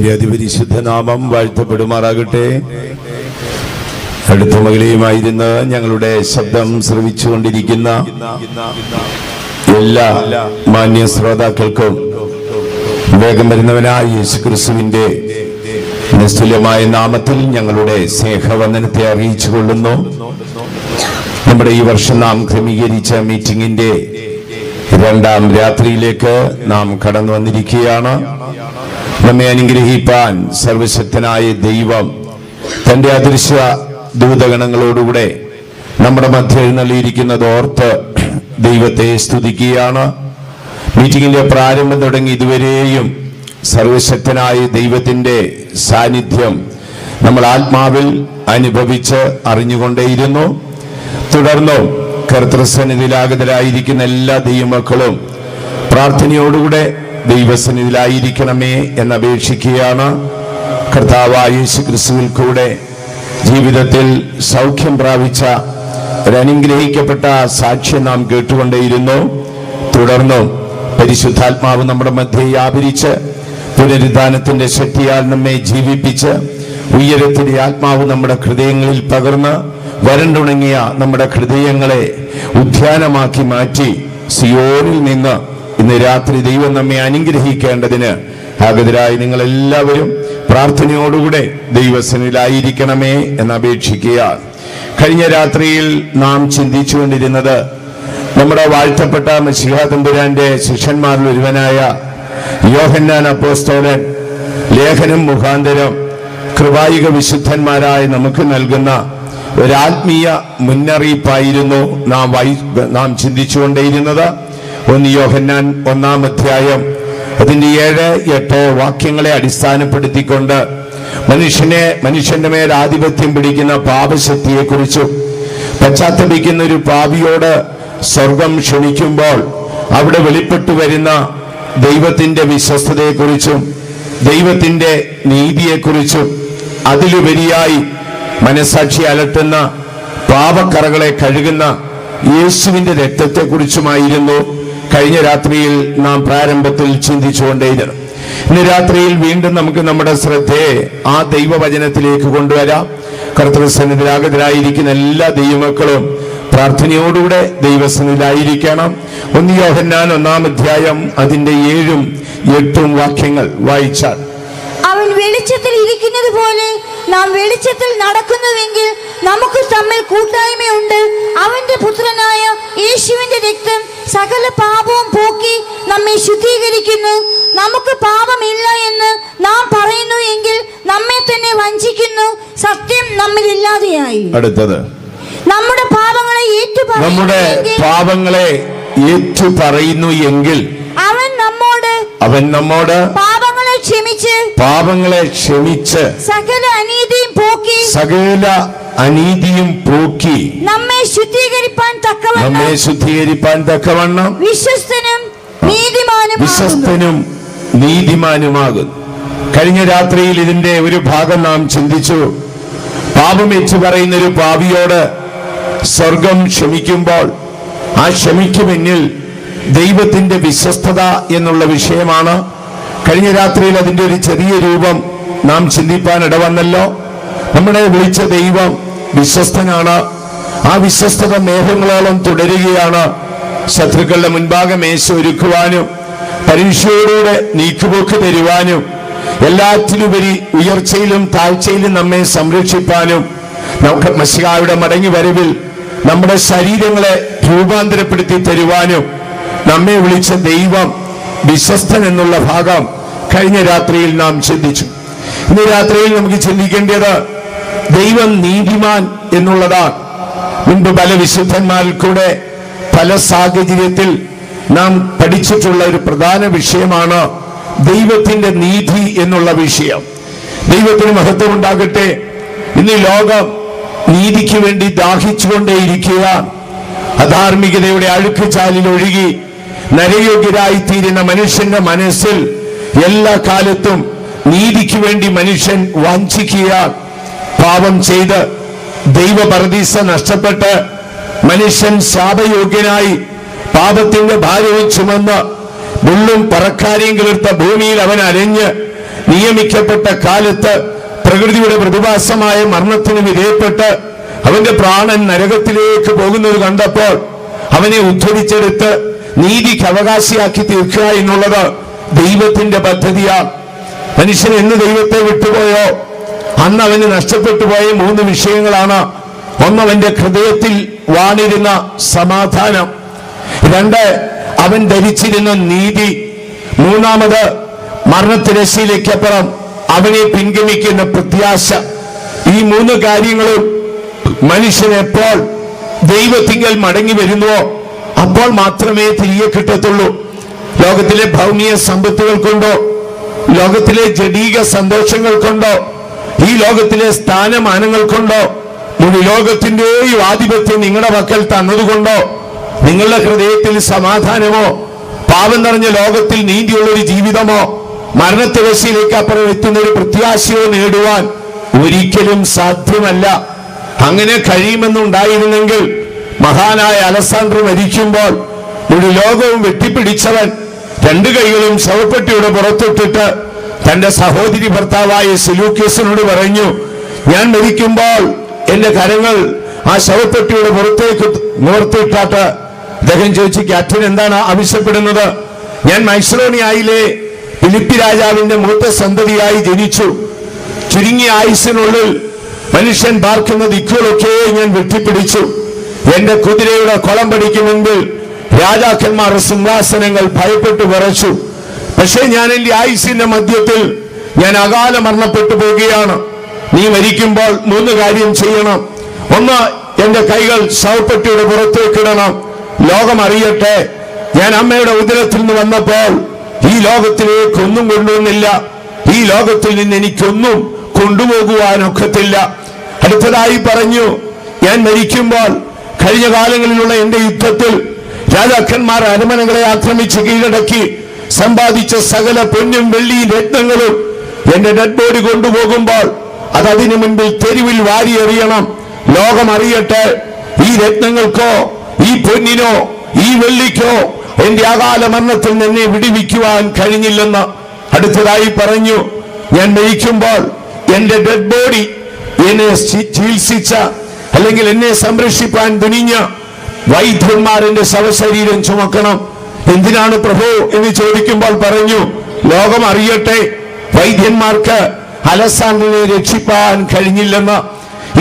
കർത്താവിന്റെ അതിപരിശുദ്ധ നാമം വാഴ്ത്തപ്പെടുമാറാകട്ടെ. അടുത്ത മകളെയുമായിരുന്ന് ഞങ്ങളുടെ ശബ്ദം ശ്രവിച്ചുകൊണ്ടിരിക്കുന്ന എല്ലാ മാന്യ ശ്രോതാക്കൾക്കും വേഗം വരുന്നവനായ യേശുക്രിസ്തുവിന്റെ നിസ്തുല്യമായ നാമത്തിൽ ഞങ്ങളുടെ സ്നേഹവന്ദനത്തെ അറിയിച്ചു കൊള്ളുന്നു. നമ്മുടെ ഈ വർഷം നാം ക്രമീകരിച്ച മീറ്റിംഗിന്റെ രണ്ടാം രാത്രിയിലേക്ക് നാം കടന്നു വന്നിരിക്കുകയാണ്. നമ്മെ അനുഗ്രഹിപ്പാൻ സർവശക്തനായ ദൈവം തന്റെ അദൃശ്യ ദൂതഗണങ്ങളോടുകൂടെ നമ്മുടെ മധ്യ എഴുന്നള്ളിയിരിക്കുന്നത് ഓർത്ത് ദൈവത്തെ സ്തുതിക്കുകയാണ്. മീറ്റിംഗിന്റെ പ്രാരംഭം തുടങ്ങി ഇതുവരെയും സർവശക്തനായ ദൈവത്തിന്റെ സാന്നിധ്യം നമ്മൾ ആത്മാവിൽ അനുഭവിച്ച് അറിഞ്ഞുകൊണ്ടേയിരുന്നു. തുടർന്നും കർത്തൃസന്നിധിയിലാഗതരായിരിക്കുന്ന എല്ലാ ദൈവമക്കളും പ്രാർത്ഥനയോടുകൂടെ ദൈവസന്നിധിയിലായിരിക്കണമേ എന്നപേക്ഷിക്കുകയാണ്. കർത്താവായ യേശുക്രിസ്തുവിൽ കൂടെ ജീവിതത്തിൽ സൗഖ്യം പ്രാപിച്ച ഒരനുഗ്രഹിക്കപ്പെട്ട സാക്ഷ്യം നാം കേട്ടുകൊണ്ടേയിരുന്നു. തുടർന്നും പരിശുദ്ധാത്മാവ് നമ്മുടെ മധ്യേ വ്യാപരിച്ച് പുനരുദ്ധാനത്തിന്റെ ശക്തിയാൽ നമ്മെ ജീവിപ്പിച്ച് ഉയരത്തിന്റെ ആത്മാവ് നമ്മുടെ ഹൃദയങ്ങളിൽ പകർന്ന് വരണ്ടുണങ്ങിയ നമ്മുടെ ഹൃദയങ്ങളെ ഉദ്യാനമാക്കി മാറ്റി സിയോനിൽ നിന്ന് ഇന്ന് രാത്രി ദൈവം നമ്മെ അനുഗ്രഹിക്കേണ്ടതിന് ആഗതരായി നിങ്ങൾ എല്ലാവരും പ്രാർത്ഥനയോടുകൂടെ ദൈവസന്നിധിയിലായിരിക്കണമേ എന്നപേക്ഷിക്കുക. കഴിഞ്ഞ രാത്രിയിൽ നാം ചിന്തിച്ചുകൊണ്ടിരുന്നത് നമ്മുടെ വാഴ്ത്തപ്പെട്ട മശിഹാ തമ്പുരാന്റെ ശിഷ്യന്മാരിൽ ഒരുവനായ യോഹന്നാൻ അപ്പോസ്തലൻ ലേഖനം മുഖാന്തരം കൃപായിക വിശുദ്ധന്മാരായി നമുക്ക് നൽകുന്ന ഒരാത്മീയ മുന്നറിയിപ്പായിരുന്നു നാം ചിന്തിച്ചുകൊണ്ടേയിരുന്നത്. 1 യോഹന്നാൻ 1-ാം അധ്യായം അതിന്റെ 7-8 വാക്യങ്ങളെ അടിസ്ഥാനപ്പെടുത്തിക്കൊണ്ട് മനുഷ്യന്റെ മേൽ ആധിപത്യം പിടിക്കുന്ന പാപശക്തിയെക്കുറിച്ചും പശ്ചാത്തപിക്കുന്ന ഒരു പാപിയോട് സ്വർഗം ക്ഷണിക്കുമ്പോൾ അവിടെ വെളിപ്പെട്ടു വരുന്ന ദൈവത്തിന്റെ വിശ്വസ്തതയെക്കുറിച്ചും ദൈവത്തിന്റെ നീതിയെക്കുറിച്ചും അതിലുപരിയായി മനസാക്ഷി അലട്ടുന്ന പാപക്കറകളെ കഴുകുന്ന യേശുവിന്റെ രക്തത്തെക്കുറിച്ചുമായിരുന്നു കഴിഞ്ഞ രാത്രിയിൽ നാം പ്രാരംഭത്തിൽ ചിന്തിച്ചുകൊണ്ടേയിരുന്നു. ഇന്ന് രാത്രിയിൽ വീണ്ടും നമുക്ക് നമ്മുടെ ശ്രദ്ധയെ ആ ദൈവവചനത്തിലേക്ക് കൊണ്ടുവരാം. കർത്തൃസന്നിധിയിലാഗതരായിരിക്കുന്ന എല്ലാ ദൈവമക്കളും പ്രാർത്ഥനയോടുകൂടെ ദൈവസന്നിധിയിലായിരിക്കണം. 1 യോഹന്നാൻ 1-ാം അധ്യായം അതിന്റെ 7-8 വാക്യങ്ങൾ വായിച്ചാൽ, അവൻ വെളിച്ചത്തിൽ ഇരിക്കുന്നത് പോലെ നാം വെളിച്ചത്തിൽ നടക്കുന്നുവെങ്കിൽ നമുക്ക് തമ്മിൽ കൂട്ടായ്മയുണ്ട്. അവന്റെ പുത്രനായ യേശുവിന്റെ രക്തം സകല പാപവും പോക്കി നമ്മെ ശുദ്ധീകരിക്കുന്നു. നമുക്ക് പാപമില്ല എന്ന് നാം പറയുന്നു എങ്കിൽ നമ്മെ തന്നെ വഞ്ചിക്കുന്നു, സത്യം നമ്മിൽ ഇല്ലാതെയായി. അടുത്തത്, നമ്മുടെ പാപങ്ങളെ ഏറ്റുപറയുന്നു എങ്കിൽ അവൻ നമ്മോട് പാപങ്ങളെ ക്ഷമിച്ച് സകല അനീതിയും പോക്കി നമ്മെ ശുദ്ധീകരിപ്പാൻ തക്കവണ്ണം വിശ്വസ്തനും നീതിമാനുമാകുന്നു. കഴിഞ്ഞ രാത്രിയിൽ ഇതിന്റെ ഒരു ഭാഗം നാം ചിന്തിച്ചു. പാപം ഏറ്റു പറയുന്ന ഒരു പാപിയോട് സ്വർഗം ക്ഷമിക്കുമ്പോൾ ആ ക്ഷമിക്കുമെന്നിൽ ദൈവത്തിന്റെ വിശ്വസ്തത എന്നുള്ള വിഷയമാണ്. കഴിഞ്ഞ രാത്രിയിൽ അതിന്റെ ഒരു ചെറിയ രൂപം നാം ചിന്തിപ്പാൻ ഇടവന്നല്ലോ. നമ്മളെ വിളിച്ച ദൈവം വിശ്വസ്തനാണ്. ആ വിശ്വസ്തത മേഘങ്ങളോളം തുടരുകയാണ്. ശത്രുക്കളുടെ മുൻപാകെ മേശ ഒരുക്കുവാനും പരീക്ഷയോടുകൂടെ നീക്കുപോക്ക് തരുവാനും എല്ലാറ്റിലുപരി ഉയർച്ചയിലും താഴ്ചയിലും നമ്മെ സംരക്ഷിപ്പാനും നമുക്ക് മശിഹായുടെ മടങ്ങി വരവിൽ നമ്മുടെ ശരീരങ്ങളെ രൂപാന്തരപ്പെടുത്തി തരുവാനും നമ്മെ വിളിച്ച ദൈവം വിശ്വസ്തൻ എന്നുള്ള ഭാഗം കഴിഞ്ഞ രാത്രിയിൽ നാം ചിന്തിച്ചു. ഇന്ന് രാത്രിയിൽ നമുക്ക് ചിന്തിക്കേണ്ടത് ദൈവം നീതിമാൻ എന്നുള്ളതാണ്. മുൻപ് പല വിശുദ്ധന്മാരിൽ കൂടെ പല സാഹചര്യത്തിൽ നാം പഠിച്ചിട്ടുള്ള ഒരു പ്രധാന വിഷയമാണ് ദൈവത്തിന്റെ നീതി എന്നുള്ള വിഷയം. ദൈവത്തിന് മഹത്വം ഉണ്ടാകട്ടെ. ഇന്ന് ലോകം നീതിക്ക് വേണ്ടി ദാഹിച്ചുകൊണ്ടേയിരിക്കുക. അധാർമികതയുടെ അഴുക്കുചാലിൽ ഒഴുകി നരയോഗ്യരായിത്തീരുന്ന മനുഷ്യന്റെ മനസ്സിൽ എല്ലാ കാലത്തും നീതിക്ക് വേണ്ടി മനുഷ്യൻ വാഞ്ചിക്കുക. പാപം ചെയ്ത് ദൈവപരദീസ നഷ്ടപ്പെട്ട് മനുഷ്യൻ ശാപയോഗ്യനായി പാപത്തിന്റെ ഭാരവും ചുമന്ന് മുള്ളും പറക്കാരിയും കിളിർത്ത ഭൂമിയിൽ അവൻ അലഞ്ഞ് നിയമിക്കപ്പെട്ട കാലത്ത് പ്രകൃതിയുടെ പ്രതിഭാസമായ മരണത്തിന് വിധേയപ്പെട്ട് അവന്റെ പ്രാണൻ നരകത്തിലേക്ക് പോകുന്നത് കണ്ടപ്പോൾ അവനെ ഉദ്ധരിച്ചെടുത്ത് നീതിക്ക് അവകാശിയാക്കി തീർക്കുക എന്നുള്ളത് ദൈവത്തിന്റെ പദ്ധതിയാണ്. മനുഷ്യൻ എന്ന് ദൈവത്തെ വിട്ടുപോയോ അന്ന് അവന് നഷ്ടപ്പെട്ടു പോയ 3 വിഷയങ്ങളാണ്. ഒന്ന്, അവന്റെ ഹൃദയത്തിൽ വാണിരുന്ന സമാധാനം. 2, അവൻ ധരിച്ചിരുന്ന നീതി. 3, മരണത്തിരശ്ശീലയ്ക്കപ്പുറം അവനെ പിൻഗമിക്കുന്ന പ്രത്യാശ. ഈ 3 കാര്യങ്ങളും മനുഷ്യൻ എപ്പോൾ ദൈവത്തിങ്കൽ മടങ്ങി വരുന്നുവോ അപ്പോൾ മാത്രമേ തിരികെ കിട്ടത്തുള്ളൂ. ലോകത്തിലെ ഭൗമിക സമ്പത്തുകൾ കൊണ്ടോ ലോകത്തിലെ ജഡീക സന്തോഷങ്ങൾ കൊണ്ടോ ഈ ലോകത്തിലെ സ്ഥാനമാനങ്ങൾ കൊണ്ടോ മുഴു ലോകത്തിന്റെയും ആധിപത്യം നിങ്ങളുടെ പക്കൽ തന്നതുകൊണ്ടോ നിങ്ങളുടെ ഹൃദയത്തിൽ സമാധാനമോ പാപം നിറഞ്ഞ ലോകത്തിൽ നീതിയുള്ളൊരു ജീവിതമോ മരണത്തിരശ്ശീലയ്ക്ക് അപ്പുറം എത്തുന്ന ഒരു പ്രത്യാശയോ നേടുവാൻ ഒരിക്കലും സാധ്യമല്ല. അങ്ങനെ കഴിയുമെന്നുണ്ടായിരുന്നെങ്കിൽ മഹാനായ അലസാൻഡ്രോ മരിക്കുമ്പോൾ ഒരു ലോകവും വെട്ടിപ്പിടിച്ചവൻ 2 കൈകളും ശവപ്പെട്ടിയുടെ പുറത്തിട്ടിട്ട് തന്റെ സഹോദരി ഭർത്താവായ സെലൂക്യസിനോട് പറഞ്ഞു, ഞാൻ മരിക്കുമ്പോൾ എന്റെ കരങ്ങൾ ആ ശവപ്പെട്ടിയുടെ പുറത്തേക്ക് നിവർത്തിയിട്ടാട്ട്. അദ്ദേഹം ചോദിച്ചു, ക്യാപ്റ്റൻ എന്താണ് ആവശ്യപ്പെടുന്നത്? ഞാൻ മൈസലോണിയയിലെ ഫിലിപ്പി രാജാവിന്റെ മൂത്ത സന്തതിയായി ജനിച്ചു. ചുരുങ്ങിയ ആയുസിനുള്ളിൽ മനുഷ്യൻ പാർക്കുന്ന ദിക്കുകളൊക്കെ ഞാൻ വെട്ടിപ്പിടിച്ചു. എന്റെ കുതിരയുടെ കൊളമ്പടിക്ക് മുൻപിൽ രാജാക്കന്മാർ സിംഹാസനങ്ങൾ ഭയപ്പെട്ടു വിറച്ചു. പക്ഷേ ഞാൻ എന്റെ ആയുസിന്റെ മധ്യത്തിൽ ഞാൻ അകാല മരണപ്പെട്ടു പോവുകയാണ്. നീ മരിക്കുമ്പോൾ 3 കാര്യം ചെയ്യണം. 1, എന്റെ കൈകൾ ശവപ്പെട്ടിയുടെ പുറത്തേക്കിടണം. ലോകം അറിയട്ടെ, ഞാൻ അമ്മയുടെ ഉദരത്തിൽ നിന്ന് വന്നപ്പോൾ ഈ ലോകത്തിലേക്ക് ഒന്നും കൊണ്ടുവന്നില്ല. ഈ ലോകത്തിൽ നിന്ന് എനിക്കൊന്നും കൊണ്ടുപോകുവാനൊക്കത്തില്ല. അടുത്തതായി പറഞ്ഞു, ഞാൻ മരിക്കുമ്പോൾ കഴിഞ്ഞ കാലങ്ങളിലുള്ള എന്റെ യുദ്ധത്തിൽ രാജാക്കന്മാർ അരമനകളെ ആക്രമിച്ച് കീഴടക്കി സമ്പാദിച്ച സകല പൊന്നും വെള്ളിയും രത്നങ്ങളും എന്റെ ഡെഡ് ബോഡി കൊണ്ടുപോകുമ്പോൾ അത് അതിനു മുൻപിൽ തെരുവിൽ വാരി എറിയണം. ലോകം അറിയട്ടെ, ഈ രത്നങ്ങൾക്കോ ഈ പൊന്നിനോ ഈ വെള്ളിക്കോ എന്റെ അകാല മരണത്തിൽ നിന്നെ വിടുവിക്കുവാൻ കഴിഞ്ഞില്ലെന്ന്. അടുത്തതായി പറഞ്ഞു, ഞാൻ മരിക്കുമ്പോൾ എന്റെ ഡെഡ് ബോഡി എന്നെ ചികിത്സിച്ച അല്ലെങ്കിൽ എന്നെ സംരക്ഷിപ്പാൻ തുനിഞ്ഞ വൈദ്യന്മാർ എന്റെ ശവശരീരം ചുമക്കണം. എന്തിനാണ് പ്രഭു എന്ന് ചോദിക്കുമ്പോൾ പറഞ്ഞു, ലോകം അറിയട്ടെ, വൈദ്യന്മാർക്ക് അലസാൻഡ്രിനെ രക്ഷിപ്പാൻ കഴിഞ്ഞില്ലെന്ന്.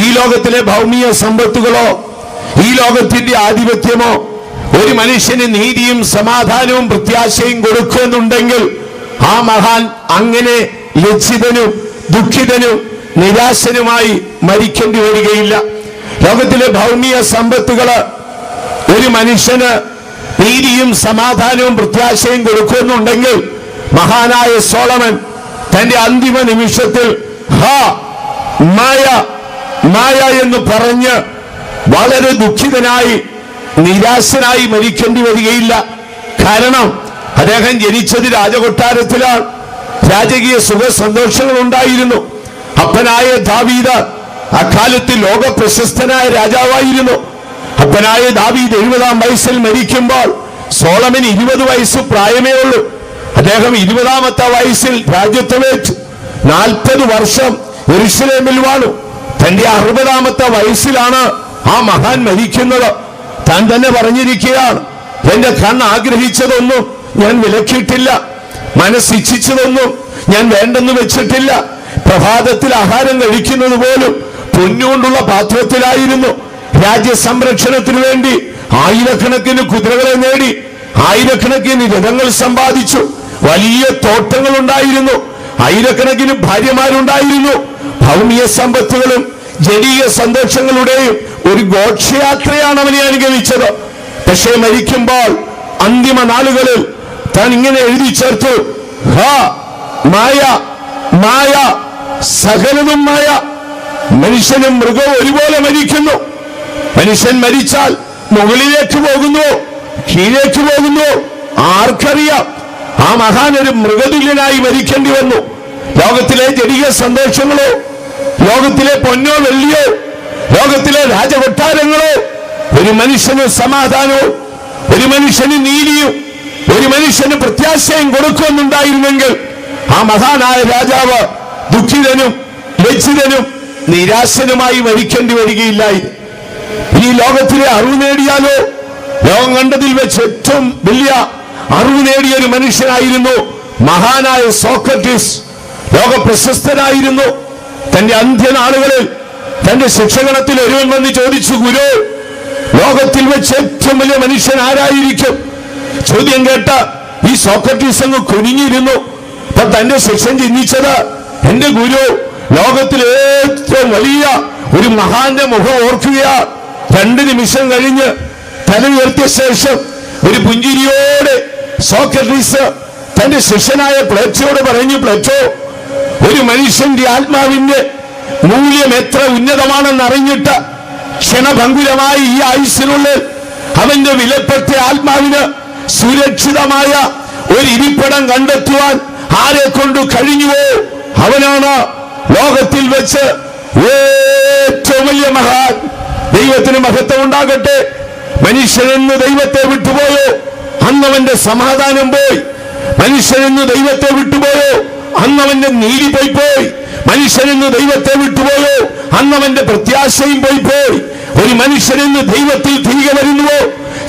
ഈ ലോകത്തിലെ ഭൗമിക സമ്പത്തുകളോ ഈ ലോകത്തിന്റെ ആധിപത്യമോ ഒരു മനുഷ്യന് നീതിയും സമാധാനവും പ്രത്യാശയും കൊടുക്കുന്നുണ്ടെങ്കിൽ ആ മഹാൻ അങ്ങനെ ലജ്ജിതനും ദുഃഖിതനും നിരാശനുമായി മരിക്കേണ്ടി വരികയില്ല. ലോകത്തിലെ ഭൗമിക സമ്പത്തുകള് ഒരു മനുഷ്യന് നീതിയും സമാധാനവും പ്രത്യാശയും കൊടുക്കുന്നുണ്ടെങ്കിൽ മഹാനായ സോളമൻ തന്റെ അന്തിമ നിമിഷത്തിൽ മായ എന്ന് പറഞ്ഞ് വളരെ ദുഃഖിതനായി നിരാശനായി മരിക്കേണ്ടി വരികയില്ല. കാരണം അദ്ദേഹം ജനിച്ചത് രാജകൊട്ടാരത്തിലാണ്. രാജകീയ സുഖ സന്തോഷങ്ങൾ ഉണ്ടായിരുന്നു. അപ്പനായ ദാവീദ് അക്കാലത്ത് ലോക പ്രശസ്തനായ രാജാവായിരുന്നു. അപ്പനായ ദാവീദ് 70-ാം വയസ്സിൽ മരിക്കുമ്പോൾ സോളമന് 20 വയസ്സ് പ്രായമേ ഉള്ളൂ. അദ്ദേഹം 20-ാമത്തെ വയസ്സിൽ രാജ്യത്വമേറ്റു. 40 വർഷം യെരൂശലേമിൽ വാണു. തന്റെ 60-ാമത്തെ വയസ്സിലാണ് ആ മഹാൻ മരിക്കുന്നത്. താൻ തന്നെ പറഞ്ഞിരിക്കുകയാണ്, എന്റെ കണ്ണ് ആഗ്രഹിച്ചതൊന്നും ഞാൻ വിലക്കിയിട്ടില്ല, മനസ്സിച്ഛിച്ചതൊന്നും ഞാൻ വേണ്ടെന്ന് വെച്ചിട്ടില്ല. പ്രഭാതത്തിൽ ആഹാരം കഴിക്കുന്നത് പോലും പൊന്നുകൊണ്ടുള്ള പാത്രത്തിലായിരുന്നു. രാജ്യസംരക്ഷണത്തിനു വേണ്ടി ആയിരക്കണക്കിന് കുതിരകളെ നേടി, ആയിരക്കണക്കിന് രഥങ്ങൾ സമ്പാദിച്ചു. വലിയ തോട്ടങ്ങൾ ഉണ്ടായിരുന്നു, ആയിരക്കണക്കിന് ഭാര്യമാരുണ്ടായിരുന്നു. ഭൗമിക സമ്പത്തുകളും ജനീയ സന്തോഷങ്ങളുടെയും ഒരു ഘോഷയാത്രയാണ് അവനെ അനുഗമിച്ചത്. പക്ഷേ മരിക്കുമ്പോൾ അന്തിമ നാളുകളിൽ താൻ ഇങ്ങനെ എഴുതി ചേർത്തു, മായ മായ, സകലതും മായ. മനുഷ്യനും മൃഗവും ഒരുപോലെ മരിക്കുന്നു. മനുഷ്യൻ മരിച്ചാൽ മുകളിലേക്ക് പോകുന്നു, കീഴേക്ക് പോകുന്നു, ആർക്കറിയാം? ആ മഹാൻ ഒരു മൃഗതുല്യനായി മരിക്കേണ്ടി വന്നു. ലോകത്തിലെ ജനീയ സന്തോഷങ്ങളോ ലോകത്തിലെ പൊന്നോ വെള്ളിയോ ലോകത്തിലെ രാജകൊട്ടാരങ്ങളോ ഒരു മനുഷ്യന് സമാധാനവും ഒരു മനുഷ്യന് നീതിയും ഒരു മനുഷ്യന് പ്രത്യാശയും കൊടുക്കുമെന്നുണ്ടായിരുന്നെങ്കിൽ ആ മഹാനായ രാജാവ് ദുഃഖിതനും ലജ്ജിതനും നിരാശനുമായി മരിക്കേണ്ടി വരികയില്ലായിരുന്നു. ഈ ലോകത്തിലെ അറിവ് നേടിയാലോ? ലോകം കണ്ടതിൽ വെച്ച് ഏറ്റവും വലിയ അറിവ് നേടിയ ഒരു മനുഷ്യനായിരുന്നു മഹാനായ സോക്രട്ടീസ്. ലോക പ്രശസ്തനായിരുന്നു. തന്റെ അന്ത്യനാളുകളിൽ തന്റെ ശിക്ഷകണത്തിൽ ഒരുവൻ വന്ന് ചോദിച്ചു, ഗുരു, ലോകത്തിൽ വെച്ച് ഏറ്റവും വലിയ മനുഷ്യൻ ആരായിരിക്കും? ചോദ്യം കേട്ട ഈ സോക്രട്ടീസ് അങ്ങ് കുനിഞ്ഞിരുന്നു. അപ്പൊ തന്റെ ശിക്ഷ ചിന്തിച്ചത്, എന്റെ ഗുരു ലോകത്തിൽ ഏറ്റവും വലിയ ഒരു മഹാന്റെ മുഖം ഓർക്കുകയാ. 2 നിമിഷം കഴിഞ്ഞ് തല ഉയർത്തിയ ശേഷം ഒരു പുഞ്ചിരിയോടെ സോക്രട്ടീസ് തന്റെ ശിഷ്യനായ പ്ലേറ്റോയോട് പറഞ്ഞു, പ്ലേറ്റോ, ഒരു മനുഷ്യന്റെ ആത്മാവിന്റെ മൂല്യം എത്ര ഉന്നതമാണെന്ന് അറിഞ്ഞിട്ട് ക്ഷണഭംഗുരമായി ഈ ആയുസ്സിനുള്ളിൽ അവന്റെ വിലപ്പെട്ട ആത്മാവിന് സുരക്ഷിതമായ ഒരു ഇരിപ്പിടം കണ്ടെത്തുവാൻ ആരെ കൊണ്ട് കഴിഞ്ഞുവോ അവനാണ് ലോകത്തിൽ വെച്ച് ഏറ്റവും വലിയ മഹാൻ. ദൈവത്തിന് മഹത്വം ഉണ്ടാകട്ടെ. മനുഷ്യനെന്ന് ദൈവത്തെ വിട്ടുപോയോ അന്നവന്റെ സമാധാനം പോയി. മനുഷ്യനെന്ന് ദൈവത്തെ വിട്ടുപോയോ അന്നവന്റെ നീതി പോയി. മനുഷ്യനെന്ന് ദൈവത്തെ വിട്ടുപോയോ അന്നവന്റെ പ്രത്യാശയും പോയി. ഒരു മനുഷ്യനെന്ന് ദൈവത്തിൽ തിരികെ വരുന്നുവോ,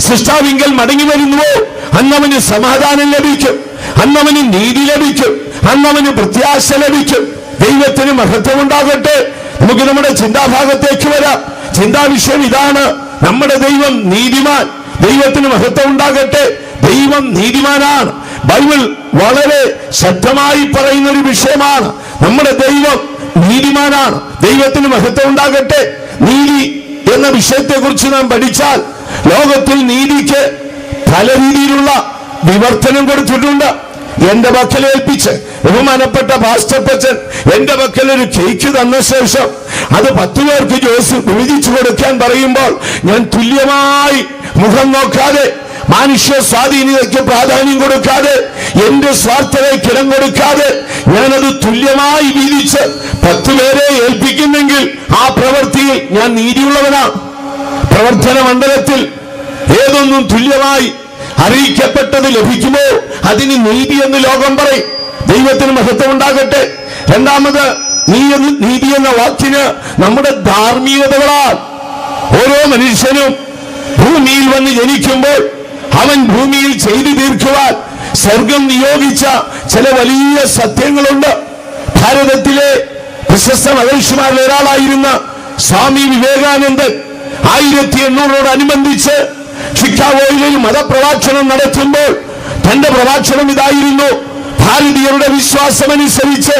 സൃഷ്ടാവിങ്കൽ മടങ്ങി വരുന്നുവോ, അന്നവന് സമാധാനം ലഭിക്കും, അന്നവന് നീതി ലഭിക്കും, അന്നവന് പ്രത്യാശ ലഭിക്കും. ദൈവത്തിന് മഹത്വം ഉണ്ടാകട്ടെ. നമുക്ക് നമ്മുടെ ചിന്താഭാഗത്തേക്ക് വരാം. ചിന്താ വിഷയം ഇതാണ്, നമ്മുടെ ദൈവം നീതിമാൻ. ദൈവത്തിന് മഹത്വം ഉണ്ടാകട്ടെ. ദൈവം നീതിമാനാണ്. ബൈബിൾ വളരെ ശക്തമായി പറയുന്ന ഒരു വിഷയമാണ്. നമ്മുടെ ദൈവം നീതിമാനാണ്. ദൈവത്തിന് മഹത്വം ഉണ്ടാകട്ടെ. നീതി എന്ന വിഷയത്തെ കുറിച്ച് നാം പഠിച്ചാൽ ലോകത്തിൽ നീതിക്ക് പല രീതിയിലുള്ള വിവർത്തനം കൊടുത്തിട്ടുണ്ട്. എന്റെ പക്കൽ ഏൽപ്പിച്ച് ബഹുമാനപ്പെട്ട പാസ്റ്റർ അപ്പച്ചൻ എന്റെ പക്കൽ ഒരു കേക്ക് തന്ന ശേഷം അത് 10 പേർക്ക് വിഭജിച്ചു കൊടുക്കാൻ പറയുമ്പോൾ ഞാൻ തുല്യമായി മുഖം നോക്കാതെ, മാനുഷ്യ സ്വാധീനതയ്ക്ക് പ്രാധാന്യം കൊടുക്കാതെ, എന്റെ സ്വാർത്ഥതയ്ക്ക് ഇടം കൊടുക്കാതെ ഞാനത് തുല്യമായി വീതിച്ച് 10 പേരെ ഏൽപ്പിക്കുന്നെങ്കിൽ ആ പ്രവൃത്തിയിൽ ഞാൻ നീതിയുള്ളവനാണ്. പ്രവർത്തന മണ്ഡലത്തിൽ ഏതൊന്നും തുല്യമായി അറിയിക്കപ്പെട്ടത് ലഭിക്കുമോ അതിന് നീതി എന്ന് ലോകം പറയും. ദൈവത്തിന് മഹത്വം ഉണ്ടാകട്ടെ. രണ്ടാമത്, നീതി എന്ന വാക്കിന് നമ്മുടെ ധാർമ്മികതകളാൽ ഓരോ മനുഷ്യനും ഭൂമിയിൽ വന്ന് ജനിക്കുമ്പോൾ അവൻ ഭൂമിയിൽ ചെയ്തു തീർക്കുവാൻ സ്വർഗം നിയോഗിച്ച ചില വലിയ സത്യങ്ങളുണ്ട്. ഭാരതത്തിലെ പ്രശസ്ത മഹർഷിമാരിൽ ഒരാളായിരുന്ന സ്വാമി വിവേകാനന്ദൻ 1800-ഓടനുബന്ധിച്ച് ഷിക്കാഗോയിൽ ഒരു മതപ്രഭാഷണം നടത്തുമ്പോൾ തന്റെ പ്രഭാഷണം ഇതായിരുന്നു: ഭാരതീയരുടെ വിശ്വാസമനുസരിച്ച്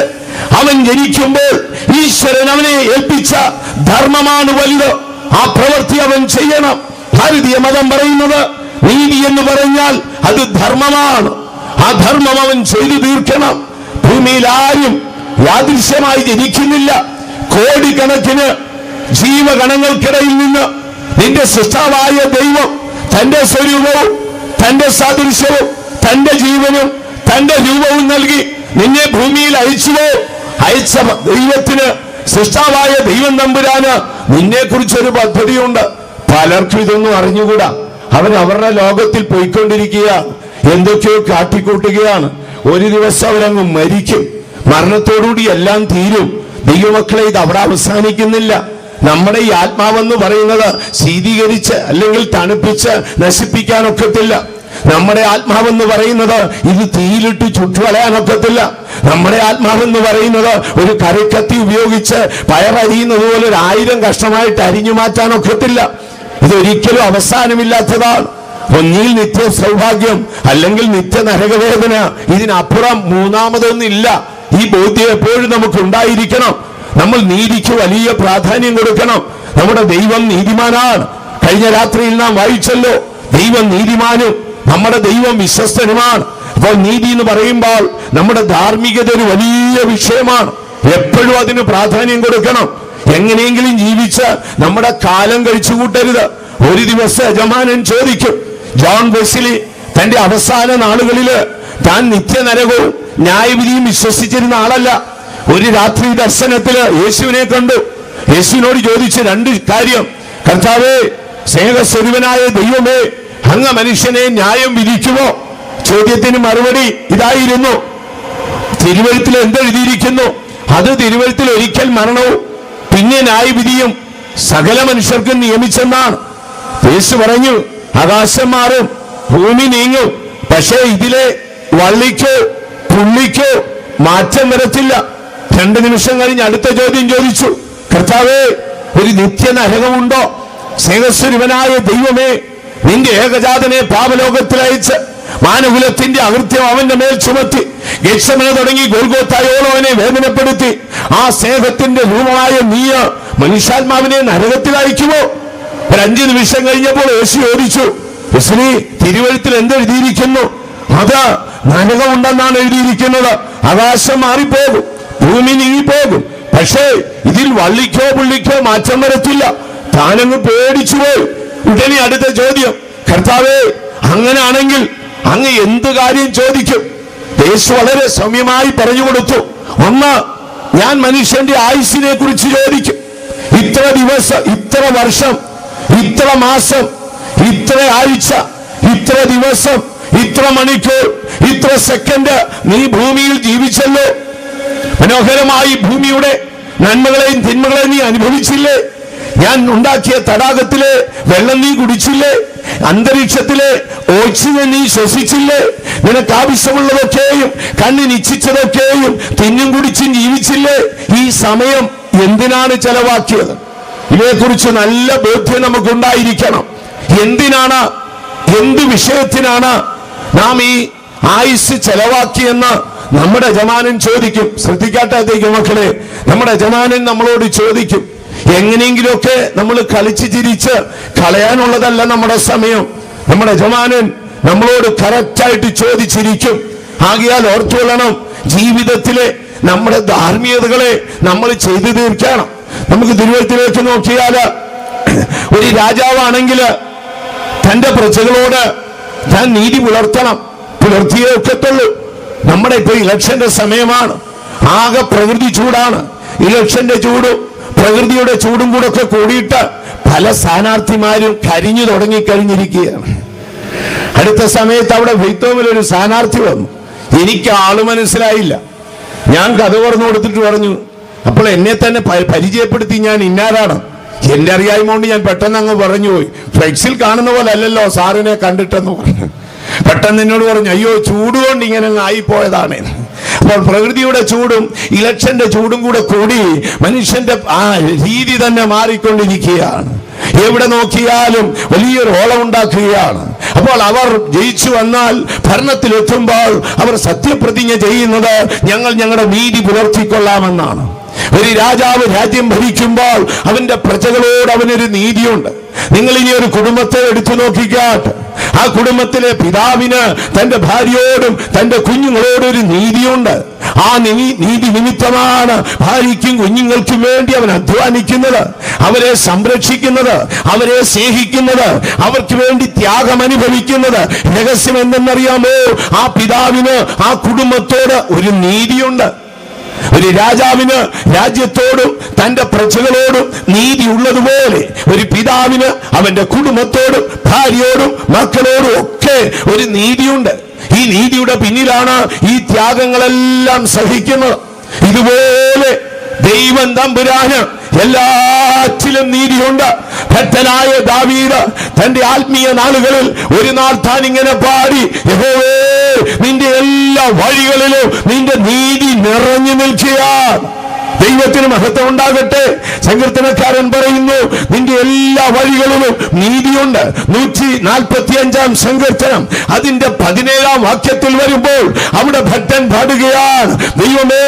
അവൻ ജനിക്കുമ്പോൾ ഈശ്വരൻ അവനെ ഏൽപ്പിച്ച ധർമ്മമാണ് വലുത്. ആ പ്രവൃത്തി അവൻ ചെയ്യണം. ഭാരതീയ മതം പറയുന്നത് നീതി എന്ന് പറഞ്ഞാൽ അത് ധർമ്മമാണ്. ആ ധർമ്മം അവൻ ചെയ്തു തീർക്കണം. ഭൂമിയിൽ ആരും യാദൃശ്യമായി ജനിക്കുന്നില്ല. കോടിക്കണക്കിന് ജീവഗണങ്ങൾക്കിടയിൽ നിന്ന് നിന്റെ സൃഷ്ടാവായ ദൈവം തന്റെ സ്വരൂപവും തന്റെ സാദൃശ്യവും തന്റെ ജീവനും തന്റെ രൂപവും നൽകി നിന്നെ ഭൂമിയിൽ അയച്ചുവോ? അയച്ച ദൈവത്തിന്, സൃഷ്ടാവായ ദൈവം തമ്പുരാന് നിന്നെ കുറിച്ചൊരു പദ്ധതിയുണ്ട്. പലർക്കും ഇതൊന്നും അറിഞ്ഞുകൂടാ. അവരുടെ ലോകത്തിൽ പോയിക്കൊണ്ടിരിക്കുകയാണ്, എന്തൊക്കെയോ കാട്ടിക്കൂട്ടുകയാണ്. ഒരു ദിവസം അവരങ്ങ് മരിക്കും. മരണത്തോടുകൂടി എല്ലാം തീരും. ദൈവമക്കളെ, ഇത് അവിടെ അവസാനിക്കുന്നില്ല. നമ്മുടെ ഈ ആത്മാവെന്ന് പറയുന്നത് ശീതീകരിച്ച് അല്ലെങ്കിൽ തണുപ്പിച്ച് നശിപ്പിക്കാനൊക്കത്തില്ല. നമ്മുടെ ആത്മാവെന്ന് പറയുന്നത് ഇത് തീയിലിട്ട് ചുട്ടുകളയാനൊക്കത്തില്ല. നമ്മുടെ ആത്മാവെന്ന് പറയുന്നത് ഒരു കറിക്കത്തി ഉപയോഗിച്ച് പയറരിയുന്നത് പോലെ 1000 കഷ്ണമായിട്ട് അരിഞ്ഞു മാറ്റാനൊക്കത്തില്ല. ഇതൊരിക്കലും അവസാനമില്ലാത്തതാണ്. ഒന്നിൽ നിത്യ സൗഭാഗ്യം അല്ലെങ്കിൽ നിത്യ നരകവേദന. ഇതിനപ്പുറം മൂന്നാമതൊന്നില്ല. ഈ ബോധ്യം എപ്പോഴും നമുക്ക് ഉണ്ടായിരിക്കണം. നമ്മൾ നീതിക്ക് വലിയ പ്രാധാന്യം കൊടുക്കണം. നമ്മുടെ ദൈവം നീതിമാനാണ്. കഴിഞ്ഞ രാത്രിയിൽ നാം വായിച്ചല്ലോ, ദൈവം നീതിമാനും നമ്മുടെ ദൈവം വിശ്വസ്തനുമാണ്. അപ്പോൾ നീതി എന്ന് പറയുമ്പോൾ നമ്മുടെ ധാർമ്മികത ഒരു വലിയ വിഷയമാണ്. എപ്പോഴും അതിന് പ്രാധാന്യം കൊടുക്കണം. എങ്ങനെയെങ്കിലും ജീവിച്ച് നമ്മുടെ കാലം കഴിച്ചു കൂട്ടരുത്. ഒരു ദിവസം യജമാനൻ ചോദിക്കും. ജോൺ വെസ്ലി തന്റെ അവസാന നാളുകളില് താൻ നിത്യനരകവും ന്യായവിധിയും വിശ്വസിച്ചിരുന്ന ആളല്ല. ഒരു രാത്രി ദർശനത്തില് യേശുവിനെ കണ്ടു. യേശുവിനോട് ചോദിച്ച് 2 കാര്യം. കർത്താവേ, സ്നേഹസ്വരൂപനായ ദൈവമേ, അങ്ങ് മനുഷ്യനെ ന്യായം വിധിക്കുമോ? ചോദ്യത്തിന് മറുപടി ഇതായിരുന്നു: തിരുവെഴുത്തിൽ എന്തെഴുതിയിരിക്കുന്നു? അത് തിരുവെഴുത്തിൽ ഒരിക്കൽ മരണവും പിന്നെ ന്യായവിധിയും സകല മനുഷ്യർക്കും നിയമിച്ചെന്നാണ്. യേശു പറഞ്ഞു, ആകാശം മാറും, ഭൂമി നീങ്ങും, പക്ഷേ ഇതിലെ വള്ളിക്കോ പുള്ളിക്കോ മാറ്റം വരത്തില്ല. 2 നിമിഷം കഴിഞ്ഞ് അടുത്ത ചോദ്യം ചോദിച്ചു, കർത്താവേ, ഒരു നിത്യ നരകമുണ്ടോ? സ്നേഹസ്വരൂപനായ ദൈവമേ, നിന്റെ ഏകജാതനെ പാപലോകത്തിൽ അയച്ച് മാനകുലത്തിന്റെ അകൃത്യം അവന്റെ മേൽ ചുമത്തി ഗെത്സമനെ തുടങ്ങി ഗൊൽഗോത്തായോളം അവനെ വേദനപ്പെടുത്തി ആ സ്നേഹത്തിന്റെ രൂപമായ നീ മനുഷ്യാത്മാവിനെ നരകത്തിൽ അയക്കുമോ? ഒരു 5 നിമിഷം കഴിഞ്ഞപ്പോൾ യേശു ചോദിച്ചു, യേശുവേ, തിരുവെഴുത്തിൽ എന്തെഴുതിയിരിക്കുന്നു? അത് നരകമുണ്ടെന്നാണ് എഴുതിയിരിക്കുന്നത്. ആകാശം മാറിപ്പോകും, ഭൂമി നീങ്ങിപ്പോകും, പക്ഷേ ഇതിൽ വള്ളിക്കോ പുള്ളിക്കോ മാറ്റം വരത്തില്ല. താനങ്ങ് പേടിച്ചുപോയി. ഉടനെ അടുത്ത ചോദ്യം, കർത്താവേ, അങ്ങനെയാണെങ്കിൽ അങ്ങ് എന്ത് കാര്യം ചോദിക്കും? യേശു വളരെ സൗമ്യമായി പറഞ്ഞു കൊടുത്തു. ഒന്ന്, ഞാൻ മനുഷ്യന്റെ ആയുസ്സിനെ കുറിച്ച് ചോദിക്കും. ഇത്ര ദിവസം, ഇത്ര വർഷം, ഇത്ര മാസം, ഇത്ര ആഴ്ച, ഇത്ര ദിവസം, ഇത്ര മണിക്കൂർ, ഇത്ര സെക്കൻഡ് നീ ഭൂമിയിൽ ജീവിച്ചല്ലോ. മനോഹരമായി ഭൂമിയുടെ നന്മകളെയും തിന്മകളെയും നീ അനുഭവിച്ചില്ലേ? ഞാൻ ഉണ്ടാക്കിയ തടാകത്തിലെ വെള്ളം നീ കുടിച്ചില്ലേ? അന്തരീക്ഷത്തിലെ ഓക്സിജൻ നീ ശ്വസിച്ചില്ലേ? നിനക്ക് ആവശ്യമുള്ളതൊക്കെയും കണ്ണിന് ഇച്ഛിച്ചതൊക്കെയും തിന്നും കുടിച്ചും ജീവിച്ചില്ലേ? ഈ സമയം എന്തിനാണ് ചെലവാക്കിയത്? ഇതേക്കുറിച്ച് നല്ല ബോധ്യം നമുക്കുണ്ടായിരിക്കണം. എന്തിനാണ്, എന്ത് വിഷയത്തിനാണ് നാം ഈ ആയുസ് ചെലവാക്കിയെന്ന് നമ്മുടെ യജമാനൻ ചോദിക്കും. ശ്രദ്ധിക്കാത്ത മക്കളെ, നമ്മുടെ യജമാനൻ നമ്മളോട് ചോദിക്കും. എങ്ങനെയെങ്കിലുമൊക്കെ നമ്മൾ കളിച്ച് ചിരിച്ച് കളയാനുള്ളതല്ല നമ്മുടെ സമയം. നമ്മുടെ യജമാനൻ നമ്മളോട് കറക്റ്റായിട്ട് ചോദിച്ചിരിക്കും. ആകയാൽ ഓർത്തുകൊള്ളണം, ജീവിതത്തിലെ നമ്മുടെ ധാർമ്മികതകളെ നമ്മൾ ചെയ്തു തീർക്കണം. നമുക്ക് തിരുവഴുത്തിലേക്ക് നോക്കിയാൽ, ഒരു രാജാവാണെങ്കിൽ തന്റെ പ്രജകളോട് താൻ നീതി പുലർത്തണം, പുലർത്തിയേ ഒക്കത്തുള്ളൂ. നമ്മുടെ ഇപ്പൊ ഇലക്ഷന്റെ സമയമാണ്, ആകെ പ്രകൃതി ചൂടാണ്. ഇലക്ഷന്റെ ചൂടും പ്രകൃതിയുടെ ചൂടും കൂടെ ഒക്കെ കൂടിയിട്ട് പല സ്ഥാനാർത്ഥിമാരും കരിഞ്ഞു തുടങ്ങിക്കഴിഞ്ഞിരിക്കുകയാണ്. അടുത്ത സമയത്ത് അവിടെ വൈത്തോമിൽ ഒരു സ്ഥാനാർത്ഥി വന്നു. എനിക്ക് ആള് മനസ്സിലായില്ല. ഞാൻ കഥ പറഞ്ഞു കൊടുത്തിട്ട് പറഞ്ഞു, അപ്പോൾ എന്നെ തന്നെ പരിചയപ്പെടുത്തി, ഞാൻ ഇന്നാരാണ്. എന്റെ അറിയായ്മ കൊണ്ട് ഞാൻ പെട്ടെന്ന് അങ്ങ് പറഞ്ഞു പോയി. ഫ്ലെക്സിൽ കാണുന്ന പോലെ അല്ലല്ലോ സാറിനെ കണ്ടിട്ടെന്ന് പറഞ്ഞു. പെട്ടെന്ന് എന്നോട് പറഞ്ഞു, അയ്യോ, ചൂടുകൊണ്ട് ഇങ്ങനെ ആയിപ്പോയതാണ്. അപ്പോൾ പ്രകൃതിയുടെ ചൂടും ഇലക്ഷന്റെ ചൂടും കൂടെ കൂടി മനുഷ്യന്റെ ആ രീതി തന്നെ മാറിക്കൊണ്ടിരിക്കുകയാണ്. എവിടെ നോക്കിയാലും വലിയൊരു ഓളം ഉണ്ടാക്കുകയാണ്. അപ്പോൾ അവർ ജയിച്ചു വന്നാൽ, ഭരണത്തിലെത്തുമ്പോൾ അവർ സത്യപ്രതിജ്ഞ ചെയ്യുന്നത് ഞങ്ങൾ ഞങ്ങളുടെ നീതി പുലർത്തിക്കൊള്ളാമെന്നാണ്. ഒരു രാജാവ് രാജ്യം ഭരിക്കുമ്പോൾ അവന്റെ പ്രജകളോട് അവനൊരു നീതിയുണ്ട്. നിങ്ങൾ ഇനി ഒരു കുടുംബത്തെ എടുത്തു നോക്കിക്കാട്ട്. ആ കുടുംബത്തിലെ പിതാവിന് തന്റെ ഭാര്യയോടും തന്റെ കുഞ്ഞുങ്ങളോടും ഒരു നീതിയുണ്ട്. ആ നീതി നിമിത്തമാണ് ഭാര്യയ്ക്കും കുഞ്ഞുങ്ങൾക്കും വേണ്ടി അവൻ അധ്വാനിക്കുന്നത്, അവരെ സംരക്ഷിക്കുന്നത്, അവരെ സ്നേഹിക്കുന്നത്, അവർക്ക് വേണ്ടി ത്യാഗം അനുഭവിക്കുന്നത്. രഹസ്യം എന്തെന്നറിയാമോ? ആ പിതാവിന് ആ കുടുംബത്തോട് ഒരു നീതിയുണ്ട്. ഒരു രാജാവിന് രാജ്യത്തോടും തന്റെ പ്രജകളോടും നീതി ഉള്ളതുപോലെ ഒരു പിതാവിന് അവന്റെ കുടുംബത്തോടും ഭാര്യയോടും മക്കളോടും ഒക്കെ ഒരു നീതിയുണ്ട്. ഈ നീതിയുടെ പിന്നിലാണ് ഈ ത്യാഗങ്ങളെല്ലാം സഹിക്കുന്നത്. ഇതുപോലെ ദൈവം തമ്പുരാന് എല്ലാറ്റിലും നീതിയുണ്ട്. ഭക്തനായ ദാവീദ് തന്റെ ആത്മീയ നാളുകളിൽ ഒരു നാൾ താൻ ഇങ്ങനെ പാടി, യഹോവേ, നിന്റെ എല്ലാ വഴികളിലും നിന്റെ നീതി നിറഞ്ഞു നിൽക്കുകയാണ്. ദൈവത്തിന് മഹത്വം ഉണ്ടാകട്ടെ. സങ്കീർത്തനക്കാരൻ പറയുന്നു, നിന്റെ എല്ലാ വഴികളിലും നീതിയുണ്ട്. 145 സങ്കീർത്തനം അതിന്റെ 17 വാക്യത്തിൽ വരുമ്പോൾ അവിടെ ഭക്തൻ പാടുകയാണ്, ദൈവമേ,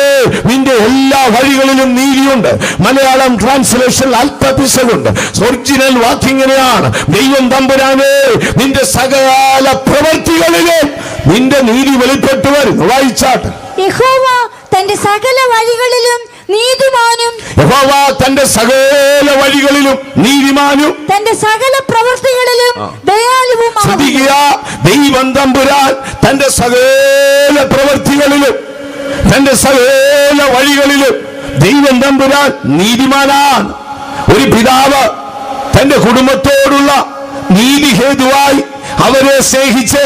നിന്റെ എല്ലാ വഴികളിലും നീതിയുണ്ട്. മലയാളം ട്രാൻസ്ലേഷൻ അല്പപിശകുണ്ട്. ഒറിജിനൽ വാക്കിങ്ങനെയാണ്, ദൈവം തമ്പുരാനേ, നിന്റെ സകല പ്രവൃത്തികളിലും നിന്റെ നീതി വെളിപ്പെട്ടു വരുന്നു. വായിച്ചാട്ട്. യഹോവ തന്റെ സകല വഴികളിലും നീതിമാനും, യഹോവ തന്റെ സകല വഴികളിലും നീതിമാനും, തന്റെ സകല പ്രവൃത്തികളിലും ദയാലുവും. ശ്രദ്ധിക്കുക, ദൈവം തമ്പുരാൻ തന്റെ സകല പ്രവൃത്തികളിലും തന്റെ സകല വഴികളിലും ദൈവം തമ്പുരാൻ നീതിമാനാണ്. ഒരു പിതാവ് തന്റെ കുടുംബത്തോടുള്ള നീതി ഹേതുവായി അവരെ സ്നേഹിച്ച്,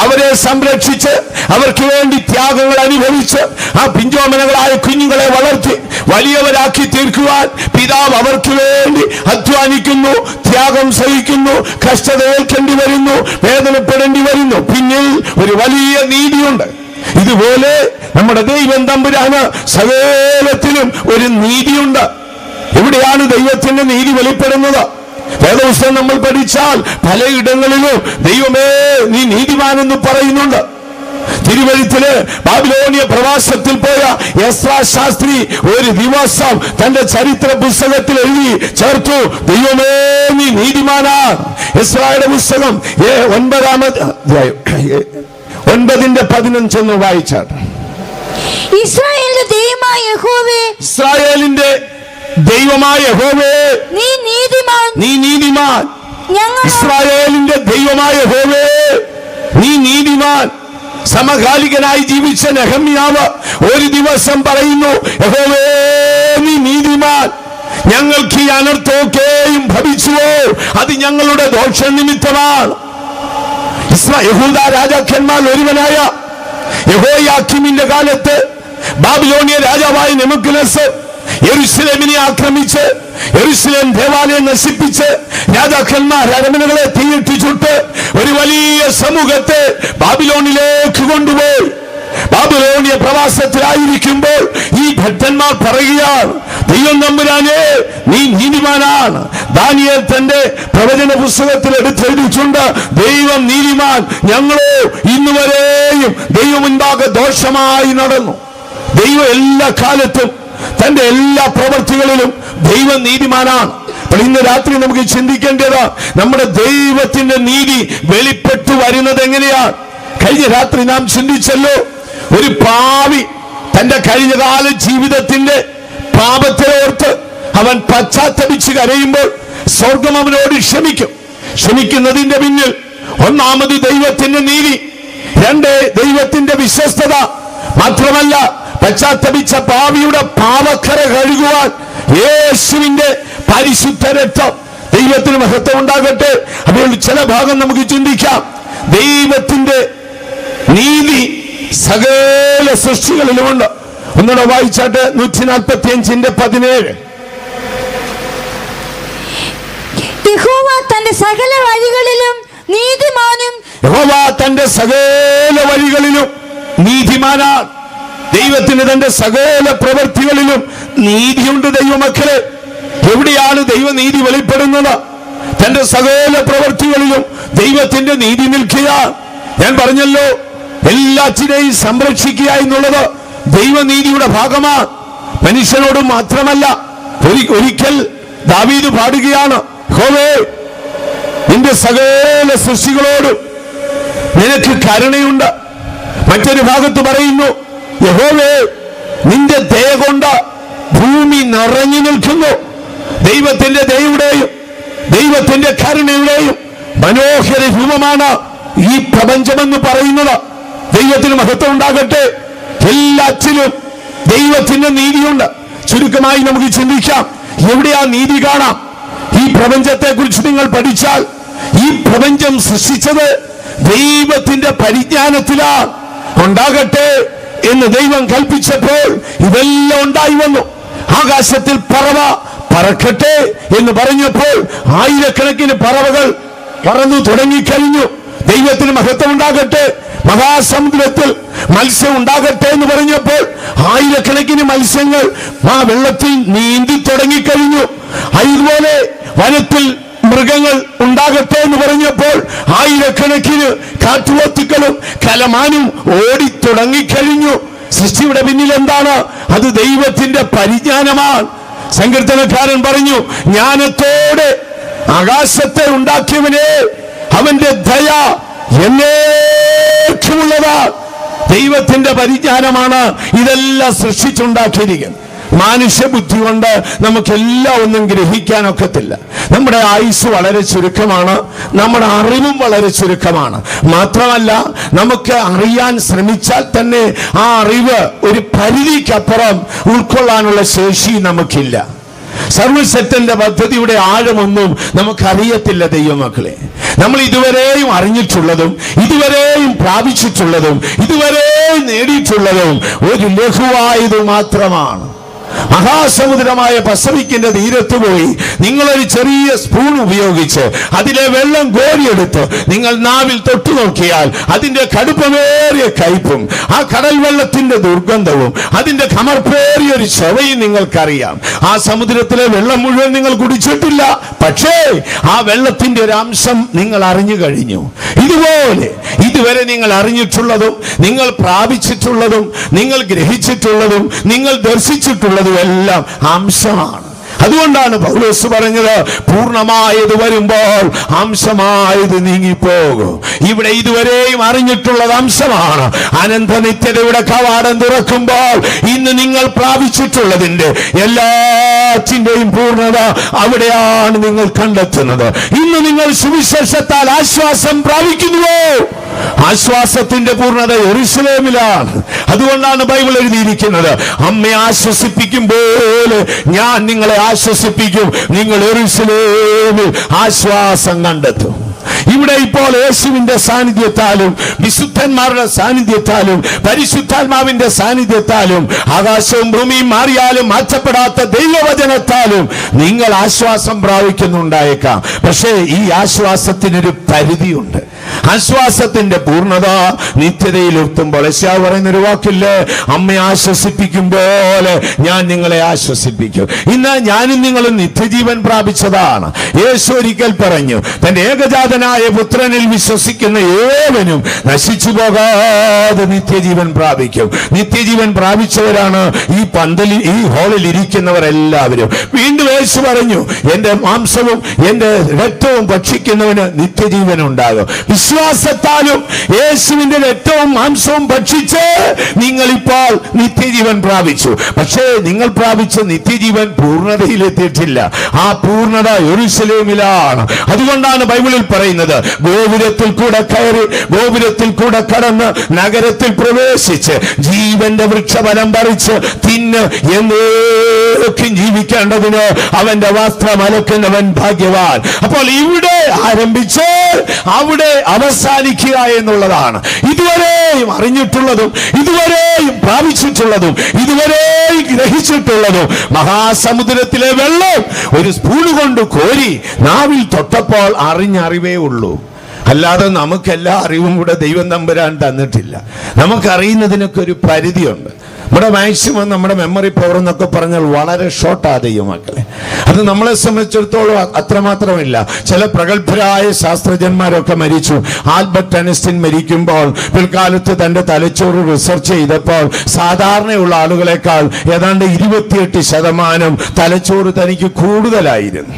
അവരെ സംരക്ഷിച്ച്, അവർക്ക് വേണ്ടി ത്യാഗങ്ങൾ അനുഭവിച്ച് ആ പിഞ്ചോമനകളായ കുഞ്ഞുങ്ങളെ വളർത്തി വലിയവരാക്കി തീർക്കുവാൻ പിതാവ് അവർക്ക് വേണ്ടി അധ്വാനിക്കുന്നു, ത്യാഗം സഹിക്കുന്നു, കഷ്ടത ഏൽക്കേണ്ടി വരുന്നു, വേദനപ്പെടേണ്ടി വരുന്നു. പിന്നിൽ ഒരു വലിയ നീതിയുണ്ട്. ഇതുപോലെ നമ്മുടെ ദൈവം തമ്പുരാന് സകലത്തിലും ഒരു നീതിയുണ്ട്. എവിടെയാണ് ദൈവത്തിന്റെ നീതി വെളിപ്പെടുന്നത്? വേദപുസ്തകം നമ്മൾ പഠിച്ചാൽ പലയിടങ്ങളിലും ദൈവമേ നീ നീതിമാനെന്ന് പറയുന്നുണ്ട്. തിരുവഴുത്തില് ബാബിലോണിയ പ്രവാസത്തിൽ പോയ എസ്രാ ശാസ്ത്രി ഒരു ദിവസം തന്റെ ചരിത്ര പുസ്തകത്തിൽ എഴുതി ചേർത്തു, ദൈവമേ നീ നീതിമാനാണ്. എസ്രായുടെ പുസ്തകം 9:15 വായിച്ചാട്ട്. ഇസ്രായേലിന്റെ ദൈവമായ യഹോവേ, ഇസ്രായേലിന്റെ ദൈവമായ യഹോവേ, നീ നീതിമാൻ, നീ നീതിമാൻ. ഇസ്രായേലിന്റെ ദൈവമായ യഹോവേ, നീ നീതിമാൻ. സമകാലികനായി ജീവിച്ച നെഹമ്യാവ് ഒരു ദിവസം പറയുന്നു, യഹോവേ നീ നീതിമാൻ. ഞങ്ങൾക്ക് ഈ അനർത്ഥമൊക്കെയും ഭവിച്ചുവോ, അത് ഞങ്ങളുടെ ദോഷനിമിത്തമാണ്. യഹൂദ രാജാക്കന്മാർ ഒരുവനായ യഹോയാക്കീമിന്റെ കാലത്ത് ബാബിലോണിയ രാജാവായ നെബൂഖദ്നേസർ യെരൂശലേമിനെ ആക്രമിച്ച് യെരൂശലേം ദേവാലയം നശിപ്പിച്ച് രാജാക്കന്മാർ അരമനകളെ തീയിട്ട് ചുട്ട് ഒരു വലിയ സമൂഹത്തെ ബാബിലോണിലേക്ക് കൊണ്ടുപോയി. ബാബിലോണിയ പ്രവാസത്തിലായിരിക്കുമ്പോൾ ഈ ഭക്തന്മാർ പറയുകയാണ്, ദൈവം തമ്പുരാനെ നീ നീതിമാനാണ്. ദാനിയേൽ തന്റെ പ്രവചന പുസ്തകത്തിൽ എടുത്തെഴുതിയിട്ടുണ്ട്, ദൈവം നീതിമാൻ, ഞങ്ങളോ ഇന്നുവരെയും ദൈവം മുൻപാകെ ദോഷമായി നടന്നു. ദൈവം എല്ലാ കാലത്തും തന്റെ എല്ലാ പ്രവൃത്തികളിലും ദൈവം നീതിമാനാണ്. അപ്പോൾ ഇന്ന് രാത്രി നമുക്ക് ചിന്തിക്കേണ്ടത്, നമ്മുടെ ദൈവത്തിന്റെ നീതി വെളിപ്പെട്ടു വരുന്നത് എങ്ങനെയാണ്? കഴിഞ്ഞ രാത്രി നാം ചിന്തിച്ചല്ലോ, ഒരു പാവി തന്റെ കഴിഞ്ഞകാല ജീവിതത്തിന്റെ പാപത്തെ ഓർത്ത് അവൻ പശ്ചാത്തപിച്ച് കരയുമ്പോൾ സ്വർഗം അവനോട് ക്ഷമിക്കും. ക്ഷമിക്കുന്നതിന്റെ പിന്നിൽ ഒന്നാമത് ദൈവത്തിന്റെ നീതി, രണ്ട് ദൈവത്തിന്റെ വിശ്വസ്തത. മാത്രമല്ല പശ്ചാത്തപിച്ച പാവിയുടെ പാപക്കര കഴുകുവാൻ യേശുവിന്റെ പരിശുദ്ധ രക്തം. ദൈവത്തിന് മഹത്വം ഉണ്ടാകട്ടെ. അപ്പോൾ ചില ഭാഗം നമുക്ക് ചിന്തിക്കാം. ദൈവത്തിന്റെ നീതി സകല സൃഷ്ടികളിലുമുണ്ട്. ഒന്നുകൂടെ വായിച്ചാട്ട് 145:17. യഹോവ തന്റെ സകല വഴികളിലും നീതിമാനും, യഹോവ തന്റെ സകല വഴികളിലും നീതിമാനാണ്. ദൈവത്തിന് തന്റെ സകല പ്രവൃത്തികളിലും നീതിയുണ്ട്. ദൈവമക്കളെ, എവിടെയാണ് ദൈവനീതി വെളിപ്പെടുന്നത്? തന്റെ സകല പ്രവൃത്തികളിലും ദൈവത്തിന്റെ നീതി നിൽക്കുക. ഞാൻ പറഞ്ഞല്ലോ, എല്ലാറ്റിനെയും സംരക്ഷിക്കുക എന്നുള്ളത് ദൈവനീതിയുടെ ഭാഗമാണ്. മനുഷ്യനോട് മാത്രമല്ല, ഒരിക്കൽ ദാവീദ് പാടുകയാണ്, യഹോവേ നിന്റെ സകല സൃഷ്ടികളോടും നിനക്ക് കരുണയുണ്ട്. മറ്റൊരു ഭാഗത്ത് പറയുന്നു, യഹോവേ നിന്റെ ദയ കൊണ്ട് ഭൂമി നിറഞ്ഞു നിൽക്കുന്നു. ദൈവത്തിന്റെ ദയയുടെയും ദൈവത്തിന്റെ കരുണയുടെയും മനോഹര രൂപമാണ് ഈ പ്രപഞ്ചമെന്ന് പറയുന്നത്. ദൈവത്തിന് മഹത്വം ഉണ്ടാകട്ടെ. എല്ലാറ്റിലും ദൈവത്തിന്റെ നീതിയുണ്ട്. ചുരുക്കമായി നമുക്ക് ചിന്തിക്കാം, എവിടെയാ നീതി കാണാം? ഈ പ്രപഞ്ചത്തെ കുറിച്ച് നിങ്ങൾ പഠിച്ചാൽ, ഈ പ്രപഞ്ചം സൃഷ്ടിച്ചത് ദൈവത്തിന്റെ പരിജ്ഞാനത്തിലാണ്. ഉണ്ടാകട്ടെ എന്ന് ദൈവം കൽപ്പിച്ചപ്പോൾ ഇതെല്ലാം ഉണ്ടായി വന്നു. ആകാശത്തിൽ പറവ പറക്കട്ടെ എന്ന് പറഞ്ഞപ്പോൾ ആയിരക്കണക്കിന് പറവകൾ പറന്നു തുടങ്ങിക്കഴിഞ്ഞു. ദൈവത്തിന് മഹത്വം ഉണ്ടാകട്ടെ. മഹാസമുദ്രത്തിൽ മത്സ്യം ഉണ്ടാകട്ടെ എന്ന് പറഞ്ഞപ്പോൾ ആയിരക്കണക്കിന് മത്സ്യങ്ങൾ ആ വെള്ളത്തിൽ നീന്തി തുടങ്ങിക്കഴിഞ്ഞു. അതുപോലെ വനത്തിൽ മൃഗങ്ങൾ ഉണ്ടാകട്ടെ എന്ന് പറഞ്ഞപ്പോൾ ആയിരക്കണക്കിന് കാട്ടുപോത്തുക്കളും കലമാനും ഓടി തുടങ്ങിക്കഴിഞ്ഞു. സൃഷ്ടിയുടെ പിന്നിൽ എന്താണ്? അത് ദൈവത്തിന്റെ പരിജ്ഞാനമാണ്. സങ്കീർത്തനക്കാരൻ പറഞ്ഞു, ജ്ഞാനത്തോടെ ആകാശത്തെ ഉണ്ടാക്കിയവനെ അവന്റെ ദയ എന്നേക്കുമുള്ളതാണ്. ദൈവത്തിന്റെ പരിജ്ഞാനമാണ് ഇതെല്ലാം സൃഷ്ടിച്ചുണ്ടാക്കിയിരിക്കുന്നത്. മനുഷ്യബുദ്ധി കൊണ്ട് നമുക്കെല്ലാം ഒന്നും ഗ്രഹിക്കാനൊക്കത്തില്ല. നമ്മുടെ ആയുസ് വളരെ ചുരുക്കമാണ്, നമ്മുടെ അറിവും വളരെ ചുരുക്കമാണ്. മാത്രമല്ല, നമുക്ക് അറിയാൻ ശ്രമിച്ചാൽ തന്നെ ആ അറിവ് ഒരു പരിധിക്കപ്പുറം ഉൾക്കൊള്ളാനുള്ള ശേഷി നമുക്കില്ല. സർവശക്തന്റെ പദ്ധതിയുടെ ആഴമൊന്നും നമുക്കറിയത്തില്ല ദൈവമക്കളെ. നമ്മൾ ഇതുവരെയും അറിഞ്ഞിട്ടുള്ളതും ഇതുവരെയും പ്രാപിച്ചിട്ടുള്ളതും ഇതുവരെയും നേടിയിട്ടുള്ളതും ഒരു ലഘുവായത് മാത്രമാണ്. മഹാസമുദ്രമായ പസഫിക്കിന്റെ തീരത്ത് പോയി നിങ്ങളൊരു ചെറിയ സ്പൂൺ ഉപയോഗിച്ച് അതിലെ വെള്ളം കോരിയെടുത്ത് നിങ്ങൾ നാവിൽ തൊട്ടു നോക്കിയാൽ അതിന്റെ കടുപ്പമേറിയ കയ്പും ആ കടൽ വെള്ളത്തിന്റെ ദുർഗന്ധവും അതിന്റെ കമർപ്പേറിയ ഒരു ചവയും നിങ്ങൾക്കറിയാം. ആ സമുദ്രത്തിലെ വെള്ളം മുഴുവൻ നിങ്ങൾ കുടിച്ചിട്ടില്ല, പക്ഷേ ആ വെള്ളത്തിന്റെ ഒരു അംശം നിങ്ങൾ അറിഞ്ഞു കഴിഞ്ഞു. ഇതുപോലെ ഇതുവരെ നിങ്ങൾ അറിഞ്ഞിട്ടുള്ളതും നിങ്ങൾ പ്രാപിച്ചിട്ടുള്ളതും നിങ്ങൾ ഗ്രഹിച്ചിട്ടുള്ളതും നിങ്ങൾ ദർശിച്ചിട്ടുള്ളതും എല്ലാം അംശമാണ്. അതുകൊണ്ടാണ് പൗലോസ് പറഞ്ഞത്, പൂർണ്ണമായത് വരുമ്പോൾ അംശമായത് നീങ്ങിപ്പോകും. ഇവിടെ ഇതുവരെയും അറിഞ്ഞിട്ടുള്ളത് അംശമാണ്. അനന്ത നിത്യതയുടെ കവാടം തുറക്കുമ്പോൾ ഇന്ന് നിങ്ങൾ പ്രാപിച്ചിട്ടുള്ളതിന്റെ എല്ലാറ്റിന്റെയും പൂർണ്ണത അവിടെയാണ് നിങ്ങൾ കണ്ടെത്തുന്നത്. ഇന്ന് നിങ്ങൾ സുവിശേഷത്താൽ ആശ്വാസം പ്രാപിക്കുന്നുവോ? ആശ്വാസത്തിന്റെ പൂർണ്ണത യെരൂശലേമിലാണ്. അതുകൊണ്ടാണ് ബൈബിൾ എഴുതിയിരിക്കുന്നത്, അമ്മയെ ആശ്വസിപ്പിക്കും പോലെ ഞാൻ നിങ്ങളെ ആശ്വസിപ്പിക്കും, നിങ്ങൾ യെരൂശലേമിൽ ആശ്വാസം കണ്ടെത്തും. ഇവിടെ ഇപ്പോൾ യേശുവിന്റെ സാന്നിധ്യത്താലും വിശുദ്ധന്മാരുടെ സാന്നിധ്യത്താലും പരിശുദ്ധാത്മാവിന്റെ സാന്നിധ്യത്താലും ആകാശവും ഭൂമിയും മാറിയാലും മാറ്റപ്പെടാത്ത ദൈവവചനത്താലും നിങ്ങൾ ആശ്വാസം പ്രാപിക്കുന്നുണ്ടായേക്കാം. പക്ഷേ ഈ ആശ്വാസത്തിനൊരു പരിധിയുണ്ട്. ആശ്വാസത്തിന്റെ പൂർണ്ണത നിത്യതയിൽ എത്തുമ്പോൾ യെശയ്യാവ് പറയുന്നൊരു വാക്കില്ലേ, അമ്മയെ ആശ്വസിപ്പിക്കും പോലെ ഞാൻ നിങ്ങളെ ആശ്വസിപ്പിക്കും. ഇന്ന് ഞാനും നിങ്ങളും നിത്യജീവൻ പ്രാപിച്ചതാണ്. യേശു ഒരിക്കൽ പറഞ്ഞു, തന്റെ ഏകജാതനായ പുത്രനിൽ വിശ്വസിക്കുന്ന ഏവനും നശിച്ചു പോകാതെ നിത്യജീവൻ പ്രാപിക്കും. നിത്യജീവൻ പ്രാപിച്ചവരാണ് ഈ പന്തലിൽ ഈ ഹാളിൽ ഇരിക്കുന്നവരെല്ലാവരും. വീണ്ടും യേശു പറഞ്ഞു, എന്റെ മാംസവും എന്റെ രക്തവും ഭക്ഷിക്കുന്നവന് നിത്യജീവൻ ഉണ്ടാകും. വിശ്വാസത്താലും യേശുവിന്റെ രക്തവും മാംസവും ഭക്ഷിച്ച് നിങ്ങൾ ഇപ്പോൾ നിത്യജീവൻ പ്രാപിച്ചു. പക്ഷേ നിങ്ങൾ പ്രാപിച്ച നിത്യജീവൻ പൂർണ്ണതയിലെത്തിയിട്ടില്ല. ആ പൂർണ്ണത യെരൂശലേമിലാണ്. അതുകൊണ്ടാണ് ബൈബിളിൽ പറയുന്നത്, ഗോപുരത്തിൽ കൂടെ കയറി ഗോപുരത്തിൽ കൂടെ കടന്ന് നഗരത്തിൽ പ്രവേശിച്ച് ജീവന്റെ വൃക്ഷഫലം പറിച്ച് തിന്ന് എന്നേക്കും ജീവിക്കേണ്ടതിന് അവന്റെ വസ്ത്രം അലക്കുന്നവൻ ഭാഗ്യവാൻ. അപ്പോൾ ഇവിടെ ആരംഭിച്ച് അവിടെ അവസാനിക്കുക എന്നുള്ളതാണ്. ഇതുവരെയും അറിഞ്ഞിട്ടുള്ളതും ഇതുവരെയും പ്രാപിച്ചിട്ടുള്ളതും ഇതുവരെയും ഗ്രഹിച്ചിട്ടുള്ളതും മഹാസമുദ്രത്തിലെ വെള്ളം ഒരു സ്പൂൺ കൊണ്ട് കോരി നാവിൽ തൊട്ടപ്പോൾ അറിഞ്ഞറിവേ ഉള്ളൂ. അല്ലാതെ നമുക്കെല്ലാ അറിവും കൂടെ ദൈവം തമ്പുരാൻ തന്നിട്ടില്ല. നമുക്കറിയുന്നതിനൊക്കെ ഒരു പരിധിയുണ്ട്. നമ്മുടെ മാക്സിമം നമ്മുടെ മെമ്മറി പവർ എന്നൊക്കെ പറഞ്ഞാൽ വളരെ ഷോർട്ടാ ദൈവമക്കളെ. അത് നമ്മളെ സംബന്ധിച്ചിടത്തോളം അത്രമാത്രമില്ല. ചില പ്രഗത്ഭരായ ശാസ്ത്രജ്ഞന്മാരൊക്കെ മരിച്ചു. ആൽബർട്ട് ഐൻസ്റ്റീൻ മരിക്കുമ്പോൾ പിൽക്കാലത്ത് തന്റെ തലച്ചോറ് റിസർച്ച് ചെയ്തപ്പോൾ സാധാരണയുള്ള ആളുകളെക്കാൾ ഏതാണ്ട് 28% തലച്ചോറ് തനിക്ക് കൂടുതലായിരുന്നു.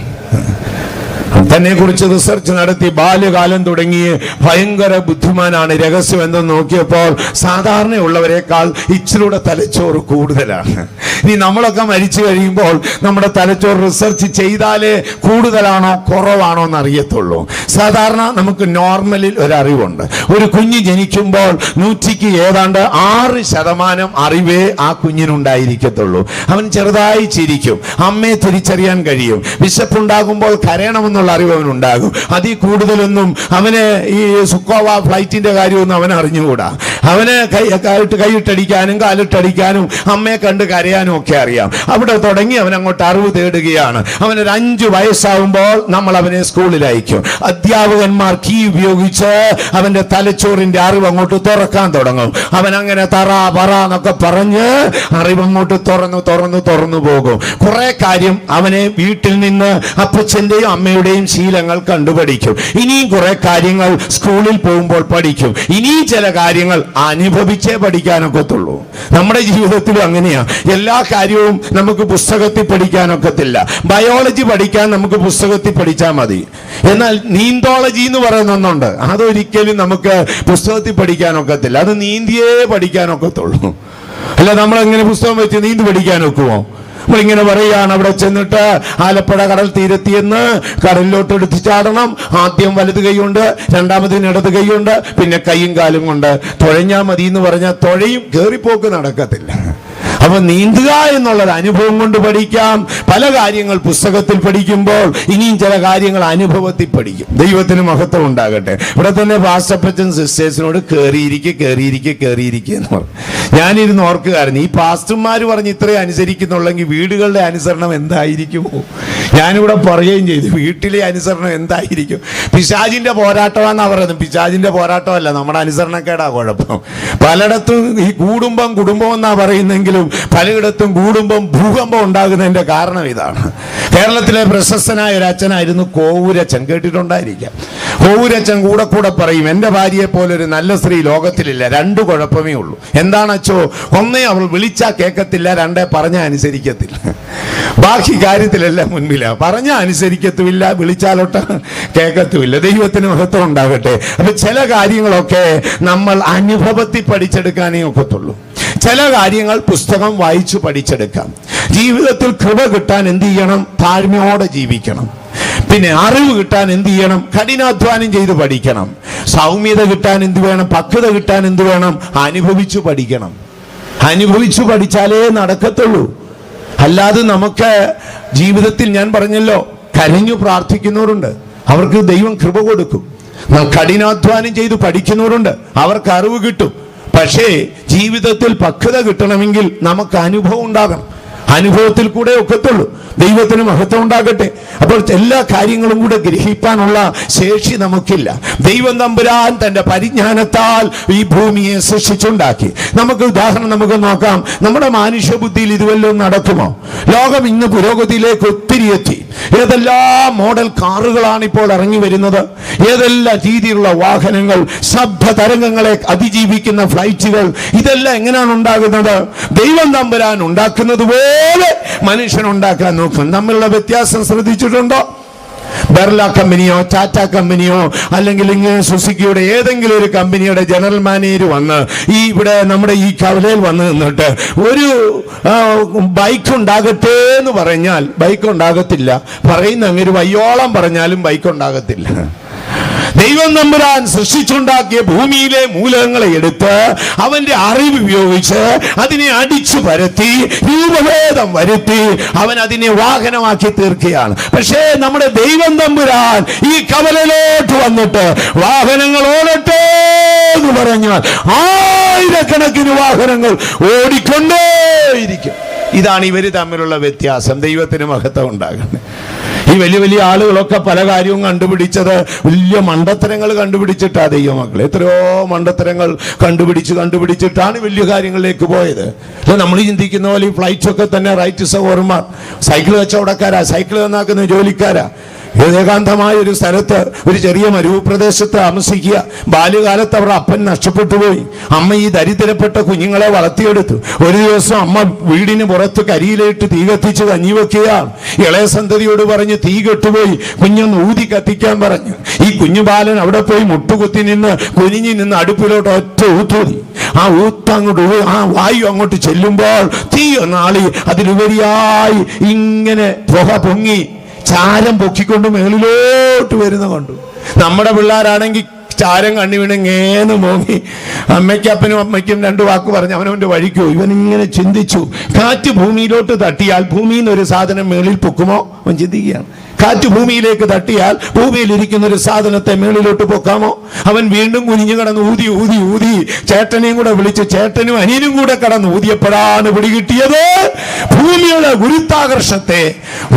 തന്നെ കുറിച്ച് റിസർച്ച് നടത്തി ബാല്യകാലം തുടങ്ങി ഭയങ്കര ബുദ്ധിമാനാണ്. രഹസ്യം എന്തെന്ന് നോക്കിയപ്പോൾ സാധാരണയുള്ളവരെക്കാൾ ഇച്ചിലൂടെ തലച്ചോറ് കൂടുതലാണ്. ഇനി നമ്മളൊക്കെ മരിച്ചു കഴിയുമ്പോൾ നമ്മുടെ തലച്ചോറ് റിസർച്ച് ചെയ്താലേ കൂടുതലാണോ കുറവാണോ എന്ന് അറിയത്തുള്ളൂ. സാധാരണ നമുക്ക് നോർമലിൽ ഒരറിവുണ്ട്. ഒരു കുഞ്ഞ് ജനിക്കുമ്പോൾ 100ക്ക് ഏതാണ്ട് 6% അറിവേ ആ കുഞ്ഞിനുണ്ടായിരിക്കത്തുള്ളൂ. അവൻ ചെറുതായി ചിരിക്കും, അമ്മയെ തിരിച്ചറിയാൻ കഴിയും, വിശപ്പുണ്ടാകുമ്പോൾ കരയണമെന്നുള്ള അറിവ് അവനുണ്ടാകും. അതിൽ കൂടുതലൊന്നും അവന് ഈ സുക്കോവ ഫ്ലൈറ്റിന്റെ കാര്യമൊന്നും അവൻ അറിഞ്ഞുകൂടാ. അവന് കൈയിട്ടടിക്കാനും കാലിട്ടടിക്കാനും അമ്മയെ കണ്ട് കരയാനും ഒക്കെ അറിയാം. അവിടെ തുടങ്ങി അവൻ അങ്ങോട്ട് അറിവ് തേടുകയാണ്. അവനൊരു 5 വയസ്സാവുമ്പോൾ നമ്മൾ അവനെ സ്കൂളിൽ അയക്കും. അധ്യാപകന്മാർ കീ ഉപയോഗിച്ച് അവന്റെ തലച്ചോറിന്റെ അറിവ് അങ്ങോട്ട് തുറക്കാൻ തുടങ്ങും. അവൻ അങ്ങനെ തറ പറ എന്നൊക്കെ പറഞ്ഞ് അറിവ് അങ്ങോട്ട് തുറന്നു പോകും. കുറെ കാര്യം അവനെ വീട്ടിൽ നിന്ന് അപ്പച്ചന്റെയും അമ്മയുടെയും ശീലങ്ങൾ കണ്ടുപഠിക്കും. ഇനിയും കുറെ കാര്യങ്ങൾ സ്കൂളിൽ പോകുമ്പോൾ പഠിക്കും. ഇനിയും ചില കാര്യങ്ങൾ അനുഭവിച്ചേ പഠിക്കാനൊക്കത്തുള്ളൂ. നമ്മുടെ ജീവിതത്തിലും അങ്ങനെയാ. എല്ലാ കാര്യവും നമുക്ക് പുസ്തകത്തിൽ പഠിക്കാനൊക്കത്തില്ല. ബയോളജി പഠിക്കാൻ നമുക്ക് പുസ്തകത്തിൽ പഠിച്ചാൽ മതി. എന്നാൽ നീന്തോളജി എന്ന് പറയുന്ന ഒന്നുണ്ട്, അതൊരിക്കലും നമുക്ക് പുസ്തകത്തിൽ പഠിക്കാനൊക്കത്തില്ല. അത് നീന്തിയേ പഠിക്കാനൊക്കത്തുള്ളൂ. അല്ല, നമ്മളെങ്ങനെ പുസ്തകം വെച്ച് നീന്തി പഠിക്കാനൊക്കുമോ? നമ്മളിങ്ങനെ പറയുകയാണ്, അവിടെ ചെന്നിട്ട് ആലപ്പുഴ കടൽ തീരത്തിയെന്ന് കടലിലോട്ട് എടുത്ത് ചാടണം. ആദ്യം വലത് കൈയുണ്ട്, രണ്ടാമതിന് ഇടത് കൈയുണ്ട്, പിന്നെ കൈയും കാലും കൊണ്ട് തുഴഞ്ഞാൽ മതി എന്ന് പറഞ്ഞാൽ തുഴയും കയറിപ്പോക്ക് നടക്കത്തില്ല. അപ്പൊ നീന്തുക എന്നുള്ളത് അനുഭവം കൊണ്ട് പഠിക്കാം. പല കാര്യങ്ങൾ പുസ്തകത്തിൽ പഠിക്കുമ്പോൾ ഇനിയും ചില കാര്യങ്ങൾ അനുഭവത്തിൽ പഠിക്കും. ദൈവത്തിന് മഹത്വം ഉണ്ടാകട്ടെ. ഇവിടെ തന്നെ പാസ്റ്റപ്പച്ചൻ സിസ്റ്റേഴ്സിനോട് കയറിയിരിക്കെ എന്ന് പറഞ്ഞു. ഞാനിരുന്ന് ഓർക്കുകയായിരുന്നു, ഈ പാസ്റ്റർമാർ പറഞ്ഞ് ഇത്രയും അനുസരിക്കുന്നുള്ളെങ്കിൽ വീടുകളുടെ അനുസരണം എന്തായിരിക്കുമോ? ഞാനിവിടെ പറയുകയും ചെയ്തു, വീട്ടിലെ അനുസരണം എന്തായിരിക്കും? പിശാചിന്റെ പോരാട്ടമാണെന്നാ പറയുന്നത്. പിശാചിന്റെ പോരാട്ടമല്ല, നമ്മുടെ അനുസരണക്കേടാ കുഴപ്പം. പലയിടത്തും ഈ കുടുംബം എന്നാ പറയുന്നെങ്കിലും പലയിടത്തും കൂടുമ്പം ഭൂകമ്പം ഉണ്ടാകുന്നതിന്റെ കാരണം ഇതാണ്. കേരളത്തിലെ പ്രശസ്തനായ ഒരു അച്ഛനായിരുന്നു കോവൂരച്ഛൻ, കേട്ടിട്ടുണ്ടായിരിക്കാം. കോവൂരച്ഛൻ കൂടെ പറയും, എൻ്റെ ഭാര്യയെ പോലെ ഒരു നല്ല സ്ത്രീ ലോകത്തിലില്ല, 2 കുഴപ്പമേ ഉള്ളൂ. എന്താണച്ചോ? ഒന്നേ അവൾ വിളിച്ചാൽ കേൾക്കത്തില്ല, 2 പറഞ്ഞാൽ അനുസരിക്കത്തില്ല. ബാക്കി കാര്യത്തിലെല്ലാം മുൻപിലാണ്. പറഞ്ഞാൽ അനുസരിക്കത്തുമില്ല, വിളിച്ചാലോട്ട കേൾക്കത്തുമില്ല. ദൈവത്തിന് മഹത്വം ഉണ്ടാകട്ടെ. അപ്പൊ ചില കാര്യങ്ങളൊക്കെ നമ്മൾ അനുഭവത്തിൽ പഠിച്ചെടുക്കാനേ ഒക്കത്തുള്ളൂ. ചില കാര്യങ്ങൾ പുസ്തകം വായിച്ചു പഠിച്ചെടുക്കാം. ജീവിതത്തിൽ കൃപ കിട്ടാൻ എന്ത് ചെയ്യണം? താഴ്മയോടെ ജീവിക്കണം. പിന്നെ അറിവ് കിട്ടാൻ എന്ത് ചെയ്യണം? കഠിനാധ്വാനം ചെയ്ത് പഠിക്കണം. സൗമ്യത കിട്ടാൻ എന്ത് വേണം? പക്വത കിട്ടാൻ എന്ത് വേണം? അനുഭവിച്ചു പഠിക്കണം. അനുഭവിച്ചു പഠിച്ചാലേ നടക്കത്തുള്ളൂ. അല്ലാതെ നമുക്ക് ജീവിതത്തിൽ, ഞാൻ പറഞ്ഞല്ലോ, കരഞ്ഞു പ്രാർത്ഥിക്കുന്നവരുണ്ട്, അവർക്ക് ദൈവം കൃപ കൊടുക്കും. കഠിനാധ്വാനം ചെയ്ത് പഠിക്കുന്നവരുണ്ട്, അവർക്ക് അറിവ് കിട്ടും. പക്ഷേ ജീവിതത്തിൽ പക്വത കിട്ടണമെങ്കിൽ നമുക്ക് അനുഭവം ഉണ്ടാകണം. അനുഭവത്തിൽ കൂടെ ഒക്കത്തുള്ളൂ. ദൈവത്തിന് മഹത്വം ഉണ്ടാകട്ടെ. അപ്പോൾ എല്ലാ കാര്യങ്ങളും കൂടെ ഗ്രഹിക്കാനുള്ള ശേഷി നമുക്കില്ല. ദൈവം തമ്പുരാൻ തന്റെ പരിജ്ഞാനത്താൽ ഈ ഭൂമിയെ സൃഷ്ടിച്ചുണ്ടാക്കി. ഉദാഹരണം നമുക്ക് നോക്കാം. നമ്മുടെ മാനുഷ്യ ബുദ്ധിയിൽ ഇതുവല്ലതും നടക്കുമോ? ലോകം ഇന്ന് പുരോഗതിയിലേക്ക് ഒത്തിരി എത്തി. ഏതെല്ലാം മോഡൽ കാറുകളാണ് ഇപ്പോൾ ഇറങ്ങി വരുന്നത്, ഏതെല്ലാം രീതിയിലുള്ള വാഹനങ്ങൾ, ശബ്ദ തരംഗങ്ങളെ അതിജീവിക്കുന്ന ഫ്ലൈറ്റുകൾ, ഇതെല്ലാം എങ്ങനെയാണ് ഉണ്ടാകുന്നത്? ദൈവം തമ്പുരാൻ ഉണ്ടാക്കുന്നത് പോലെ മനുഷ്യൻ ഉണ്ടാക്കാൻ നോക്കും. തമ്മിലുള്ള വ്യത്യാസം ശ്രദ്ധിച്ചിട്ടുണ്ടോ? ബെർല കമ്പനിയോ ടാറ്റ കമ്പനിയോ അല്ലെങ്കിൽ ഇങ്ങനെ സുസുക്കിയുടെ ഏതെങ്കിലും ഒരു കമ്പനിയുടെ ജനറൽ മാനേജർ വന്ന് ഇവിടെ നമ്മുടെ ഈ കവലയിൽ വന്ന് നിന്നിട്ട് ഒരു ബൈക്ക് ഉണ്ടാകട്ടെ എന്ന് പറഞ്ഞാൽ ബൈക്ക് ഉണ്ടാകത്തില്ല. പറയുന്ന അങ്ങനെ വയ്യോളം പറഞ്ഞാലും ബൈക്ക് ഉണ്ടാകത്തില്ല. ദൈവം തമ്പുരാൻ സൃഷ്ടിച്ചുണ്ടാക്കിയ ഭൂമിയിലെ മൂലകങ്ങളെ എടുത്ത് അവന്റെ അറിവ് ഉപയോഗിച്ച് അതിനെ അടിച്ചു പരത്തി രൂപഭേദം വരുത്തി അവൻ അതിനെ വാഹനമാക്കി തീർക്കുകയാണ്. പക്ഷേ നമ്മുടെ ദൈവം തമ്പുരാൻ ഈ കവലയിലോട്ട് വന്നിട്ട് വാഹനങ്ങൾ ഓടട്ടെ എന്ന് പറഞ്ഞാൽ ആയിരക്കണക്കിന് വാഹനങ്ങൾ ഓടിക്കൊണ്ടേയിരിക്കും. ഇതാണ് ഇവര് തമ്മിലുള്ള വ്യത്യാസം. ദൈവത്തിന് മഹത്വം ഉണ്ടാകുന്നത്. ഈ വലിയ ആളുകളൊക്കെ പല കാര്യവും കണ്ടുപിടിച്ചത് വലിയ മണ്ടത്തരങ്ങൾ കണ്ടുപിടിച്ചിട്ടാ ദൈവമക്കൾ. എത്രയോ മണ്ടത്തരങ്ങൾ കണ്ടുപിടിച്ചിട്ടാണ് വലിയ കാര്യങ്ങളിലേക്ക് പോയത്. നമ്മൾ ചിന്തിക്കുന്ന പോലെ ഈ ഫ്ലൈറ്റ്സൊക്കെ തന്നെ റൈറ്റ് സഹോദരന്മാർ, സൈക്കിൾ കച്ചവടക്കാരാ, സൈക്കിൾ നന്നാക്കുന്ന ജോലിക്കാരാ, ഏകാന്തമായ ഒരു സ്ഥലത്ത് ഒരു ചെറിയ മരുപ്രദേശത്ത് താമസിക്കുക. ബാല്യകാലത്ത് അവരുടെ അപ്പൻ നഷ്ടപ്പെട്ടു പോയി. അമ്മ ഈ ദരിദ്രപ്പെട്ട കുഞ്ഞുങ്ങളെ വളർത്തിയെടുത്തു. ഒരു ദിവസം അമ്മ വീടിന് പുറത്ത് കരിയിലിട്ട് തീ കത്തിച്ച് കഞ്ഞി വെക്കുകയാണ്. ഇളയ സന്തതിയോട് പറഞ്ഞ് തീ കെട്ടുപോയി, കുഞ്ഞൊന്ന് ഊതി കത്തിക്കാൻ പറഞ്ഞു. ഈ കുഞ്ഞുബാലൻ അവിടെ പോയി മുട്ടുകുത്തി കുനിഞ്ഞു നിന്ന് അടുപ്പിലോട്ട് ഒറ്റ ഊത്തൂതി. ആ ആ വായു അങ്ങോട്ട് ചെല്ലുമ്പോൾ തീ ഒന്നാളി അതിലുപരിയായി ഇങ്ങനെ പുക പൊങ്ങി ചാരം പൊക്കിക്കൊണ്ട് മേളിലോട്ട് വരുന്ന കണ്ടു. നമ്മുടെ പിള്ളേരാണെങ്കിൽ ചാരം കണ്ണി വീണ് ഇങ്ങനെ മോങ്ങി അമ്മയ്ക്കും അമ്മയ്ക്കും 2 വാക്ക് പറഞ്ഞ് അവനവന്റെ വഴിക്കോ. ഇവനിങ്ങനെ ചിന്തിച്ചു, കാറ്റ് ഭൂമിയിലോട്ട് തട്ടിയാൽ ഭൂമിയിൽ നിന്ന് ഒരു സാധനം മേളിൽ പൊക്കുമോ? അവൻ ചിന്തിക്കുകയാണ്. കാറ്റ് ഭൂമിയിലേക്ക് തട്ടിയാൽ ഭൂമിയിൽ ഇരിക്കുന്ന ഒരു സാധനത്തെ മേളിലോട്ട് പൊക്കാമോ? അവൻ വീണ്ടും കുനിഞ്ഞു കിടന്ന് ഊതി ചേട്ടനെയും കൂടെ വിളിച്ച് ചേട്ടനും അനിയനും കൂടെ കടന്ന് ഊതിയപ്പോഴാണ് പിടികിട്ടിയത് ഭൂമിയുടെ ഗുരുത്വാകർഷത്തെ,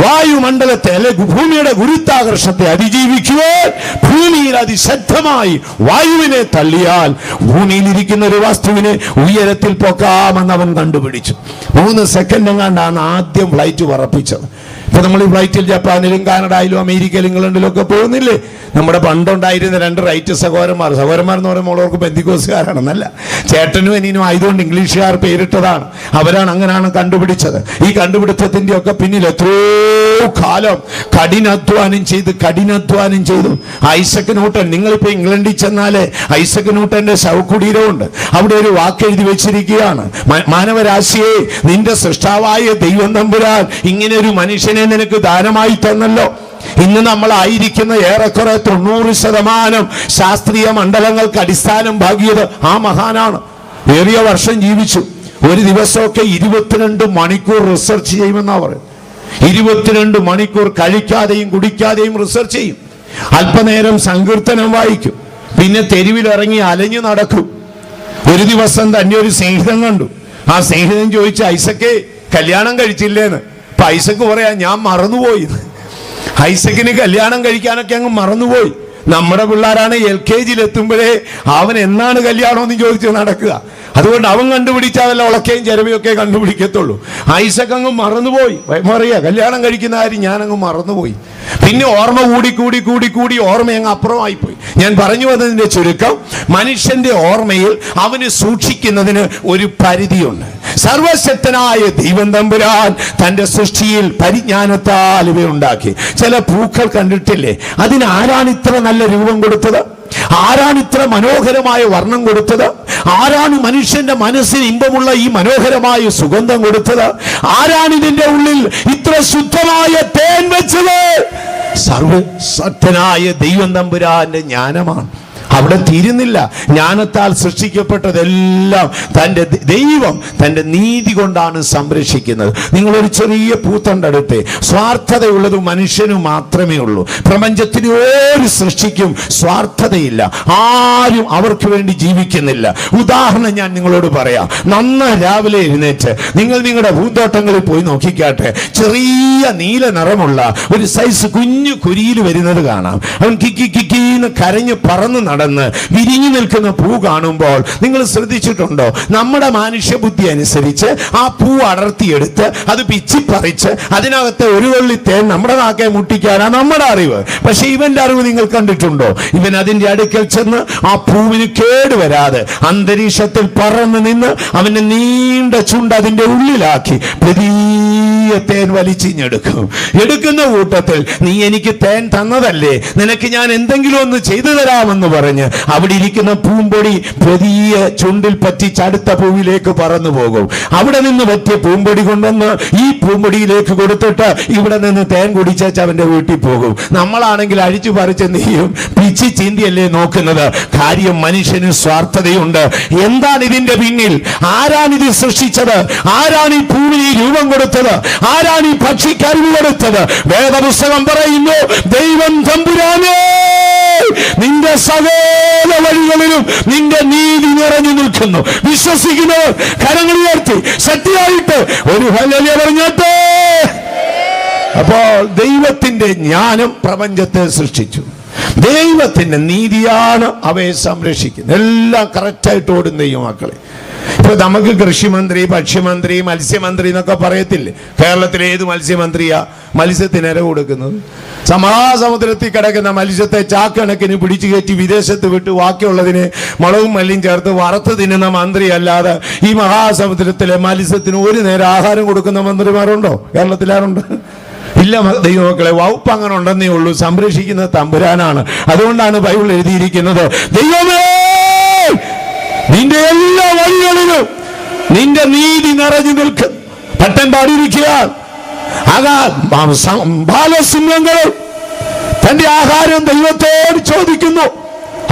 വായുമണ്ഡലത്തെ അല്ലെ ഭൂമിയുടെ ഗുരുത്വാകർഷത്തെ അതിജീവിക്കുവാൻ ഭൂമിയിൽ അതിശക്തമായി വായുവിനെ തള്ളിയാൽ ഭൂമിയിലിരിക്കുന്ന ഒരു വസ്തുവിനെ ഉയരത്തിൽ പൊക്കാമെന്ന് അവൻ കണ്ടുപിടിച്ചു. 3 സെക്കൻഡ് എങ്ങാണ്ടാണ് ആദ്യം ഫ്ലൈറ്റ് പറപ്പിച്ചത്. ഇപ്പൊ നമ്മൾ ഈ ഫ്ലൈറ്റിൽ ജപ്പാനിലും കാനഡയിലും അമേരിക്കയിലും ഇംഗ്ലണ്ടിലും ഒക്കെ പോകുന്നില്ലേ? നമ്മുടെ പണ്ടുണ്ടായിരുന്ന 2 റൈറ്റ് സഹോദരന്മാർ എന്ന് പറയുമ്പോൾ അവർക്ക് ബന്ധുക്കോസുകാരാണെന്നല്ല, ചേട്ടനും അനിയനും ആയതുകൊണ്ട് ഇംഗ്ലീഷുകാർ പേരിട്ടതാണ്. അവരാണ് അങ്ങനെയാണ് കണ്ടുപിടിച്ചത്. ഈ കണ്ടുപിടുത്തത്തിന്റെ ഒക്കെ പിന്നിൽ എത്രയോ കാലം കഠിനാധ്വാനം ചെയ്തു ഐസക് ന്യൂട്ടൻ. നിങ്ങളിപ്പോ ഇംഗ്ലണ്ടിൽ ചെന്നാലേ ഐസക് ന്യൂട്ടന്റെ ശവകുടീരമുണ്ട്. അവിടെ ഒരു വാക്ക് എഴുതി വെച്ചിരിക്കുകയാണ്, മാനവരാശിയെ നിന്റെ സൃഷ്ടാവായ ദൈവം തമ്പുരാൻ ഇങ്ങനെ ഒരു മനുഷ്യനെ നിനക്ക് ദാനമായി തന്നല്ലോ. ഇന്ന് നമ്മളായിരിക്കുന്ന ഏറെക്കുറെ 90% ശാസ്ത്രീയ മണ്ഡലങ്ങൾക്ക് അടിസ്ഥാനം ഭാഗിയത് ആ മഹാനാണ്. ഏറിയ വർഷം ജീവിച്ചു. ഒരു ദിവസമൊക്കെ 22 മണിക്കൂർ റിസർച്ച് ചെയ്യുമെന്നാ പറയും. 22 മണിക്കൂർ കഴിക്കാതെയും കുടിക്കാതെയും റിസർച്ച് ചെയ്യും. അല്പനേരം സങ്കീർത്തനം വായിക്കും. പിന്നെ തെരുവിലിറങ്ങി അലഞ്ഞു നടക്കും. ഒരു ദിവസം തന്നെ ഒരു സ്നേഹിതൻ കണ്ടു. ആ സ്നേഹിതൻ ചോദിച്ചു, ഐസക്കെ കല്യാണം കഴിച്ചില്ലേന്ന്. അപ്പൊ ഐസക്ക് പറയാ, ഞാൻ മറന്നുപോയി. ഐസക്കിന് കല്യാണം കഴിക്കാനൊക്കെ അങ്ങ് മറന്നുപോയി. നമ്മുടെ പിള്ളേരാണ് LKG എത്തുമ്പോഴേ അവൻ എന്നാണ് കല്യാണം എന്ന് ചോദിച്ച് നടക്കുക. അതുകൊണ്ട് അവൻ കണ്ടുപിടിച്ചാൽ വല്ല ഉളക്കയും ചെരവയൊക്കെ കണ്ടുപിടിക്കത്തുള്ളൂ. ഐസക് അങ്ങ് മറന്നുപോയി. പറയാ, കല്യാണം കഴിക്കുന്ന കാര്യം ഞാനങ്ങ് മറന്നുപോയി. പിന്നെ ഓർമ്മ കൂടി ഓർമ്മ അങ്ങ് അപ്പുറമായിപ്പോയി. ഞാൻ പറഞ്ഞു വന്നതിന്റെ ചുരുക്കം, മനുഷ്യന്റെ ഓർമ്മയിൽ അവന് സൂക്ഷിക്കുന്നതിന് ഒരു പരിധിയുണ്ട്. സർവശക്തനായ ദൈവം തമ്പുരാൻ തന്റെ സൃഷ്ടിയിൽ പരിജ്ഞാനത്താൽ ഇവയുണ്ടാക്കി. ചില പൂക്കൾ കണ്ടിട്ടില്ലേ? അതിന് ആരാണ് ഇത്ര നല്ല രൂപം കൊടുത്തത്? ആരാണ് ഇത്ര മനോഹരമായ വർണ്ണം കൊടുത്തത്? ആരാണ് മനുഷ്യന്റെ മനസ്സിന് ഇമ്പമുള്ള ഈ മനോഹരമായ സുഗന്ധം കൊടുത്തത്? ആരാണ് ഇതിന്റെ ഉള്ളിൽ ഇത്ര ശുദ്ധമായ തേൻ വെച്ചത്? സർവശക്തനായ ദൈവം തമ്പുരാന്റെ ജ്ഞാനമാണ്. അവിടെ തീരുന്നില്ല. ജ്ഞാനത്താൽ സൃഷ്ടിക്കപ്പെട്ടതെല്ലാം തൻ്റെ ദൈവം തൻ്റെ നീതി കൊണ്ടാണ് സംരക്ഷിക്കുന്നത്. നിങ്ങളൊരു ചെറിയ പൂത്തണ്ടെടുത്ത്, സ്വാർത്ഥതയുള്ളത് മനുഷ്യന് മാത്രമേ ഉള്ളൂ. പ്രപഞ്ചത്തിന് ഒരു സൃഷ്ടിക്കും സ്വാർത്ഥതയില്ല. ആരും അവർക്ക് വേണ്ടി ജീവിക്കുന്നില്ല. ഉദാഹരണം ഞാൻ നിങ്ങളോട് പറയാം. നന്നായി രാവിലെ എഴുന്നേറ്റ് നിങ്ങൾ നിങ്ങളുടെ പൂന്തോട്ടങ്ങളിൽ പോയി നോക്കിക്കാട്ടെ. ചെറിയ നീല നിറമുള്ള ഒരു സൈസ് കുഞ്ഞു കുരിയിൽ വരുന്നത് കാണാം. അവൻ കിക്കി കിക്കിന്ന് കരഞ്ഞ് പറന്ന് നടന്ന് വിരിഞ്ഞു നിൽക്കുന്ന പൂ കാണുമ്പോൾ നിങ്ങൾ ശ്രദ്ധിച്ചിട്ടുണ്ടോ? നമ്മുടെ മനുഷ്യബുദ്ധി അനുസരിച്ച് ആ പൂ അടർത്തിയെടുത്ത് അത് പിച്ചിപ്പറിച്ച് അതിനകത്തെ ഒരു തുള്ളി തേൻ നമ്മുടെ നാക്കെ മുട്ടിക്കാനാണ് നമ്മുടെ അറിവ്. പക്ഷെ ഇവന്റെ അറിവ് നിങ്ങൾ കണ്ടിട്ടുണ്ടോ? ഇവൻ അതിന്റെ അടുക്കൽ ചെന്ന് ആ പൂവിന് കേടുവരാതെ അന്തരീക്ഷത്തിൽ പറന്ന് നിന്ന് അവന്റെ നീണ്ട ചുണ്ട് അതിന്റെ ഉള്ളിലാക്കി തേൻ വലിച്ചിഞ്ഞെടുക്കും. എടുക്കുന്ന കൂട്ടത്തിൽ, നീ എനിക്ക് തേൻ തന്നതല്ലേ, നിനക്ക് ഞാൻ എന്തെങ്കിലും ഒന്ന് ചെയ്തു തരാമെന്ന് പറഞ്ഞ് അവിടെ ഇരിക്കുന്ന പൂമ്പൊടി പ്രതിയെ ചുണ്ടിൽ പറ്റിച്ച് അടുത്ത പൂവിലേക്ക് പറന്നു പോകും. അവിടെ നിന്ന് പറ്റിയ പൂമ്പൊടി കൊണ്ടുവന്ന് ഈ പൂമ്പൊടിയിലേക്ക് കൊടുത്തിട്ട് ഇവിടെ നിന്ന് തേൻ കുടിച്ചേച്ച് അവന്റെ വീട്ടിൽ പോകും. നമ്മളാണെങ്കിൽ അഴിച്ചു പറിച്ച് നെയ്യും പിച്ചി ചീന്തിയല്ലേ നോക്കുന്നത്. കാര്യം, മനുഷ്യന് സ്വാർത്ഥതയുണ്ട്. എന്താണ് ഇതിന്റെ പിന്നിൽ? ആരാണിത് സൃഷ്ടിച്ചത്? ആരാണ് ഈ പൂവിന് രൂപം കൊടുത്തത്? ആരാണ് ഈ പക്ഷിക്ക് അറിവ് കൊടുത്തത്? വേദപുസ്തകം പറയുന്നു, ദൈവം തമ്പുരാനേ, നിന്റെ സകല വഴികളിലും നിന്റെ നീതി നിറഞ്ഞു നിൽക്കുന്നു. വിശ്വസിക്കുന്നവർ കരങ്ങൾ ഉയർത്തി ശക്തിയായിട്ട് ഒരു ഹല്ലേലൂയ പറഞ്ഞോട്ടെ. അപ്പോൾ ദൈവത്തിന്റെ ജ്ഞാനം പ്രപഞ്ചത്തെ സൃഷ്ടിച്ചു. ദൈവത്തിന്റെ നീതിയാണ് അവയെ സംരക്ഷിക്കുന്നത്. എല്ലാം കറക്റ്റായിട്ട് ഓടും ദൈവമക്കളെ. ഇപ്പൊ നമുക്ക് കൃഷിമന്ത്രി, ഭക്ഷ്യമന്ത്രി, മത്സ്യമന്ത്രി എന്നൊക്കെ പറയത്തില്ലേ? കേരളത്തിലെ ഏത് മത്സ്യമന്ത്രിയാ മത്സ്യത്തിന് ഇര കൊടുക്കുന്നത്? മഹാസമുദ്രത്തിൽ കിടക്കുന്ന മത്സ്യത്തെ ചാക്കണക്കിന് പിടിച്ചു കയറ്റി വിദേശത്ത് വിട്ട് ബാക്കിയുള്ളതിന് മുളകും മല്ലിയും ചേർത്ത് വറുത്ത് തിന്നുന്ന മന്ത്രി അല്ലാതെ ഈ മഹാസമുദ്രത്തിലെ മത്സ്യത്തിന് ഒരു നേരം ആഹാരം കൊടുക്കുന്ന മന്ത്രിമാരുണ്ടോ? കേരളത്തിലാരുണ്ട്? ഇല്ല ദൈവമക്കളെ. വകുപ്പ് അങ്ങനെ ഉണ്ടെന്നേ ഉള്ളൂ. സംരക്ഷിക്കുന്ന തമ്പുരാനാണ്. അതുകൊണ്ടാണ് ബൈബിൾ എഴുതിയിരിക്കുന്നത്, ദൈവമേ, നിന്റെ എല്ലാ വഴികളിലും നിന്റെ നീതി നിറഞ്ഞു നിൽക്കും. പട്ടം പാടിയിരിക്കുക, ബാലസിംഹങ്ങളും തന്റെ ആഹാരം ദൈവത്തോട് ചോദിക്കുന്നു.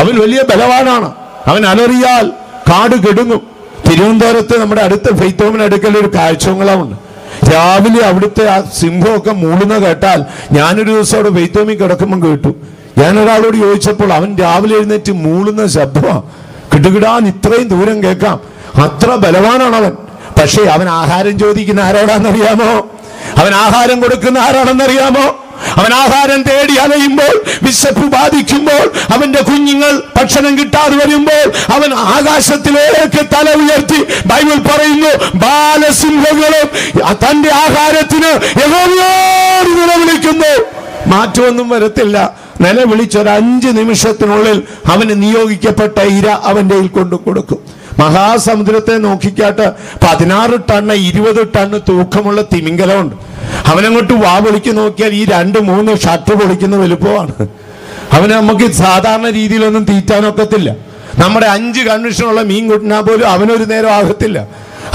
അവൻ വലിയ ബലവാനാണ്. അവൻ അലറിയാൽ കാട് കെടുങ്ങും. തിരുവനന്തപുരത്ത് നമ്മുടെ അടുത്ത ഫെയ്ത്തോമിന് അടുക്കൽ ഒരു കാഴ്ചകളമുണ്ട്. രാവിലെ അവിടുത്തെ ആ സിംഹമൊക്കെ മൂളുന്ന കേട്ടാൽ, ഞാനൊരു ദിവസം അവിടെ ഫെയ്ത്തോമി കിടക്കുമ്പോൾ കേട്ടു. ഞാൻ ഒരാളോട് ചോദിച്ചപ്പോൾ അവൻ രാവിലെ എഴുന്നേറ്റ് മൂളുന്ന ശബ്ദമാണ്. കിടുകിടാൻ ഇത്രയും ദൂരം കേൾക്കാം. അത്ര ബലവാനാണ് അവൻ. പക്ഷേ അവൻ ആഹാരം ചോദിക്കുന്ന ആരോടാണെന്നറിയാമോ? അവൻ ആഹാരം കൊടുക്കുന്ന ആരാണെന്നറിയാമോ? അവൻ ആഹാരം തേടി അലയുമ്പോൾ, വിശപ്പ് ബാധിക്കുമ്പോൾ, അവന്റെ കുഞ്ഞുങ്ങൾ ഭക്ഷണം കിട്ടാതെ വരുമ്പോൾ അവൻ ആകാശത്തിലേക്ക് തല ഉയർത്തി, ബൈബിൾ പറയുന്നു, ബാലസിംഹങ്ങളും തന്റെ ആഹാരത്തിന് യഹോവയോട് നിലവിളിക്കുന്നു. മാറ്റമൊന്നും വരത്തില്ല. നിലവിളിച്ചൊരു 5 നിമിഷത്തിനുള്ളിൽ അവന് നിയോഗിക്കപ്പെട്ട ഇര അവന്റെ കയ്യിൽ കൊണ്ടു കൊടുക്കും. മഹാസമുദ്രത്തെ നോക്കിക്കാട്ട് 16 ടണ്ണ് 20 ടണ്ണ് തൂക്കമുള്ള തിമിംഗലമുണ്ട്. അവനങ്ങോട്ട് വാ പൊളിക്ക് നോക്കിയാൽ ഈ 2-3 ഷർട്ട് പൊളിക്കുന്ന വലുപ്പമാണ്. അവന് നമുക്ക് സാധാരണ രീതിയിലൊന്നും തീറ്റാനൊക്കത്തില്ല. നമ്മുടെ 5 കൺവെൻഷനുള്ള മീൻ കൂട്ടിനാ പോലും അവനൊരു നേരം ആകത്തില്ല.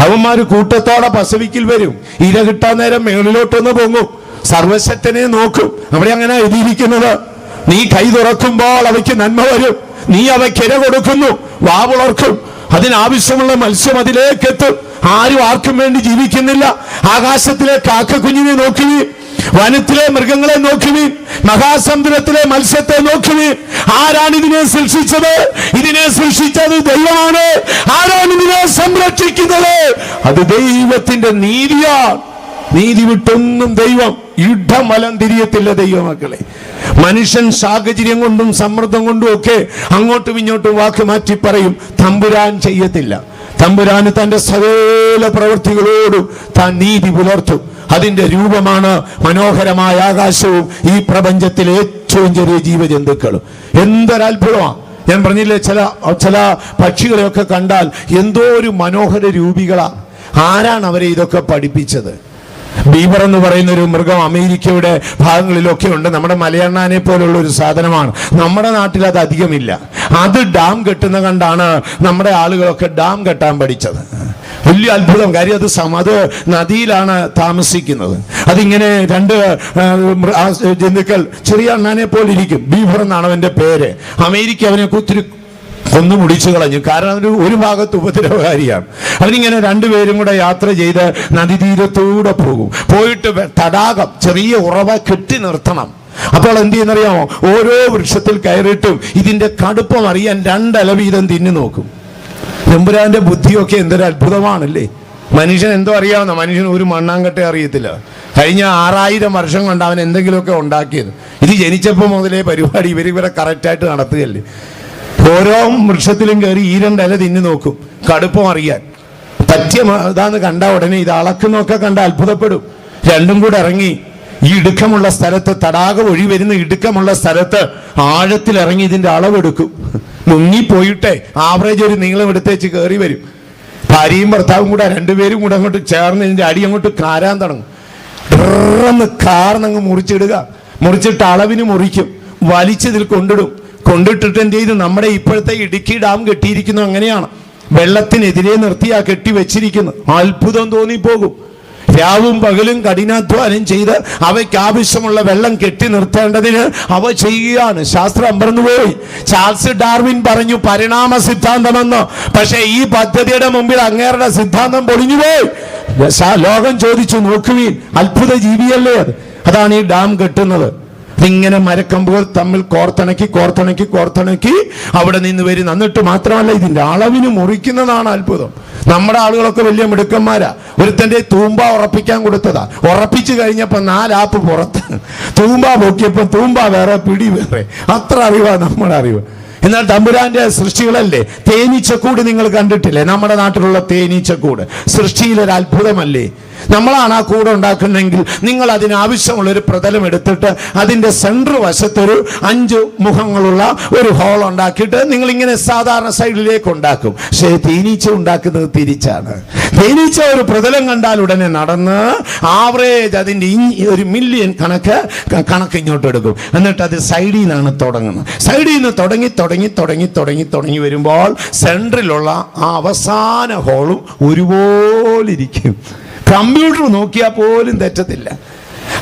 അവന്മാര് കൂട്ടത്തോടെ പസഫിക്കിൽ വരും. ഇര കിട്ടാൻ നേരം മേളിലോട്ടൊന്ന് പൊങ്ങും. സർവശക്തനെ നോക്കും. അവിടെ അങ്ങനെ എഴുതിയിരിക്കുന്നത്, നീ കൈ തുറക്കുമ്പോൾ അവയ്ക്ക് നന്മ വരും, നീ അവയ്ക്ക് ഇര കൊടുക്കുന്നു, വാ പുളർക്കും. അതിനാവശ്യമുള്ള മത്സ്യം അതിലേക്ക് എത്തും. ആരും ആർക്കും വേണ്ടി ജീവിക്കുന്നില്ല. ആകാശത്തിലെ കാക്കക്കുഞ്ഞിനെ നോക്കുവീൻ, വനത്തിലെ മൃഗങ്ങളെ നോക്കുവീൻ, മഹാസമുദ്രത്തിലെ മത്സ്യത്തെ നോക്കുവീൻ. ആരാണ് ഇതിനെ സൃഷ്ടിച്ചത്? ഇതിനെ സൃഷ്ടിച്ചത് ദൈവമാണ്. ആരാണ് ഇതിനെ സംരക്ഷിക്കുന്നത്? അത് ദൈവത്തിന്റെ നീതിയാണ്. നീതി വിട്ടൊന്നും ദൈവം യുദ്ധം വലം തിരിയത്തില്ല ദൈവമക്കളെ. മനുഷ്യൻ സാഹചര്യം കൊണ്ടും സമ്മർദ്ദം കൊണ്ടും ഒക്കെ അങ്ങോട്ടും ഇങ്ങോട്ടും വാക്ക് മാറ്റി പറയും. തമ്പുരാൻ ചെയ്യത്തില്ല. തമ്പുരാന് തന്റെ സകല പ്രവൃത്തികളോടും താൻ നീതി പുലർത്തും. അതിന്റെ രൂപമാണ് മനോഹരമായ ആകാശവും ഈ പ്രപഞ്ചത്തിലെ ഏറ്റവും ചെറിയ ജീവജന്തുക്കളും. എന്തൊരത്ഭുതമാണ്! ഞാൻ പറഞ്ഞില്ലേ, ചില പക്ഷികളെയൊക്കെ കണ്ടാൽ എന്തോ ഒരു മനോഹര രൂപികളാ. ആരാണ് അവരെ ഇതൊക്കെ പഠിപ്പിച്ചത്? ബീബർ എന്ന് പറയുന്ന ഒരു മൃഗം അമേരിക്കയുടെ ഭാഗങ്ങളിലൊക്കെ ഉണ്ട്. നമ്മുടെ മലയണ്ണാനെ പോലുള്ള ഒരു സാധനമാണ്. നമ്മുടെ നാട്ടിൽ അത് അധികമില്ല. അത് ഡാം കെട്ടുന്ന കണ്ടാണ് നമ്മുടെ ആളുകളൊക്കെ ഡാം കെട്ടാൻ പഠിച്ചത്. വലിയ അത്ഭുതം. കാര്യം അത് നദിയിലാണ് താമസിക്കുന്നത്. അതിങ്ങനെ രണ്ട് ജന്തുക്കൾ ചെറിയ അണ്ണാനെ പോലെ ഇരിക്കും. ബീബർ എന്നാണ് അവന്റെ പേര്. അമേരിക്ക അവനെ ഒത്തിരി ഒന്ന് മുടിച്ചു കളഞ്ഞു. കാരണം ഒരു ഭാഗത്ത് ഉപദ്രവകാരിയാണ്. അവനിങ്ങനെ രണ്ടുപേരും കൂടെ യാത്ര ചെയ്ത് നദീതീരത്തൂടെ പോകും. പോയിട്ട് തടാകം, ചെറിയ ഉറവ കെട്ടി നിർത്തണം. അപ്പോൾ എന്ത് ചെയ്യുന്നറിയാമോ? ഓരോ വൃക്ഷത്തിൽ കയറിയിട്ടും ഇതിന്റെ കടുപ്പം അറിയാൻ 2 ഇല വീതം തിന്നു നോക്കും. തമ്പുരാന്റെ ബുദ്ധിയൊക്കെ എന്തൊരു അത്ഭുതമാണല്ലേ. മനുഷ്യൻ എന്തോ അറിയാവുന്ന, മനുഷ്യൻ ഒരു മണ്ണാങ്കട്ടെ അറിയത്തില്ല. കഴിഞ്ഞ 6000 വർഷം കൊണ്ട് അവൻ എന്തെങ്കിലുമൊക്കെ ഉണ്ടാക്കിയത്. ഇത് ജനിച്ചപ്പോൾ മുതലേ പരിപാടി ഇവരെ കറക്റ്റായിട്ട് നടത്തുകയല്ലേ. ഓരോ വൃക്ഷത്തിലും കയറി ഈ 2 ഇല തിന്നു നോക്കും, കടുപ്പം അറിയാൻ. പറ്റിയ ഇതാന്ന് കണ്ട ഉടനെ ഇത് അളക്കുന്നൊക്കെ കണ്ട അത്ഭുതപ്പെടും. രണ്ടും കൂടെ ഇറങ്ങി ഈ ഇടുക്കമുള്ള സ്ഥലത്ത്, തടാകം ഒഴി വരുന്ന ഇടുക്കമുള്ള സ്ഥലത്ത് ആഴത്തിലിറങ്ങി ഇതിന്റെ അളവെടുക്കും. മുങ്ങിപ്പോയിട്ടെ ആവറേജ് ഒരു നീളം എടുത്തേച്ച് കയറി വരും. ഭാര്യയും ഭർത്താവും കൂടെ രണ്ടുപേരും കൂടെ അങ്ങോട്ട് ചേർന്ന് ഇതിന്റെ അടി അങ്ങോട്ട് കാരാൻ തുടങ്ങും. കാർന്നങ്ങ് മുറിച്ചിടുക. മുറിച്ചിട്ട് അളവിന് മുറിക്കും, വലിച്ചതിൽ കൊണ്ടിട്ടിട്ട് എന്ത് ചെയ്തു? നമ്മുടെ ഇപ്പോഴത്തെ ഇടുക്കി ഡാം കെട്ടിയിരിക്കുന്നു അങ്ങനെയാണ്. വെള്ളത്തിനെതിരെ നിർത്തിയാ കെട്ടി വെച്ചിരിക്കുന്നത്. അത്ഭുതം തോന്നിപ്പോകും. രാവും പകലും കഠിനാധ്വാനം ചെയ്ത് അവയ്ക്ക് ആവശ്യമുള്ള വെള്ളം കെട്ടി നിർത്തേണ്ടതിന് അവ ചെയ്യുകയാണ്. ശാസ്ത്രം മറന്നുപോയി. ചാൾസ് ഡാർവിൻ പറഞ്ഞു പരിണാമ സിദ്ധാന്തമെന്ന്. പക്ഷെ ഈ പദ്ധതിയുടെ മുമ്പിൽ അങ്ങേരുടെ സിദ്ധാന്തം പൊളിഞ്ഞുപോയി. ലോകം ചോദിച്ചു, നോക്കുവീൻ, അത്ഭുത ജീവിയല്ലേ അത്. അതാണ് ഈ ഡാം കെട്ടുന്നത്. ഇങ്ങനെ മരക്കമ്പുകൾ തമ്മിൽ കോർത്തിണക്കി അവിടെ നിന്ന് വരും. എന്നിട്ട് മാത്രമല്ല, ഇതിന്റെ അളവിന് മുറിക്കുന്നതാണ് അത്ഭുതം. നമ്മുടെ ആളുകളൊക്കെ വലിയ മിടുക്കന്മാരാ. ഒരുത്തന്റെ തൂമ്പ ഉറപ്പിക്കാൻ കൊടുത്തതാ. ഉറപ്പിച്ചു കഴിഞ്ഞപ്പോ 4 ആപ്പ് പുറത്ത്. തൂമ്പ പൊക്കിയപ്പോ തൂമ്പ വേറെ, പിടി വേറെ. അത്ര അറിവാ നമ്മുടെ അറിവ്. എന്നാൽ തമ്പുരാന്റെ സൃഷ്ടികളല്ലേ. തേനീച്ചക്കൂട് നിങ്ങൾ കണ്ടിട്ടില്ലേ? നമ്മുടെ നാട്ടിലുള്ള തേനീച്ചക്കൂട് സൃഷ്ടിയിലൊരു അത്ഭുതമല്ലേ. നമ്മളാണ് ആ കൂട് ഉണ്ടാക്കുന്നെങ്കിൽ നിങ്ങൾ അതിനാവശ്യമുള്ളൊരു പ്രതലം എടുത്തിട്ട് അതിന്റെ സെൻട്രൽ വശത്തൊരു 5 മുഖങ്ങളുള്ള ഒരു ഹോൾ ഉണ്ടാക്കിയിട്ട് നിങ്ങൾ ഇങ്ങനെ സാധാരണ സൈഡിലേക്ക് ഉണ്ടാക്കും. പക്ഷേ തേനീച്ച ഉണ്ടാക്കുന്നത് തിരിച്ചാണ്. തേനീച്ച ഒരു പ്രതലം കണ്ടാൽ ഉടനെ നടന്ന് ആവറേജ് അതിന്റെ ഒരു മില്യൺ കണക്ക് ഇങ്ങോട്ട് എടുക്കും. എന്നിട്ട് അത് സൈഡിൽ നിന്നാണ് തുടങ്ങുന്നത്. സൈഡിൽ നിന്ന് തുടങ്ങി വരുമ്പോൾ സെൻട്രലുള്ള ആ അവസാന ഹോളും ഒരുപോലെ ഇരിക്കും. കമ്പ്യൂട്ടർ നോക്കിയാൽ പോലും തെറ്റത്തില്ല.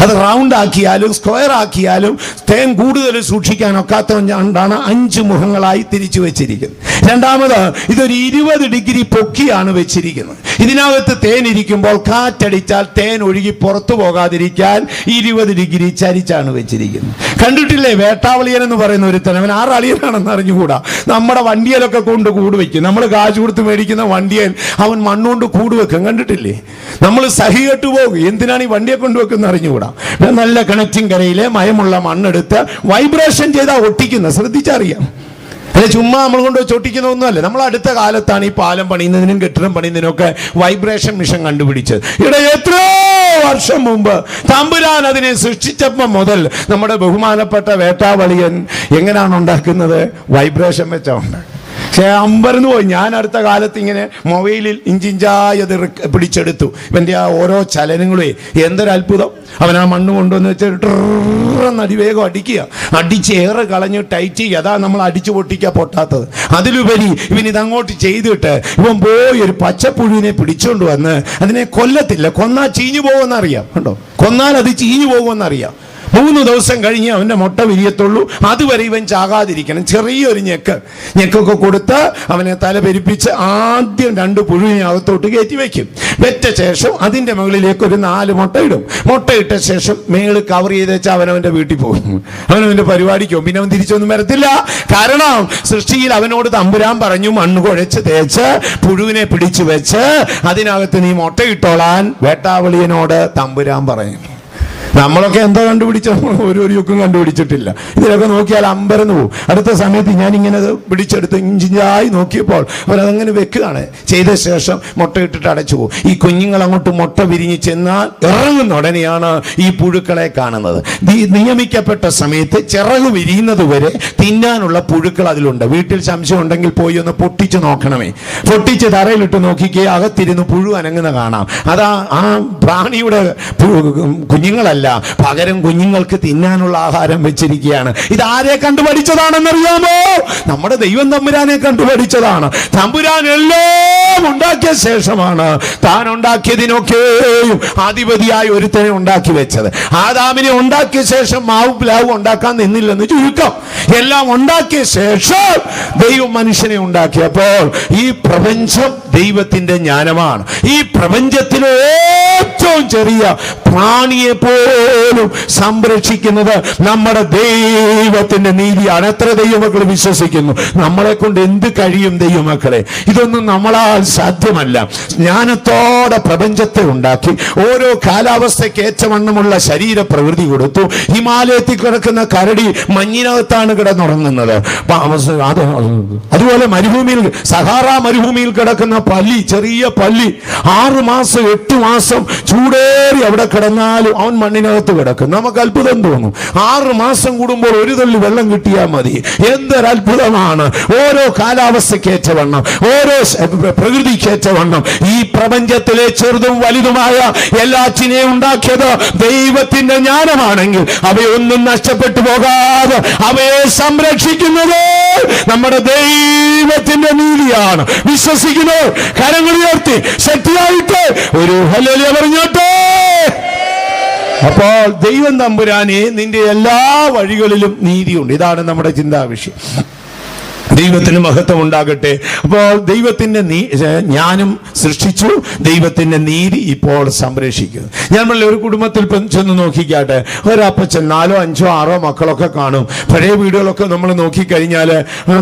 അത് റൗണ്ട് ആക്കിയാലും സ്ക്വയർ ആക്കിയാലും തേൻ കൂടുതൽ സൂക്ഷിക്കാൻ ഒക്കാത്തതുകൊണ്ടാണ് 5 മുഖങ്ങളായി തിരിച്ചു വെച്ചിരിക്കുന്നത്. രണ്ടാമത് ഇതൊരു 20 ഡിഗ്രി പൊക്കിയാണ് വെച്ചിരിക്കുന്നത്. ഇതിനകത്ത് തേൻ ഇരിക്കുമ്പോൾ കാറ്റടിച്ചാൽ തേൻ ഒഴുകി പുറത്തു പോകാതിരിക്കാൻ 20 ഡിഗ്രി ചരിച്ചാണ് വെച്ചിരിക്കുന്നത്. കണ്ടിട്ടില്ലേ വേട്ടാവളിയൻ എന്ന് പറയുന്ന ഒരുത്തൻ? അവൻ 6 അളിയനാണെന്ന് അറിഞ്ഞുകൂടാ. നമ്മുടെ വണ്ടിയിലൊക്കെ കൊണ്ട് കൂട് വെക്കും. നമ്മൾ കാശ് കൊടുത്ത് മേടിക്കുന്ന വണ്ടിയൻ അവൻ മണ്ണുകൊണ്ട് കൂട് വെക്കും. കണ്ടിട്ടില്ലേ? നമ്മൾ സഹി കെട്ടു പോകും. എന്തിനാണ് ഈ വണ്ടിയെ കൊണ്ടുവെക്കുന്ന അറിഞ്ഞുകൂടാ. നല്ല കണക്റ്റിംഗ് കരയിലെ മയമുള്ള മണ്ണെടുത്ത് വൈബ്രേഷൻ ചെയ്താൽ ഒട്ടിക്കുന്നത്. ശ്രദ്ധിച്ചറിയാം. അല്ലെ ചുമ്മാ നമ്മൾ കൊണ്ട് ചൊട്ടിക്കുന്ന ഒന്നുമല്ല. നമ്മൾ അടുത്ത കാലത്താണ് ഈ പാലം പണിയുന്നതിനും കെട്ടിടം പണിയുന്നതിനും ഒക്കെ വൈബ്രേഷൻ മിഷൻ കണ്ടുപിടിച്ചത്. ഇവിടെ എത്രയോ വർഷം മുമ്പ് തമ്പുരാൻ അതിനെ സൃഷ്ടിച്ചപ്പോൾ മുതൽ നമ്മുടെ ബഹുമാനപ്പെട്ട വേട്ടാവളിയൻ എങ്ങനെയാണ് ഉണ്ടാക്കുന്നത്? വൈബ്രേഷൻ വെച്ചാണ് ഉണ്ടാക്കുന്നത്. പക്ഷേ അമ്പരന്ന് പോയി. ഞാൻ അടുത്ത കാലത്ത് ഇങ്ങനെ മൊബൈലിൽ ഇഞ്ചിഞ്ചായി അത് പിടിച്ചെടുത്തു. ഇവൻ്റെ ആ ഓരോ ചലനങ്ങളെ എന്തൊരത്ഭുതം. അവൻ ആ മണ്ണ് കൊണ്ടുവന്ന് വെച്ചിട്ട് അതിവേഗം അടിച്ച് ഏറെ കളഞ്ഞ് ടൈറ്റ് ചെയ്യുക. അതാ നമ്മൾ അടിച്ചു പൊട്ടിക്കുക പൊട്ടാത്തത്. അതിലുപരി ഇവൻ ഇതങ്ങോട്ട് ചെയ്തിട്ട് ഇവൻ പോയി ഒരു പച്ചപ്പുഴുവിനെ പിടിച്ചോണ്ട് വന്ന് അതിനെ കൊല്ലത്തില്ല. കൊന്നാൽ ചീഞ്ഞു പോകുമെന്നറിയാം. കണ്ടോ? കൊന്നാൽ അത് ചീഞ്ഞു പോകുമെന്നറിയാം. 3 ദിവസം കഴിഞ്ഞ് അവന്റെ മുട്ട വിരിയത്തുള്ളൂ. അതുവരെ ഇവൻ ചാകാതിരിക്കണം. ചെറിയൊരു ഞെക്കൊക്കെ കൊടുത്ത് അവനെ തല പെരിപ്പിച്ച് ആദ്യം 2 പുഴുവിനെ അകത്തോട്ട് കയറ്റി വെക്കും. വെച്ച ശേഷം അതിന്റെ മുകളിലേക്ക് ഒരു 4 മുട്ട ഇടും. മുട്ട ഇട്ട ശേഷം മേള് കവർ ചെയ്ത് വെച്ചാൽ അവനവന്റെ വീട്ടിൽ പോകും. അവനവന്റെ പരിപാടിക്കോ. പിന്നെ അവൻ തിരിച്ചൊന്നും വരത്തില്ല. കാരണം സൃഷ്ടിയിൽ അവനോട് തമ്പുരാൻ പറഞ്ഞു, മണ്ണ് കുഴച്ച് തേച്ച് പുഴുവിനെ പിടിച്ചു വെച്ച് അതിനകത്ത് നീ മുട്ടയിട്ടോളാൻ വേട്ടാവളിയനോട് തമ്പുരാൻ പറഞ്ഞു. നമ്മളൊക്കെ എന്താ കണ്ടുപിടിച്ച? ഒരു യുക്കും കണ്ടുപിടിച്ചിട്ടില്ല. ഇതിലൊക്കെ നോക്കിയാൽ അമ്പരന്ന് പോകും. അടുത്ത സമയത്ത് ഞാനിങ്ങനെ പിടിച്ചെടുത്ത് ഇഞ്ചിഞ്ചായി നോക്കിയപ്പോൾ അവരതങ്ങനെ വെക്കുകയാണ്. ചെയ്ത ശേഷം മുട്ടയിട്ടിട്ട് അടച്ചു പോകും. ഈ കുഞ്ഞുങ്ങൾ അങ്ങോട്ട് മുട്ട വിരിഞ്ഞ് ചെന്നാൽ ഇറങ്ങുന്ന ഉടനെയാണ് ഈ പുഴുക്കളെ കാണുന്നത്. നിയമിക്കപ്പെട്ട സമയത്ത് ചിറക് വിരിയുന്നത് വരെ തിന്നാനുള്ള പുഴുക്കൾ അതിലുണ്ട്. വീട്ടിൽ സംശയം ഉണ്ടെങ്കിൽ പോയി ഒന്ന് പൊട്ടിച്ച് നോക്കണമേ. പൊട്ടിച്ച് തറയിലിട്ട് നോക്കിക്കേ, അകത്തിരുന്ന് പുഴു അനങ്ങുന്ന കാണാം. അതാ ആ പ്രാണിയുടെ കുഞ്ഞുങ്ങളല്ല, പകരം കുഞ്ഞുങ്ങൾക്ക് തിന്നാനുള്ള ആഹാരം വെച്ചിരിക്കുകയാണ്. ഇതാരെ കണ്ടുപഠിച്ചതാണെന്നറിയാമോ? നമ്മുടെ ദൈവം തമ്പുരാനെ കണ്ടുപഠിച്ചതാണ്. തമ്പുരാൻ എല്ലാം ഉണ്ടാക്കിയ ശേഷമാണ് താൻ ഉണ്ടാക്കിയതിനൊക്കെയും അധിപതിയായി ഒരുത്തനെ ഉണ്ടാക്കി വെച്ചത്. ആദാമിനെ ഉണ്ടാക്കിയ ശേഷം മാവും പ്ലാവും ഉണ്ടാക്കാൻ നിന്നില്ലെന്ന് ചുരുക്കം. എല്ലാം ഉണ്ടാക്കിയ ശേഷം ദൈവം മനുഷ്യനെ ഉണ്ടാക്കിയപ്പോൾ ഈ പ്രപഞ്ചം ദൈവത്തിന്റെ ജ്ഞാനമാണ്. ഈ പ്രപഞ്ചത്തിലെ ഏറ്റവും ചെറിയ പ്രാണിയെ പോലും സംരക്ഷിക്കുന്നത് നമ്മുടെ ദൈവത്തിന്റെ നീതിയാണ്. എത്ര ദൈവമക്കൾ വിശ്വസിക്കുന്നു? നമ്മളെ കൊണ്ട് എന്ത് കഴിയും ദൈവമക്കളെ? ഇതൊന്നും നമ്മളാൽ സാധ്യമല്ല. ജ്ഞാനത്തോടെ പ്രപഞ്ചത്തെ ഉണ്ടാക്കി ഓരോ കാലാവസ്ഥയ്ക്ക് ഏറ്റവണ്ണമുള്ള ശരീര പ്രകൃതി കൊടുത്തു. ഹിമാലയത്തിൽ കിടക്കുന്ന കരടി മഞ്ഞിനകത്താണ് കിടന്നുറങ്ങുന്നത്. അതുപോലെ മരുഭൂമിയിൽ, സഹാറ മരുഭൂമിയിൽ കിടക്കുന്ന പല്ലി, ചെറിയ പല്ലി 6 മാസം 8 മാസം ചൂടേറി അവിടെ കിടന്നാലും അവൻ മണ്ണിനകത്ത് കിടക്കും. നമുക്ക് അത്ഭുതം തോന്നും. 6 മാസം കൂടുമ്പോൾ ഒരു തുള്ളി വെള്ളം കിട്ടിയാൽ മതി. എന്തൊരത്ഭുതമാണ്! ഓരോ കാലാവസ്ഥക്കേറ്റവണ്ണം, ഓരോ പ്രകൃതിക്കേറ്റവണ്ണം ഈ പ്രപഞ്ചത്തിലെ ചെറുതും വലുതുമായ എല്ലാറ്റിനെയും ഉണ്ടാക്കിയത് ദൈവത്തിന്റെ ജ്ഞാനമാണെങ്കിൽ അവയൊന്നും നഷ്ടപ്പെട്ടു പോകാതെ അവയെ സംരക്ഷിക്കുന്നത് നമ്മുടെ ദൈവത്തിന്റെ നീതിയാണ്. വിശ്വസിക്കുന്നു? കരങ്ങൾ ഉയർത്തി ശക്തിയായിട്ട് ഒരു ഹല്ലേലൂയ പറഞ്ഞോട്ടെ. അപ്പോൾ ദൈവം തമ്പുരാനെ നിന്റെ എല്ലാ വഴികളിലും നീതിയുണ്ട്. ഇതാണ് നമ്മുടെ ചിന്താ വിഷയം. ദൈവത്തിന് മഹത്വം ഉണ്ടാകട്ടെ. അപ്പോൾ ദൈവത്തിന്റെ ജ്ഞാനം സൃഷ്ടിച്ചു, ദൈവത്തിന്റെ നീതി ഇപ്പോൾ സംരക്ഷിക്കുന്നു. നമ്മൾ ഒരു കുടുംബത്തിൽ ചെന്ന് നോക്കിക്കാട്ടെ. ഒരപ്പച്ചൻ 4, 5, 6 മക്കളൊക്കെ കാണും. പഴയ വീടുകളൊക്കെ നമ്മൾ നോക്കിക്കഴിഞ്ഞാൽ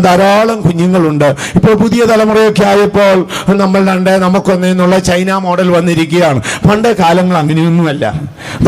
ധാരാളം കുഞ്ഞുങ്ങളുണ്ട്. ഇപ്പോൾ പുതിയ തലമുറയൊക്കെ ആയപ്പോൾ നമ്മൾ നമുക്കൊന്നേന്നുള്ള ചൈന മോഡൽ വന്നിരിക്കുകയാണ്. പണ്ട് കാലങ്ങൾ അങ്ങനെയൊന്നുമല്ല.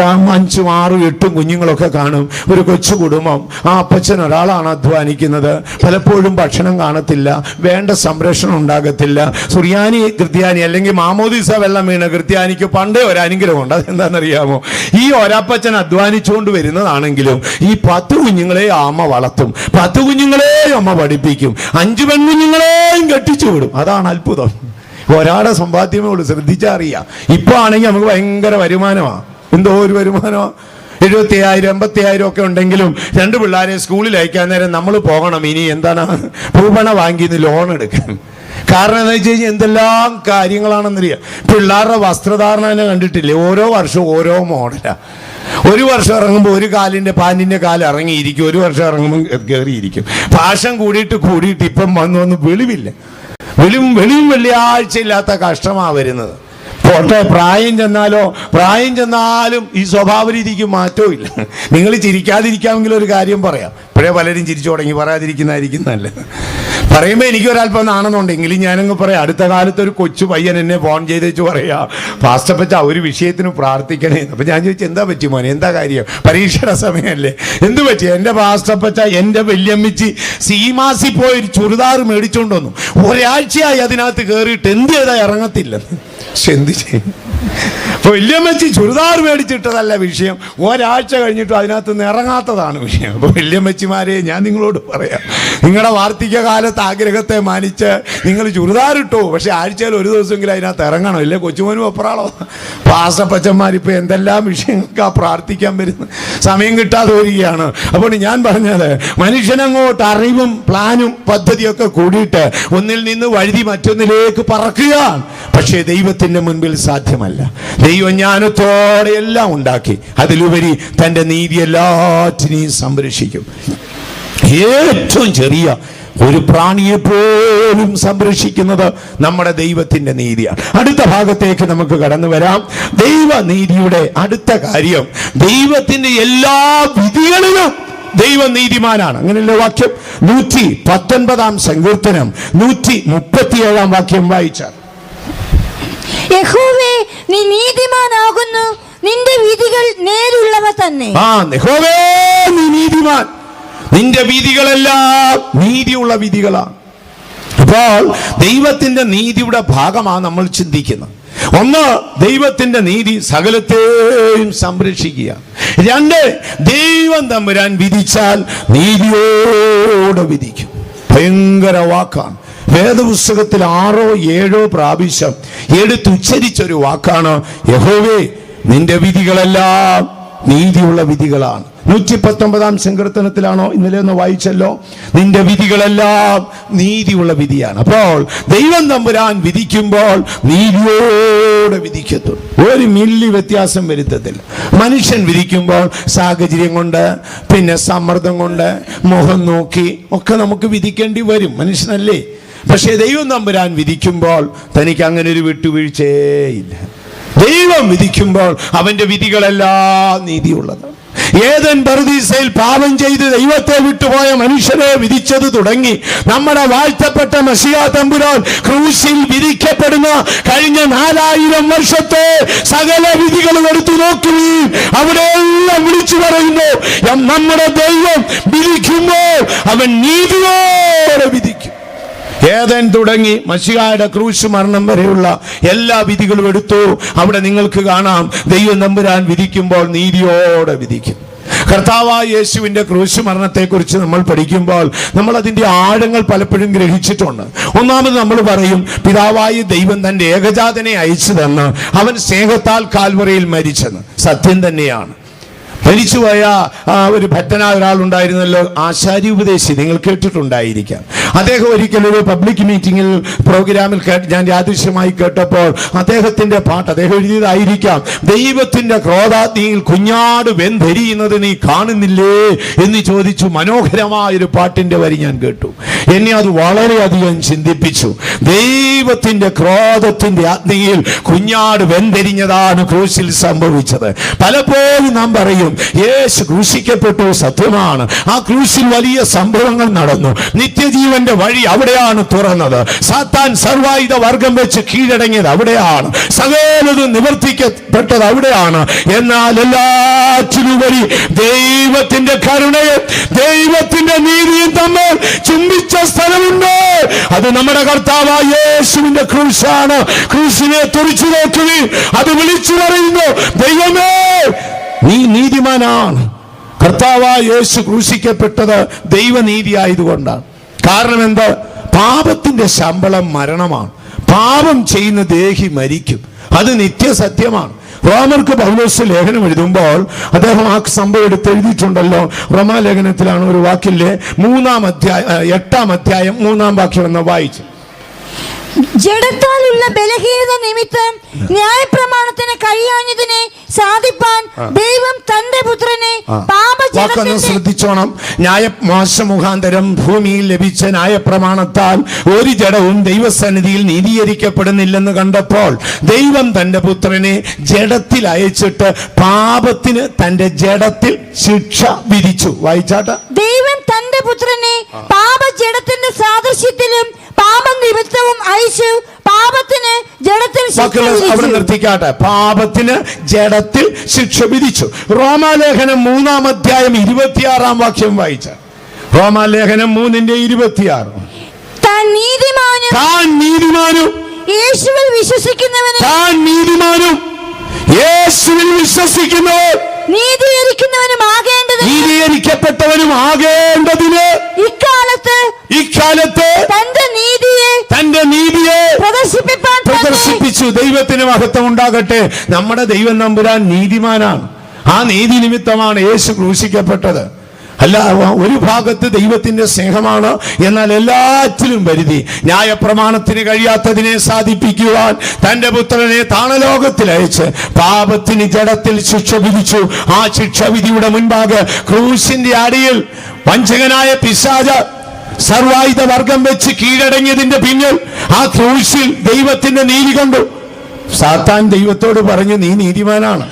5, 6, 8 കുഞ്ഞുങ്ങളൊക്കെ കാണും. ഒരു കൊച്ചു കുടുംബം. ആ അപ്പച്ചൻ ഒരാളാണ് അധ്വാനിക്കുന്നത്. പലപ്പോഴും ഭക്ഷണം കാണത്തില്ല, വേണ്ട സംരക്ഷണം ഉണ്ടാകത്തില്ല. സുറിയാനി ക്രിസ്ത്യാനി അല്ലെങ്കിൽ മാമോദീസ വെള്ളം വീണ ക്രിസ്ത്യാനിക്ക് പണ്ടേ ഒരു അനുഗ്രഹമുണ്ട്. അതെന്താണെന്നറിയാമോ? ഈ ഒരപ്പച്ചൻ അധ്വാനിച്ചുകൊണ്ട് വരുന്നതാണെങ്കിലും ഈ 10 കുഞ്ഞുങ്ങളെ അമ്മ വളർത്തും, 10 കുഞ്ഞുങ്ങളെയും അമ്മ പഠിപ്പിക്കും, 5 പെൺകുഞ്ഞുങ്ങളെയും കെട്ടിച്ചു വിടും. അതാണ് അത്ഭുതം. ഒരാളുടെ സമ്പാദ്യമേ ഉള്ളൂ. ശ്രദ്ധിച്ചാൽ അറിയാം. ഇപ്പൊ ആണെങ്കിൽ നമുക്ക് ഭയങ്കര വരുമാനമാണ്. എന്തോ ഒരു വരുമാനമാണ്. 70,000 80,000 ഒക്കെ ഉണ്ടെങ്കിലും 2 പിള്ളേരെ സ്കൂളിൽ അയക്കാൻ നേരം നമ്മൾ പോകണം. ഇനി എന്താണ്? ഭൂപണ വാങ്ങി ലോൺ എടുക്കാൻ. കാരണം എന്താ വെച്ച് കഴിഞ്ഞാൽ എന്തെല്ലാം കാര്യങ്ങളാണെന്നറിയാം. പിള്ളേരുടെ വസ്ത്രധാരണ തന്നെ കണ്ടിട്ടില്ലേ? ഓരോ വർഷവും ഓരോ മോഡലാണ്. ഒരു വർഷം ഇറങ്ങുമ്പോൾ ഒരു പാൻറ്റിന്റെ കാല് ഇറങ്ങിയിരിക്കും, ഒരു വർഷം ഇറങ്ങുമ്പോൾ കയറിയിരിക്കും. ഫാഷൻ കൂടിയിട്ട് ഇപ്പം വന്ന് വെളിവില്ല. വെളിവും വെള്ളിയാഴ്ച ഇല്ലാത്ത കഷ്ടമാണ് വരുന്നത്. പോട്ടെ, പ്രായം ചെന്നാലും ഈ സ്വഭാവ രീതിക്ക് മാറ്റവും ഇല്ല. നിങ്ങൾ ചിരിക്കാതിരിക്കാമെങ്കിൽ ഒരു കാര്യം പറയാം. ഇപ്പോഴേ പലരും ചിരിച്ചു തുടങ്ങി. പറയാതിരിക്കുന്നതായിരിക്കും നല്ലത്. പറയുമ്പോൾ എനിക്കൊരല്പം നാണെന്നുണ്ടെങ്കിലും ഞാനങ്ങ് പറയാം. അടുത്ത കാലത്ത് ഒരു കൊച്ചു പയ്യൻ എന്നെ ഫോൺ ചെയ്ത് വെച്ച് പറയാ, പാസ്റ്റപ്പച്ച ഒരു വിഷയത്തിന് പ്രാർത്ഥിക്കണേ. അപ്പം ഞാൻ ചോദിച്ചു, എന്താ പറ്റി മോനെ, എന്താ കാര്യം? പരീക്ഷയുടെ സമയമല്ലേ, എന്ത് പറ്റി? എൻ്റെ പാസ്റ്റപ്പച്ച എൻ്റെ വല്യമ്മിച്ചി സീമാസി പോയി ഒരു ചുരിദാർ മേടിച്ചുകൊണ്ട് വന്നു. ഒരാഴ്ചയായി അതിനകത്ത് കയറിയിട്ട് എന്ത് ചെയ്താൽ ഇറങ്ങത്തില്ലെന്ന്. എന്ത് ചെയ്യും? വല്യമ്മച്ചി ചുരിദാർ മേടിച്ചിട്ടതല്ല വിഷയം, ഒരാഴ്ച കഴിഞ്ഞിട്ടും അതിനകത്ത് നിന്ന് ഇറങ്ങാത്തതാണ് വിഷയം. അപ്പോൾ വല്യമ്മച്ചിമാരെ ഞാൻ നിങ്ങളോട് പറയാം, നിങ്ങളുടെ വാർദ്ധക്യ കാലത്ത് ആഗ്രഹത്തെ മാനിച്ച് നിങ്ങൾ ചുരിദാർ ഇട്ടു, പക്ഷെ ആഴ്ചയിൽ ഒരു ദിവസമെങ്കിലും അതിനകത്ത് ഇറങ്ങണം. ഇല്ലേ കൊച്ചുമോനും അപ്പുറാളോ? പാസപ്പച്ചന്മാരിപ്പോൾ എന്തെല്ലാം വിഷയങ്ങൾക്കാ പ്രാർത്ഥിക്കാൻ വരുന്നത്, സമയം കിട്ടാതെ വരികയാണ്. അപ്പോൾ ഞാൻ പറഞ്ഞത്, മനുഷ്യനങ്ങോട്ട് അറിവും പ്ലാനും പദ്ധതിയൊക്കെ കൂടിയിട്ട് ഒന്നിൽ നിന്ന് വഴുതി മറ്റൊന്നിലേക്ക് പറക്കുകയാണ്. പക്ഷേ ദൈവത്തിന്റെ മുൻപിൽ സാധ്യമല്ല. ദൈവജ്ഞാനത്തോടെ എല്ലാം ഉണ്ടാക്കി, അതിലുപരി തന്റെ നീതി എല്ലാറ്റിനെയും സംരക്ഷിക്കും. ഏറ്റവും ചെറിയ ഒരു പ്രാണിയെ പോലും സംരക്ഷിക്കുന്നത് നമ്മുടെ ദൈവത്തിന്റെ നീതിയാണ്. അടുത്ത ഭാഗത്തേക്ക് നമുക്ക് കടന്നു വരാം. ദൈവനീതിയുടെ അടുത്ത കാര്യം, ദൈവത്തിന്റെ എല്ലാ വിധികളിലും ദൈവം നീതിമാനാണ്. അങ്ങനെയുള്ള വാക്യം 119 സങ്കീർത്തനം 137 വാക്യം വായിച്ചാൽ, യഹോവേ നീ നീതിമാനാകുന്നു, നിന്റെ വിധികൾ നേരുള്ളവ തന്നെ. യഹോവേ നീ നീതിമാൻ, നിന്റെ വിധികളെല്ലാം നീതിയുള്ള വിധികളാണ്. അപ്പോൾ ദൈവത്തിന്റെ നീതിയുടെ ഭാഗമാണ് നമ്മൾ ചിന്തിക്കുന്നത്. ഒന്ന്, ദൈവത്തിന്റെ നീതി സകലത്തെയും സംരക്ഷിക്കുക. രണ്ട്, ദൈവം തമ്പുരാൻ വിധിച്ചാൽ നീതിയോടെ വിധിക്കും. ഭയങ്കര വാക്കാണ്. വേദപുസ്തകത്തിൽ 6 7 പ്രാവശ്യം എടുത്തുച്ചരിച്ചൊരു വാക്കാണ്, യഹോവേ നിന്റെ വിധികളെല്ലാം നീതിയുള്ള വിധികളാണ്. 119 സങ്കീർത്തനത്തിലാണോ ഇന്നലെ ഒന്ന് വായിച്ചല്ലോ, നിന്റെ വിധികളെല്ലാം നീതിയുള്ള വിധിയാണ്. അപ്പോൾ ദൈവം തമ്പുരാൻ വിധിക്കുമ്പോൾ നീതിയോടെ വിധിക്കത്തുള്ളൂ, ഒരു മില്ലി വ്യത്യാസം വരുത്തത്തില്ല. മനുഷ്യൻ വിധിക്കുമ്പോൾ സാഹചര്യം കൊണ്ട്, പിന്നെ സമ്മർദ്ദം കൊണ്ട്, മുഖം നോക്കി ഒക്കെ നമുക്ക് വിധിക്കേണ്ടി വരും, മനുഷ്യനല്ലേ. പക്ഷേ ദൈവം തമ്പുരാൻ വിധിക്കുമ്പോൾ തനിക്ക് അങ്ങനെ ഒരു വിട്ടുവീഴ്ചയില്ല. ദൈവം വിധിക്കുമ്പോൾ അവന്റെ വിധികളെല്ലാം നീതിയുള്ളതാണ്. ഏദൻ പറുദീസയിൽ പാപം ചെയ്ത് ദൈവത്തെ വിട്ടുപോയ മനുഷ്യരെ വിധിച്ചത് തുടങ്ങി നമ്മുടെ വാഴ്ത്തപ്പെട്ട മെസ്സിയ തമ്പുരാൻ ക്രൂശിൽ വിധിക്കപ്പെടുന്ന കഴിഞ്ഞ 4000 വർഷത്തെ സകല വിധികളും എടുത്തു നോക്കുകയും അവിടെയെല്ലാം വിളിച്ചു പറയുന്നു, നമ്മുടെ ദൈവം വിധിക്കുമ്പോൾ അവൻ നീതിയോടെ വിധിക്കും. ഏദൻ തുടങ്ങി മശിഹായുടെ ക്രൂശ് മരണം വരെയുള്ള എല്ലാ വിധികളും എടുത്തു. അവിടെ നിങ്ങൾക്ക് കാണാം, ദൈവം തമ്പുരാൻ വിധിക്കുമ്പോൾ നീതിയോടെ വിധിക്കും. കർത്താവായ യേശുവിന്റെ ക്രൂശ് മരണത്തെക്കുറിച്ച് നമ്മൾ പഠിക്കുമ്പോൾ നമ്മൾ അതിന്റെ ആഴങ്ങൾ പലപ്പോഴും ഗ്രഹിച്ചിട്ടുണ്ട്. ഒന്നാമത് നമ്മൾ പറയും, പിതാവായ ദൈവം തന്റെ ഏകജാതനെ അയച്ചു തന്ന് അവൻ സ്നേഹത്താൽ കാൽവറിയിൽ മരിച്ചെന്ന്. സത്യം തന്നെയാണ്. മരിച്ചുപോയ ഒരു ഭക്തനായ ഒരാളുണ്ടായിരുന്നല്ലോ, ആശാരി ഉപദേശി, നിങ്ങൾ കേട്ടിട്ടുണ്ടായിരിക്കാം. അദ്ദേഹം ഒരിക്കലൊരു പബ്ലിക് മീറ്റിംഗിൽ പ്രോഗ്രാമിൽ ഞാൻ യാദൃശ്യമായി കേട്ടപ്പോൾ അദ്ദേഹത്തിന്റെ പാട്ട്, അദ്ദേഹം എഴുതിയതായിരിക്കാം, ദൈവത്തിന്റെ ക്രോധാഗ്നിയിൽ കുഞ്ഞാട് വെന്തെരിയുന്നത് നീ കാണുന്നില്ലേ എന്ന് ചോദിച്ചു. മനോഹരമായൊരു പാട്ടിന്റെ വരി ഞാൻ കേട്ടു. എന്നെ അത് വളരെയധികം ചിന്തിപ്പിച്ചു. ദൈവത്തിന്റെ ക്രോധത്തിന്റെ അഗ്നിയിൽ കുഞ്ഞാട് വെന്തെരിഞ്ഞതാണ് ക്രൂശിൽ സംഭവിച്ചത്. പലപ്പോഴും നാം പറയും, യേശു ക്രൂശിക്കപ്പെട്ടു, സത്യമാണ്. ആ ക്രൂശിൽ വലിയ സംഭവങ്ങൾ നടന്നു. നിത്യജീവന്റെ വഴി അവിടെയാണ് തുറന്നത്. സാത്താൻ സർവായുധ വർഗം വെച്ച് കീഴടങ്ങിയത് അവിടെയാണ്. സകലതും നിവർത്തിക്കപ്പെട്ടത് അവിടെയാണ്. എന്നാൽ എല്ലാറ്റിനുപരി ദൈവത്തിന്റെ കരുണയും ദൈവത്തിന്റെ നീതിയും തമ്മിൽ ചുംബിച്ച സ്ഥലമുണ്ട്. അത് നമ്മുടെ കർത്താവായ യേശുവിന്റെ ക്രൂശാണ്. ക്രൂശിനെ തുറിച്ചു നോക്കുകയും അത് വിളിച്ചു പറയുന്നു, ദൈവമേ നീ നീതിമാനാണ്. കർത്താവായ യേശു ക്രൂശിക്കപ്പെട്ടത് ദൈവനീതി ആയതുകൊണ്ടാണ്. കാരണം എന്താ? പാപത്തിന്റെ ശമ്പളം മരണമാണ്. പാപം ചെയ്യുന്ന ദേഹി മരിക്കും, അത് നിത്യസത്യമാണ്. റോമർക്ക് പൗലോസ് ലേഖനം എഴുതുമ്പോൾ അദ്ദേഹം ആ സംഭവം എടുത്ത് എഴുതിയിട്ടുണ്ടല്ലോ. റോമാലേഖനത്തിലാണ് ഒരു വാക്കില്ലേ, 8-ാം അധ്യായം 3-ാം വാക്യം എന്ന് വായിച്ചു. ജഡത്താലുള്ള ബലഹീനത നിമിത്തം ന്യായപ്രമാണത്തിന് കഴിയാഞ്ഞതിനെ സാധിപ്പാൻ ദൈവം തന്റെ പുത്രനെ വാക്കൊന്ന് ശ്രദ്ധിച്ചോണം. ന്യായമോശ മുഖാന്തരം ഭൂമിയിൽ ലഭിച്ച ന്യായപ്രമാണത്താൽ ഒരു ജഡവും ദൈവസന്നിധിയിൽ നീതീകരിക്കപ്പെടുന്നില്ലെന്ന് കണ്ടപ്പോൾ ദൈവം തന്റെ പുത്രനെ ജഡത്തിൽ അയച്ചിട്ട് പാപത്തിന് തന്റെ ജഡത്തിൽ ശിക്ഷ വിധിച്ചു. വായിച്ചാട്ടെ. ദൈവം തന്റെ പുത്രനെ പാപജഡത്തിന്റെ സാദൃശ്യത്തിലും പാപം നിമിത്തവും അയച്ചു പാപത്തിന് ജഡത്തിൽ അവിടെ നിർത്തിക്കാട്ടെ. പാപത്തിന് ജഡത്തിൽ ശിക്ഷ വിധിച്ചു. റോമാലേഖനം 3-ാം അധ്യായം 26-ാം വാക്യം വായിച്ച. റോമാലേഖനം 3:26. താൻ നീതിമാനും യേശുവിൽ വിശ്വസിക്കുന്നവന് നീതീകരിക്കപ്പെട്ടവനും ആകേണ്ടതിന് ഇക്കാലത്ത് തന്റെ നീതിയെ പ്രദർശിപ്പിച്ചു. ദൈവത്തിന് മഹത്വം ഉണ്ടാകട്ടെ. നമ്മുടെ ദൈവം തമ്പുരാൻ നീതിമാനാണ്. ആ നീതി നിമിത്തമാണ് യേശു ക്രൂശിക്കപ്പെട്ടത്. അല്ല, ഒരു ഭാഗത്ത് ദൈവത്തിന്റെ സ്നേഹമാണ്, എന്നാൽ എല്ലാറ്റിലും പരിധി. ന്യായപ്രമാണത്തിന് കഴിയാത്തതിനെ സാധിപ്പിക്കുവാൻ തന്റെ പുത്രനെ താണലോകത്തിൽ അയച്ച് പാപത്തിന് ജഡത്തിൽ ശിക്ഷ വിധിച്ചു. ആ ശിക്ഷാവിധിയുടെ മുൻപാകെ ക്രൂശിന്റെ അടിയിൽ വഞ്ചകനായ പിശാച് സർവായുധ വർഗം വെച്ച് കീഴടങ്ങിയതിന്റെ പിന്നിൽ ആ ക്രൂശിൽ ദൈവത്തിന്റെ നീതി കണ്ടു. സാത്താൻ ദൈവത്തോട് പറഞ്ഞു, നീ നീതിമാനാണ്,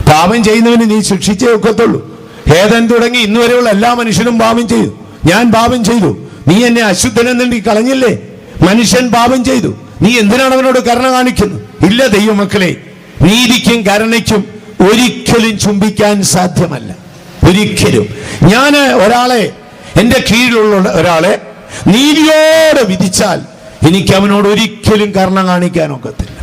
പാപം ചെയ്യുന്നവന് നീ ശിക്ഷിച്ചേ ഒക്കത്തുള്ളൂ. ഏതൻ തുടങ്ങി ഇന്നുവരെയുള്ള എല്ലാ മനുഷ്യനും പാപം ചെയ്തു. ഞാൻ പാപം ചെയ്തു, നീ എന്നെ അശുദ്ധനെന്ന് നീ കളഞ്ഞില്ലേ? മനുഷ്യൻ പാപം ചെയ്തു, നീ എന്തിനാണ് അവനോട് കരുണ കാണിക്കുന്നത്? ഇല്ല ദൈവമക്കളെ, നീതിക്കും കരുണയ്ക്കും ഒരിക്കലും ചുംബിക്കാൻ സാധ്യമല്ല. ഒരിക്കലും. ഞാൻ ഒരാളെ, എന്റെ കീഴിലുള്ള ഒരാളെ നീതിയോടെ വിധിച്ചാൽ എനിക്ക് അവനോട് ഒരിക്കലും കരുണ കാണിക്കാൻ ഒക്കത്തില്ല.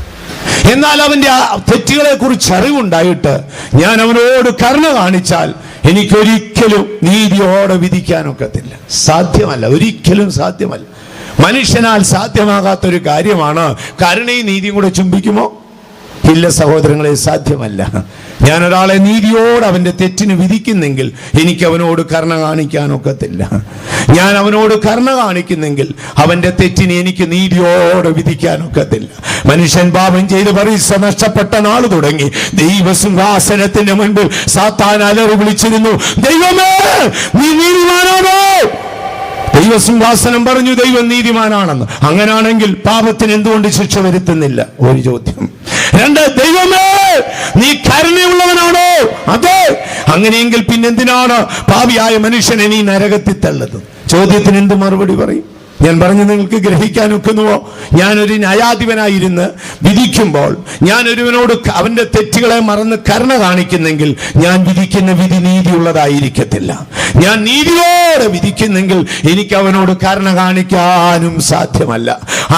എന്നാൽ അവന്റെ തെറ്റുകളെ കുറിച്ച് അറിവുണ്ടായിട്ട് ഞാൻ അവനോട് കരുണ കാണിച്ചാൽ എനിക്കൊരിക്കലും നീതിയോടെ വിധിക്കാനൊക്കത്തില്ല. സാധ്യമല്ല, ഒരിക്കലും സാധ്യമല്ല. മനുഷ്യനാൽ സാധ്യമാകാത്തൊരു കാര്യമാണ്. കരുണയും നീതിയും കൂടെ ചുംബിക്കുമോ? ഇല്ല സഹോദരങ്ങളെ, സാധ്യമല്ല. ഞാൻ ഒരാളെ നീതിയോട് അവന്റെ തെറ്റിന് വിധിക്കുന്നെങ്കിൽ എനിക്ക് അവനോട് കരുണ കാണിക്കാനൊക്കത്തില്ല. ഞാൻ അവനോട് കരുണ കാണിക്കുന്നെങ്കിൽ അവന്റെ തെറ്റിന് എനിക്ക് നീതിയോടെ വിധിക്കാനൊക്കത്തില്ല. മനുഷ്യൻ പാപം ചെയ്ത് പരീക്ഷ നഷ്ടപ്പെട്ട നാൾ തുടങ്ങി ദൈവസിംഹാസനത്തിന്റെ മുൻപിൽ സാത്താൻ അലറി വിളിച്ചിരുന്നു, ദൈവമേ നീ നീതിമാനാണോ? ദൈവസിംഹാസനം പറഞ്ഞു, ദൈവം നീതിമാനാണെന്ന്. അങ്ങനാണെങ്കിൽ പാപത്തിന് എന്തുകൊണ്ട് ശിക്ഷ വരുത്തുന്നില്ല? ഒരു ചോദ്യം. രണ്ട്, ദൈവമേ നീ കരുണയുള്ളവനാണോ? അതെ. അങ്ങനെയെങ്കിൽ പിന്നെന്തിനാണ് പാപിയായ മനുഷ്യനെ നീ നരകത്തിൽ തള്ളുന്നത്? ചോദ്യത്തിന് എന്ത് മറുപടി പറയും? ഞാൻ പറഞ്ഞു, നിങ്ങൾക്ക് ഗ്രഹിക്കാൻ ഒക്കുന്നുവോ? ഞാനൊരു ന്യായാധിപനായിരുന്ന് വിധിക്കുമ്പോൾ ഞാൻ ഒരുവനോട് അവന്റെ തെറ്റുകളെ മറന്ന് കരുണ കാണിക്കുന്നെങ്കിൽ ഞാൻ വിധിക്കുന്ന വിധി നീതിയുള്ളതായിരിക്കത്തില്ല. ഞാൻ നീതിയോടെ വിധിക്കുന്നെങ്കിൽ എനിക്ക് അവനോട് കരുണ കാണിക്കാനും സാധ്യമല്ല.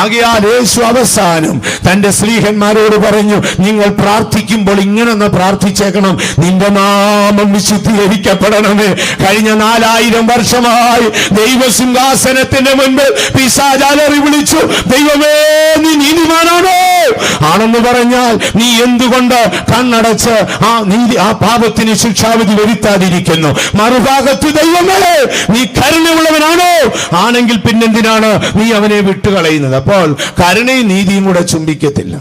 ആകയാൽ യേശു അവസാനം തന്റെ സ്ലീഹന്മാരോട് പറഞ്ഞു, നിങ്ങൾ പ്രാർത്ഥിക്കുമ്പോൾ ഇങ്ങനൊന്ന് പ്രാർത്ഥിച്ചേക്കണം, നിന്റെ നാമം വിശുദ്ധീകരിക്കപ്പെടണമേ. കഴിഞ്ഞ 4000 വർഷമായി ദൈവസിംഹാസനത്തിന്റെ മുൻപിൽ പിശാച് അലറി വിളിച്ചു, ദൈവമേ നീ നീതിമാനാണോ? ആണെന്ന് പറഞ്ഞാൽ നീ എന്തുകൊണ്ട് കണ്ണടച്ച് ആ പാപത്തിന് ശിക്ഷാവിധി വരുത്താതിരിക്കുന്നു? മറുഭാഗത്ത്, ദൈവമേ നീ കരുണയുള്ളവനാണോ? ആണെങ്കിൽ പിന്നെന്തിനാണ് നീ അവനെ വിട്ടുകളയുന്നത്? അപ്പോൾ കരുണയും നീതിയും കൂടെ ചുംബിക്കത്തില്ല.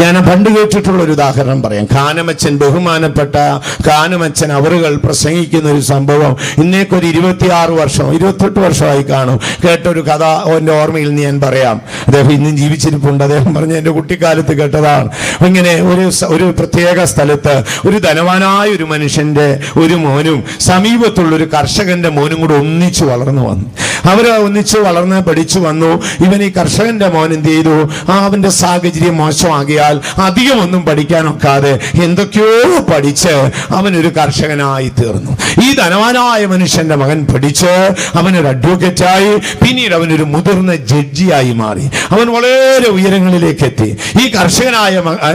ഞാൻ പണ്ട് കേട്ടിട്ടുള്ള ഒരു ഉദാഹരണം പറയാം. കാനമച്ചൻ, ബഹുമാനപ്പെട്ട കാനമച്ചൻ അവറുകൾ പ്രസംഗിക്കുന്ന ഒരു സംഭവം ഇന്നേക്കൊരു 26 വർഷം 28 വർഷമായി കാണും കേട്ടൊരു കഥ എൻ്റെ ഓർമ്മയിൽ ഞാൻ പറയാം. അദ്ദേഹം ഇന്നും ജീവിച്ചിരിപ്പുണ്ട്. അദ്ദേഹം പറഞ്ഞ എൻ്റെ കുട്ടിക്കാലത്ത് കേട്ടതാണ്. ഇങ്ങനെ ഒരു പ്രത്യേക സ്ഥലത്ത് ഒരു ധനവാനായ ഒരു മനുഷ്യന്റെ ഒരു മോനും സമീപത്തുള്ള ഒരു കർഷകന്റെ മോനും കൂടെ ഒന്നിച്ചു വളർന്നു വന്നു. അവർ ഒന്നിച്ചു വളർന്ന് പഠിച്ചു വന്നു. ഇവൻ ഈ കർഷകന്റെ മോൻ എന്ത് ചെയ്തു? അവന്റെ സാഹചര്യം മോശമാകിയാൽ അധികമൊന്നും പഠിക്കാനൊക്കാതെ എന്തൊക്കെയോ പഠിച്ച് അവനൊരു കർഷകനായി തീർന്നു. ഈ ധനവാനായ മനുഷ്യന്റെ മകൻ പഠിച്ച് അവനൊരു അഡ്വക്കേറ്റായി, പിന്നീട് അവനൊരു മുതിർന്ന ജഡ്ജിയായി മാറി. അവൻ വളരെ ഉയരങ്ങളിലേക്ക് എത്തി. ഈ കർഷകനായ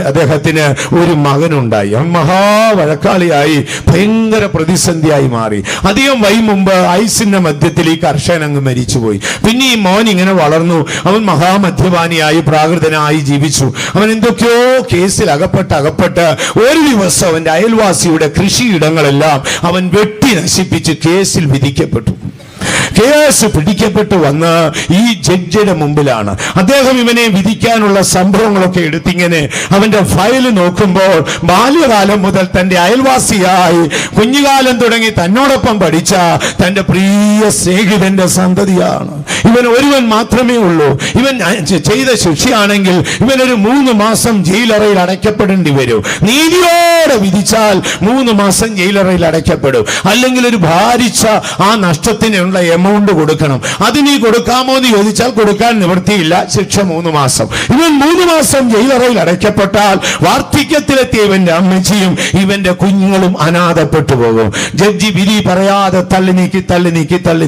അദ്ദേഹത്തിന് ഒരു മകനുണ്ടായി. അവൻ മഹാവഴക്കാളിയായി ഭയങ്കര പ്രതിസന്ധിയായി മാറി. അധികം മുമ്പ് ഐസിന്റെ മധ്യത്തിൽ ഈ കർഷകൻ അങ്ങ് മരിച്ചുപോയി. പിന്നെ ഈ മോൻ ഇങ്ങനെ വളർന്നു. അവൻ മഹാമദ്യപാനിയായി പ്രാകൃതനായി ജീവിച്ചു. അവൻ എന്തൊക്കെയോ കേസിൽ അകപ്പെട്ട് ഒരു ദിവസം അവന്റെ അയൽവാസിയുടെ കൃഷിയിടങ്ങളെല്ലാം അവൻ വെട്ടി നശിപ്പിച്ച് കേസിൽ വിധിക്കപ്പെട്ടു. കേസ് പിടിക്കപ്പെട്ടു വന്ന് ഈ ജഡ്ജിയുടെ മുമ്പിലാണ്. അദ്ദേഹം ഇവനെ വിധിക്കാനുള്ള സംഭവങ്ങളൊക്കെ എടുത്തിങ്ങനെ അവന്റെ ഫയൽ നോക്കുമ്പോൾ ബാല്യകാലം മുതൽ തന്റെ അയൽവാസിയായി കുഞ്ഞുകാലം തുടങ്ങി തന്നോടൊപ്പം പഠിച്ച തന്റെ പ്രിയ സ്നേഹിതന്റെ സന്തതിയാണ്. ഇവൻ ഒരുവൻ മാത്രമേ ഉള്ളൂ. ഇവൻ ചെയ്ത ശിക്ഷയാണെങ്കിൽ ഇവനൊരു 3 മാസം ജയിലറയിൽ അടയ്ക്കപ്പെടേണ്ടി വരും. നീതിയോടെ വിധിച്ചാൽ 3 മാസം ജയിലറയിൽ അടയ്ക്കപ്പെടും. അല്ലെങ്കിൽ ഒരു ഭാരിച്ച ആ നഷ്ടത്തിനുള്ള എമൗണ്ട് കൊടുക്കണം. അത് നീ കൊടുക്കാമോ എന്ന് ചോദിച്ചാൽ കൊടുക്കാൻ നിവൃത്തിയില്ല. ശിക്ഷ 3 മാസം. ഇവൻ 3 മാസം ജയിലറയിൽ അടയ്ക്കപ്പെട്ടാൽ വാർദ്ധക്യത്തിലെത്തിയ ഇവന്റെ അമ്മച്ചിയും ഇവന്റെ കുഞ്ഞുങ്ങളും അനാഥപ്പെട്ടു പോകും. ജഡ്ജി വിധി പറയാതെ തള്ളി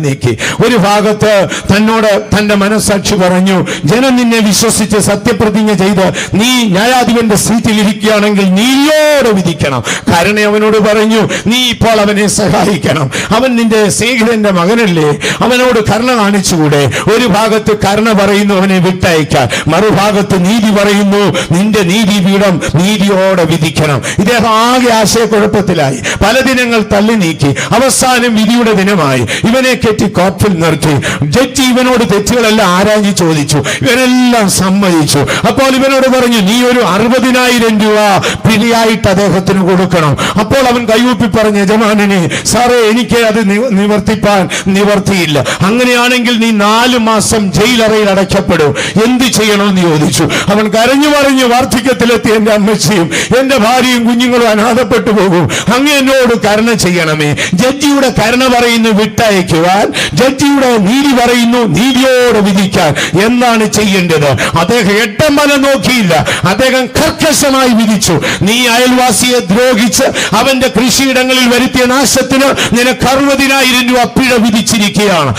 നീക്കി. ഒരു ഭാഗത്ത് തന്നോട് തന്റെ മനസ്സാക്ഷി പറഞ്ഞു, ജനം നിന്നെ വിശ്വസിച്ച് സത്യപ്രതിജ്ഞ ചെയ്ത് നീ ന്യായാധിപന്റെ സീറ്റിൽ ഇരിക്കുകയാണെങ്കിൽ നീയോടെ വിധിക്കണം. കരുണ അവനോട് പറഞ്ഞു, നീ ഇപ്പോൾ അവനെ സഹായിക്കണം. അവൻ നിന്റെ സ്നേഹിതന്റെ മകനല്ലേ, പോലെ അവനോട് കരുണ കാണിച്ചുകൂടെ? ഒരു ഭാഗത്ത് കരുണ പറയുന്നു അവനെ വിട്ടയക്കാൻ, മറുഭാഗത്ത് നീതി പറയുന്നു നിന്റെ നീതിപീഠം നീതിയോടെ വിധിക്കണം. ഇദ്ദേഹം ആകെ ആശയക്കുഴപ്പത്തിലായി. പല ദിനങ്ങൾ തള്ളി നീക്കി. അവസാനം വിധിയുടെ ദിനമായി. ഇവനെ കെട്ടി കോർട്ടിൽ നിർത്തി. ജഡ്ജി ഇവനോട് തെറ്റുകളെല്ലാം ആരാഞ്ഞ് ചോദിച്ചു. ഇവനെല്ലാം സമ്മതിച്ചു. അപ്പോൾ ഇവനോട് പറഞ്ഞു, നീ ഒരു 60,000 രൂപ പിഴയായിട്ട് അദ്ദേഹത്തിന് കൊടുക്കണം. അപ്പോൾ അവൻ കൈകൂപ്പി പറഞ്ഞു, യജമാനനെ, സാറേ, എനിക്ക് അത് നിവർത്തിപ്പാൻ നിവർത്തിയില്ല. അങ്ങനെയാണെങ്കിൽ നീ 4 മാസം ജയിലറയിൽ അടയ്ക്കപ്പെടും. എന്ത് ചെയ്യണമെന്ന് ചോദിച്ചു. അവൻ കരഞ്ഞു പറഞ്ഞു, വാർദ്ധക്യത്തിലെത്തി എന്റെ അമ്മച്ചിയും എന്റെ ഭാര്യയും കുഞ്ഞുങ്ങളും അനാഥപ്പെട്ടു പോകും. അങ്ങ് എന്നോട് കരുണ ചെയ്യണമേ. ജഡ്ജിയുടെ കരുണ പറയുന്നു വിട്ടയക്കുവാൻ, ജഡ്ജിയുടെ നീതി പറയുന്നു നീതിയോടെ വിധിക്കാൻ. എന്താണ് ചെയ്യേണ്ടത്? അദ്ദേഹം എട്ടം വല നോക്കിയില്ല. അദ്ദേഹം കർക്കശമായി വിധിച്ചു. നീ അയൽവാസിയെ ദ്രോഹിച്ച് അവന്റെ കൃഷിയിടങ്ങളിൽ വരുത്തിയ നാശത്തിന് നിനക്ക് 60,000 രൂപ പിഴ വിധിച്ചിരിക്കുകയാണ്.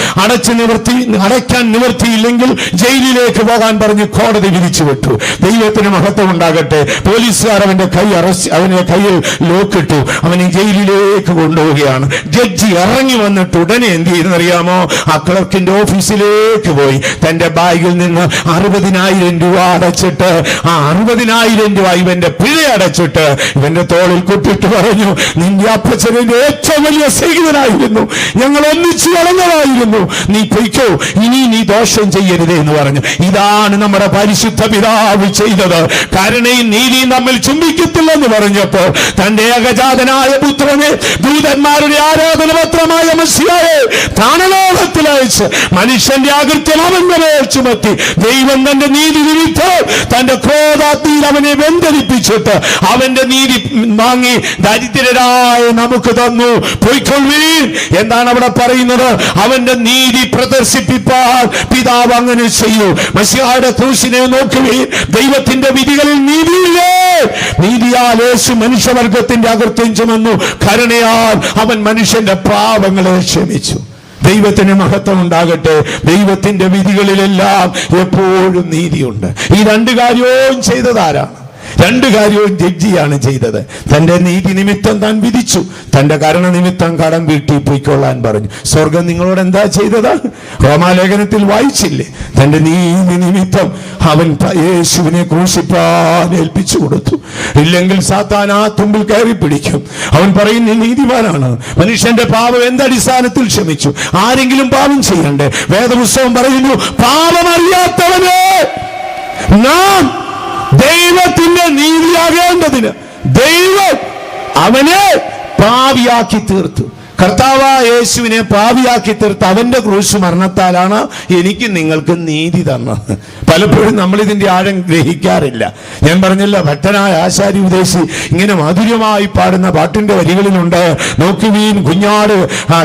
അടയ്ക്കാൻ നിവർത്തിയില്ലെങ്കിൽ ജയിലിലേക്ക് പോകാൻ പറഞ്ഞ് കോടതി വിധിച്ചു വിട്ടു. ദൈവത്തിന് മഹത്വം ഉണ്ടാകട്ടെ. പോലീസുകാർ അവന്റെ അവന്റെ കയ്യിൽ ലോക്കിട്ടു. അവനെ ജയിലിലേക്ക് കൊണ്ടുപോവുകയാണ്. ജഡ്ജി ഇറങ്ങി വന്നിട്ട് ഉടനെ എന്ത് ചെയ്യുന്നറിയാമോ? ആ ക്ലർക്കിന്റെ ഓഫീസിലേക്ക് പോയി തന്റെ ബാഗിൽ നിന്ന് 60,000 രൂപ അടച്ചിട്ട്, ആ 60,000 രൂപ ഇവന്റെ പിഴ അടച്ചിട്ട് ഇവന്റെ തോളിൽ കുത്തിട്ട് പറഞ്ഞു, നിന്റെ അപ്പച്ചന്റെ ഏറ്റവും വലിയ സ്നേഹിതനായിരുന്നു, ഞങ്ങൾ ഒന്നിച്ചു വളർന്നതായിരുന്നു, നീ പൊയ്ക്കോ, ഇനി നീ ദോഷം ചെയ്യരുതേ എന്ന് പറഞ്ഞു. ഇതാണ് നമ്മുടെ പരിശുദ്ധ പിതാവ് ചെയ്തത്. കരുണയും നീതിയും തമ്മിൽ ചുംബിക്കത്തില്ലെന്ന് പറഞ്ഞപ്പോൾ തന്റെ ഏകജാതനായ പുത്രനെ, ദൂതന്മാരുടെ ആരാധനപത്രമായ മെസ്സിയായെ താണലോകത്തിൽ അയച്ച് മനുഷ്യന്റെ അകൃത്യം അവന്റെ മേൽ ചുമത്തി ദൈവം തന്റെ നീതി നിമിത്തം തന്റെ ക്രോധാഗ്നിയിൽ അവനെ ബന്ധിപ്പിച്ചിട്ട് അവന്റെ നീതി വാങ്ങി ദരിദ്രരായ നമുക്ക് തന്നു. പൊയ്ക്കൊള്ളുവീൻ. എന്താണ് അവിടെ പറയുന്നത്? അവന്റെ നീതി പ്രദർശിപ്പിപ്പാൻ പിതാവ് അങ്ങനെ ചെയ്യൂ. മശിഹായുടെ ക്രൂശിനെ നോക്കുവീൻ. ദൈവത്തിന്റെ വിധികളിൽ നീതിയില്ലേ? നീതിയാൽ യേശു മനുഷ്യവർഗത്തിന്റെ അകൃത്യം ചുമന്നു. കരുണയാൽ അവൻ മനുഷ്യന്റെ പാപങ്ങളെ ക്ഷമിച്ചു. ദൈവത്തിന് മഹത്വം ഉണ്ടാകട്ടെ. ദൈവത്തിന്റെ വിധികളിലെല്ലാം എപ്പോഴും നീതിയുണ്ട്. ഈ 2 കാര്യവും ചെയ്തതാരാണ്? 2 കാര്യവും ജഡ്ജിയാണ് ചെയ്തത്. തന്റെ നീതി നിമിത്തം താൻ വിധിച്ചു, തന്റെ കരുണ നിമിത്തം കടം വീട്ടി പൊയ്ക്കൊള്ളാൻ പറഞ്ഞു. സ്വർഗം നിങ്ങളോട് എന്താ ചെയ്തത്? റോമാലേഖനത്തിൽ വായിച്ചില്ലേ? തന്റെ നീതി നിമിത്തം അവൻ യേശുവിനെ ക്രൂശിപ്പാൻ ഏൽപ്പിച്ചു കൊടുത്തു. ഇല്ലെങ്കിൽ സാത്താൻ ആ തുമ്പിൽ കയറി പിടിക്കും. അവൻ പറയും, നീ നീതിമാനാണ്. മനുഷ്യന്റെ പാപം എന്തടിസ്ഥാനത്തിൽ ക്ഷമിച്ചു? ആരെങ്കിലും പാപം ചെയ്യണ്ടേ? വേദപുസ്തകം പറയുന്നു, പാപമറിയാത്തവനെ നാം ദൈവത്തിന്റെ നീതിയാകേണ്ടതിന് ദൈവം അവനെ പാപിയാക്കി തീർത്തു. കർത്താവായ യേശുവിനെ പാപിയാക്കി തീർത്ത് അവന്റെ ക്രൂശ് മരണത്താലാണ് എനിക്ക് നിങ്ങൾക്ക് നീതി തന്നത്. പലപ്പോഴും നമ്മൾ ഇതിന്റെ ആഴം ഗ്രഹിക്കാറില്ല. ഞാൻ പറഞ്ഞില്ല, ഭക്തനായ ആശാരി ഉപദേശി ഇങ്ങനെ മാധുര്യമായി പാടുന്ന പാട്ടിന്റെ വരികളിലുണ്ട്, നോക്കുവീൻ കുഞ്ഞാട്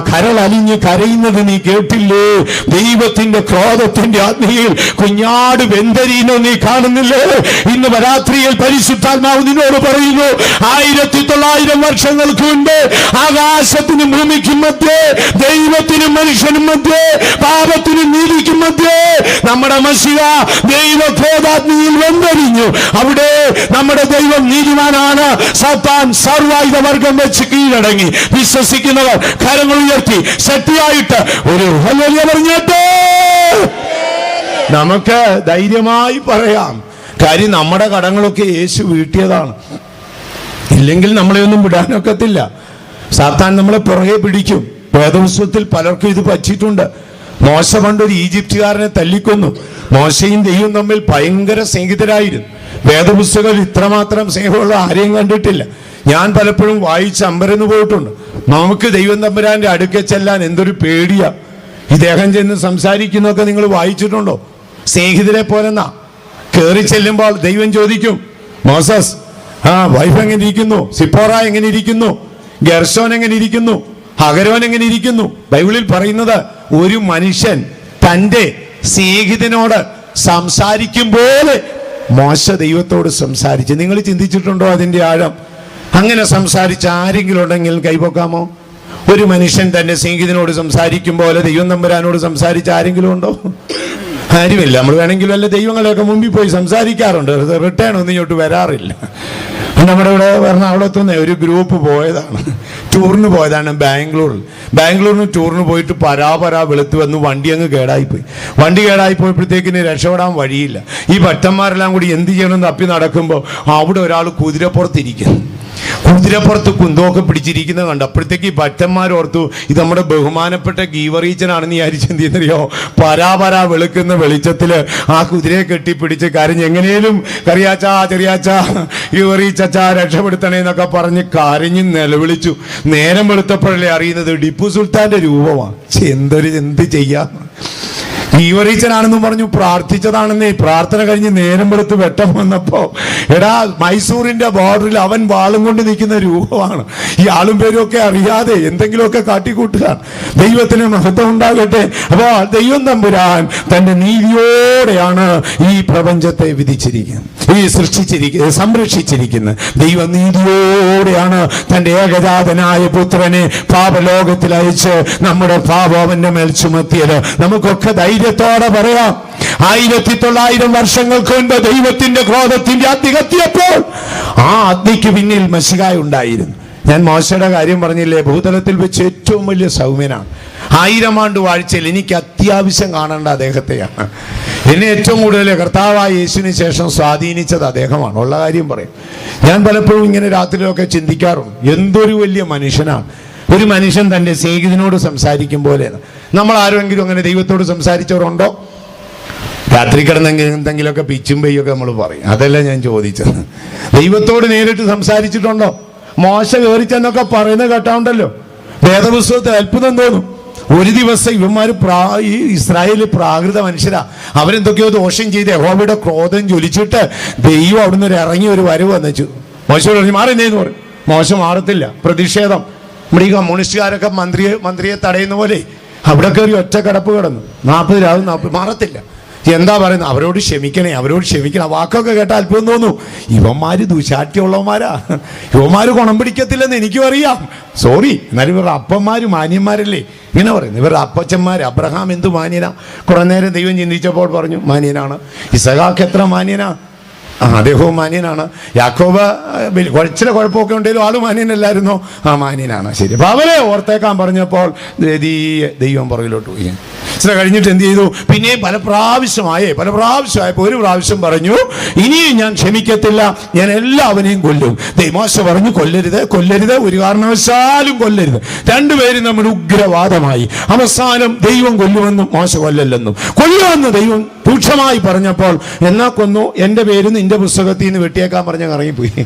കരളലിഞ്ഞ് കരയുന്നത് നീ കേട്ടില്ലേ? ദൈവത്തിന്റെ ക്രോധത്തിന്റെ അഗ്നിയിൽ കുഞ്ഞാട് വെന്തരീനോ നീ കാണുന്നില്ലേ? ഇന്ന് രാത്രിയിൽ പരിശുദ്ധാത്മാവ് നിന്നോട് പറയുന്നു, 1900 വർഷങ്ങൾക്ക് മുൻപ് ആകാശത്തിന് ഭൂമിക്കും മധ്യേ, ദൈവത്തിനും മനുഷ്യനും മധ്യേ, പാപത്തിനും നീതിക്കും മധ്യേ നമ്മുടെ മശിഹ ദൈവക്രോധാഗ്നിയിൽ വെന്തരിഞ്ഞു. അവിടെ നമ്മുടെ ദൈവം നീതിമാനാണ്. സാത്താൻ സർവായുധവർഗം വെച്ച് കീഴടങ്ങി. വിശ്വസിക്കുന്നവർ കരങ്ങൾ ഉയർത്തി ശക്തിയായിട്ട് ഒരു ഹല്ലേലൂയ പറഞ്ഞേട്ടെ. നമുക്ക് ധൈര്യമായി പറയാം, കാര്യം നമ്മുടെ കടങ്ങളൊക്കെ യേശു വീട്ടിയതാണ്. ഇല്ലെങ്കിൽ നമ്മളെ ഒന്നും വിടാനൊക്കത്തില്ല. സാത്താൻ നമ്മളെ പുറകെ പിടിക്കും. വേദപുസ്തകത്തിൽ പലർക്കും ഇത് പറ്റിയിട്ടുണ്ട്. മോശ പണ്ടൊരു ഈജിപ്തുകാരനെ തല്ലിക്കൊന്നു. മോശയും ദൈവം തമ്മിൽ ഭയങ്കര സ്നേഹിതരായിരുന്നു. വേദപുസ്തകം ഇത്രമാത്രം സ്നേഹമുള്ള ആരെയും കണ്ടിട്ടില്ല. ഞാൻ പലപ്പോഴും വായിച്ച് അമ്പരന്ന് പോയിട്ടുണ്ട്. നമുക്ക് ദൈവം തമ്പുരാന്റെ അടുക്കെ ചെല്ലാൻ എന്തൊരു പേടിയാ. ഇദ്ദേഹം ചെന്ന് സംസാരിക്കുന്നൊക്കെ നിങ്ങൾ വായിച്ചിട്ടുണ്ടോ? സ്നേഹിതരെ പോലെന്നാ. കയറി ചെല്ലുമ്പോൾ ദൈവം ചോദിക്കും, മോസസ് വൈഫ് എങ്ങനെ ഇരിക്കുന്നു? സിപ്പോറ എങ്ങനെ ഇരിക്കുന്നു? ഗെർശോൻ എങ്ങനെ ഇരിക്കുന്നു? ഹഗരോൻ എങ്ങനെ ഇരിക്കുന്നു? ബൈബിളിൽ പറയുന്നത്, ഒരു മനുഷ്യൻ തൻ്റെ സ്നേഹിതനോട് സംസാരിക്കും പോലെ മോശ ദൈവത്തോട് സംസാരിച്ചു. നിങ്ങൾ ചിന്തിച്ചിട്ടുണ്ടോ അതിന്റെ ആഴം? അങ്ങനെ സംസാരിച്ച ആരെങ്കിലും ഉണ്ടെങ്കിൽ കൈപൊക്കാമോ? ഒരു മനുഷ്യൻ തന്റെ സ്നേഹിതനോട് സംസാരിക്കും പോലെ ദൈവം തമ്പുരാനോട് സംസാരിച്ച ആരെങ്കിലും ഉണ്ടോ? ആരുമില്ല. നമ്മൾ വേണമെങ്കിൽ വല്ല ദൈവങ്ങളെയൊക്കെ മുമ്പിൽ പോയി സംസാരിക്കാറുണ്ട്. റിട്ടേൺ ഒന്നും ഇങ്ങോട്ട് വരാറില്ല. നമ്മുടെ ഇവിടെ എറണാകുളത്തുനിന്ന് ഒരു ഗ്രൂപ്പ് പോയതാണ്, ടൂറിന് പോയതാണ് ബാംഗ്ലൂരിന് ടൂറിന് പോയിട്ട് പരാപരാ വെളുത്ത് വന്ന് വണ്ടി അങ്ങ് കേടായിപ്പോയി. വണ്ടി കേടായിപ്പോയപ്പോഴത്തേക്കിന് രക്ഷപ്പെടാൻ വഴിയില്ല. ഈ ഭട്ടന്മാരെല്ലാം കൂടി എന്ത് ചെയ്യണമെന്ന് തപ്പി നടക്കുമ്പോൾ അവിടെ ഒരാൾ കുതിരപ്പുറത്തിരിക്കുന്നു. കുതിരപ്പുറത്ത് കുന്തമൊക്കെ പിടിച്ചിരിക്കുന്നത് കണ്ട് അപ്പോഴത്തേക്ക് ഈ ഭക്തന്മാരോർത്തു ഇത് നമ്മുടെ ബഹുമാനപ്പെട്ട ഗീവറീച്ചനാണെന്ന് വിചാരിച്ച് എന്ത് ചെയ്യുന്നറിയോ, പരാപരാ വെളുക്കുന്ന വെളിച്ചത്തില് ആ കുതിരയെ കെട്ടിപ്പിടിച്ച് കരഞ്ഞ് എങ്ങനെയും കറിയാച്ചാ ചെറിയാച്ചാ ഗീവറീച്ചാ രക്ഷപ്പെടുത്തണേ എന്നൊക്കെ പറഞ്ഞ് കരഞ്ഞ് നിലവിളിച്ചു. നേരം വെളുത്തപ്പോഴല്ലേ അറിയുന്നത് ടിപ്പു സുൽത്താന്റെ രൂപമാണ്. എന്ത് ചെയ്യാം, ഗീവറീച്ചനാണെന്നും പറഞ്ഞു പ്രാർത്ഥിച്ചതാണെന്നേ. പ്രാർത്ഥന കഴിഞ്ഞ് നേരം വെളുത്ത് വെട്ടം വന്നപ്പോ എടാ മൈസൂരിന്റെ ബോർഡറിൽ അവൻ വാളും കൊണ്ട് നിൽക്കുന്ന രൂപമാണ്. ഈ ആളും പേരും ഒക്കെ അറിയാതെ എന്തെങ്കിലുമൊക്കെ കാട്ടിക്കൂട്ടുക. ദൈവത്തിന് മഹത്വം ഉണ്ടാകട്ടെ. അപ്പോ ദൈവം തമ്പുരാൻ തന്റെ നീതിയോടെയാണ് ഈ പ്രപഞ്ചത്തെ വിധിച്ചിരിക്കുന്നത്, ഈ സംരക്ഷിച്ചിരിക്കുന്നത്. ദൈവം നീതിയോടെയാണ് തന്റെ ഏകജാതനായ പുത്രനെ പാപലോകത്തിൽ അയച്ച് നമ്മുടെ പാപം അവന്റെ മേൽ ചുമത്തിയത്. നമുക്കൊക്കെ ധൈര്യത്തോടെ പറയാം, 1900 വർഷങ്ങൾക്ക് മുൻപ് ദൈവത്തിന്റെ ക്രോധത്തിന്റെ അഗ്നി കത്തിയപ്പോൾ ആ അഗ്നിക്ക് പിന്നിൽ മെസ്സിഹാ ഉണ്ടായിരുന്നു. ഞാൻ മോശയുടെ കാര്യം പറഞ്ഞില്ലേ, ഭൂതലത്തിൽ വെച്ച് ഏറ്റവും വലിയ സൗമ്യനാണ്. 1000 ആണ്ട് വാഴ്ചയിൽ എനിക്ക് അത്യാവശ്യം കാണേണ്ട അദ്ദേഹത്തെയാണ്. എന്നെ ഏറ്റവും കൂടുതൽ കർത്താവായ യേശുവിന് ശേഷം സ്വാധീനിച്ചത് അദ്ദേഹമാണ്. ഉള്ള കാര്യം പറയും. ഞാൻ പലപ്പോഴും ഇങ്ങനെ രാത്രിയിലൊക്കെ ചിന്തിക്കാറുണ്ട്, എന്തൊരു വലിയ മനുഷ്യനാണ്. ഒരു മനുഷ്യൻ തൻ്റെ സ്നേഹിതനോട് സംസാരിക്കും പോലെയാണ്. നമ്മൾ ആരെങ്കിലും അങ്ങനെ ദൈവത്തോട് സംസാരിച്ചവരുണ്ടോ? രാത്രി കിടന്നെങ്കിൽ എന്തെങ്കിലുമൊക്കെ പിച്ചും പെയ്യൊക്കെ നമ്മൾ പറയും. അതല്ല ഞാൻ ചോദിച്ചത്. ദൈവത്തോട് നേരിട്ട് സംസാരിച്ചിട്ടുണ്ടോ? മോശ കയറിച്ചെന്നൊക്കെ പറയുന്നത് കേട്ടാണ്ടല്ലോ, വേദപുസ്തകത്തിൽ അത്ഭുതം തോന്നും. ഒരു ദിവസം ഇവന്മാർ ഈ ഇസ്രായേൽ പ്രാകൃത മനുഷ്യരാ, അവരെന്തൊക്കെയോ ദോഷം ചെയ്ത് യഹോവയുടെ ക്രോധം ജ്വലിച്ചിട്ട് ദൈവം അവിടുന്ന് ഇറങ്ങി ഒരു വരവ് വന്നു. മോശയോട് പറഞ്ഞു മാറുന്നേന്ന് പറയും. മോശ മാറത്തില്ല, പ്രതിഷേധം. നമ്മുടെ ഈ കമ്മ്യൂണിസ്റ്റുകാരൊക്കെ മന്ത്രിയെ തടയുന്ന പോലെ അവിടെ കയറി ഒറ്റ കിടപ്പ് കിടന്നു. 40 രാവും 40 മാറത്തില്ല. എന്താ പറയുന്നത്? അവരോട് ക്ഷമിക്കണം. വാക്കൊക്കെ കേട്ടാൽ അല്പം തോന്നും. ഇവന്മാര് ദുശാഠ്യമുള്ളവന്മാരാ, ഇവന്മാര് ഗുണം പിടിക്കത്തില്ലെന്ന് എനിക്കും അറിയാം. സോറി, എന്നാലും ഇവരുടെ അപ്പന്മാര് മാന്യന്മാരല്ലേ ഇങ്ങനെ പറയുന്നത്. ഇവരുടെ അപ്പച്ചന്മാര് അബ്രഹാം എന്ത് മാന്യനാ. കുറെ നേരം ദൈവം ചിന്തിച്ചപ്പോൾ പറഞ്ഞു മാന്യനാണ്. ഇസഹാക്ക് എത്ര മാന്യനാ, അദ്ദേഹവും മാന്യനാണ്. യാക്കോബ് ചില കുഴപ്പമൊക്കെ ഉണ്ടെങ്കിലും ആള് മാന്യനല്ലായിരുന്നോ? മാന്യനാണ്. ശരി. അപ്പൊ അവരെ ഓർത്തേക്കാൻ പറഞ്ഞപ്പോൾ ദൈവം പുറകിലോട്ട് പോയി. ഇത്ര കഴിഞ്ഞിട്ട് എന്ത് ചെയ്തു? പിന്നെ പല പ്രാവശ്യമായപ്പോൾ ഒരു പ്രാവശ്യം പറഞ്ഞു ഇനിയും ഞാൻ ക്ഷമിക്കത്തില്ല, ഞാൻ എല്ലാവരെയും കൊല്ലും. മോശ പറഞ്ഞു കൊല്ലരുത്, ഒരു കാരണവശാലും കൊല്ലരുത്. രണ്ടുപേരും നമ്മുടെ ഉഗ്രവാദമായി. അവസാനം ദൈവം കൊല്ലുമെന്നും മോശ കൊല്ലല്ലെന്നും. കൊല്ലുമെന്ന് ദൈവം രൂക്ഷമായി പറഞ്ഞപ്പോൾ എന്നാ കൊന്നു, എൻ്റെ പേര് നിന്റെ പുസ്തകത്തിൽ നിന്ന് വെട്ടിയേക്കാൻ പറഞ്ഞ് ഇറങ്ങിപ്പോയി.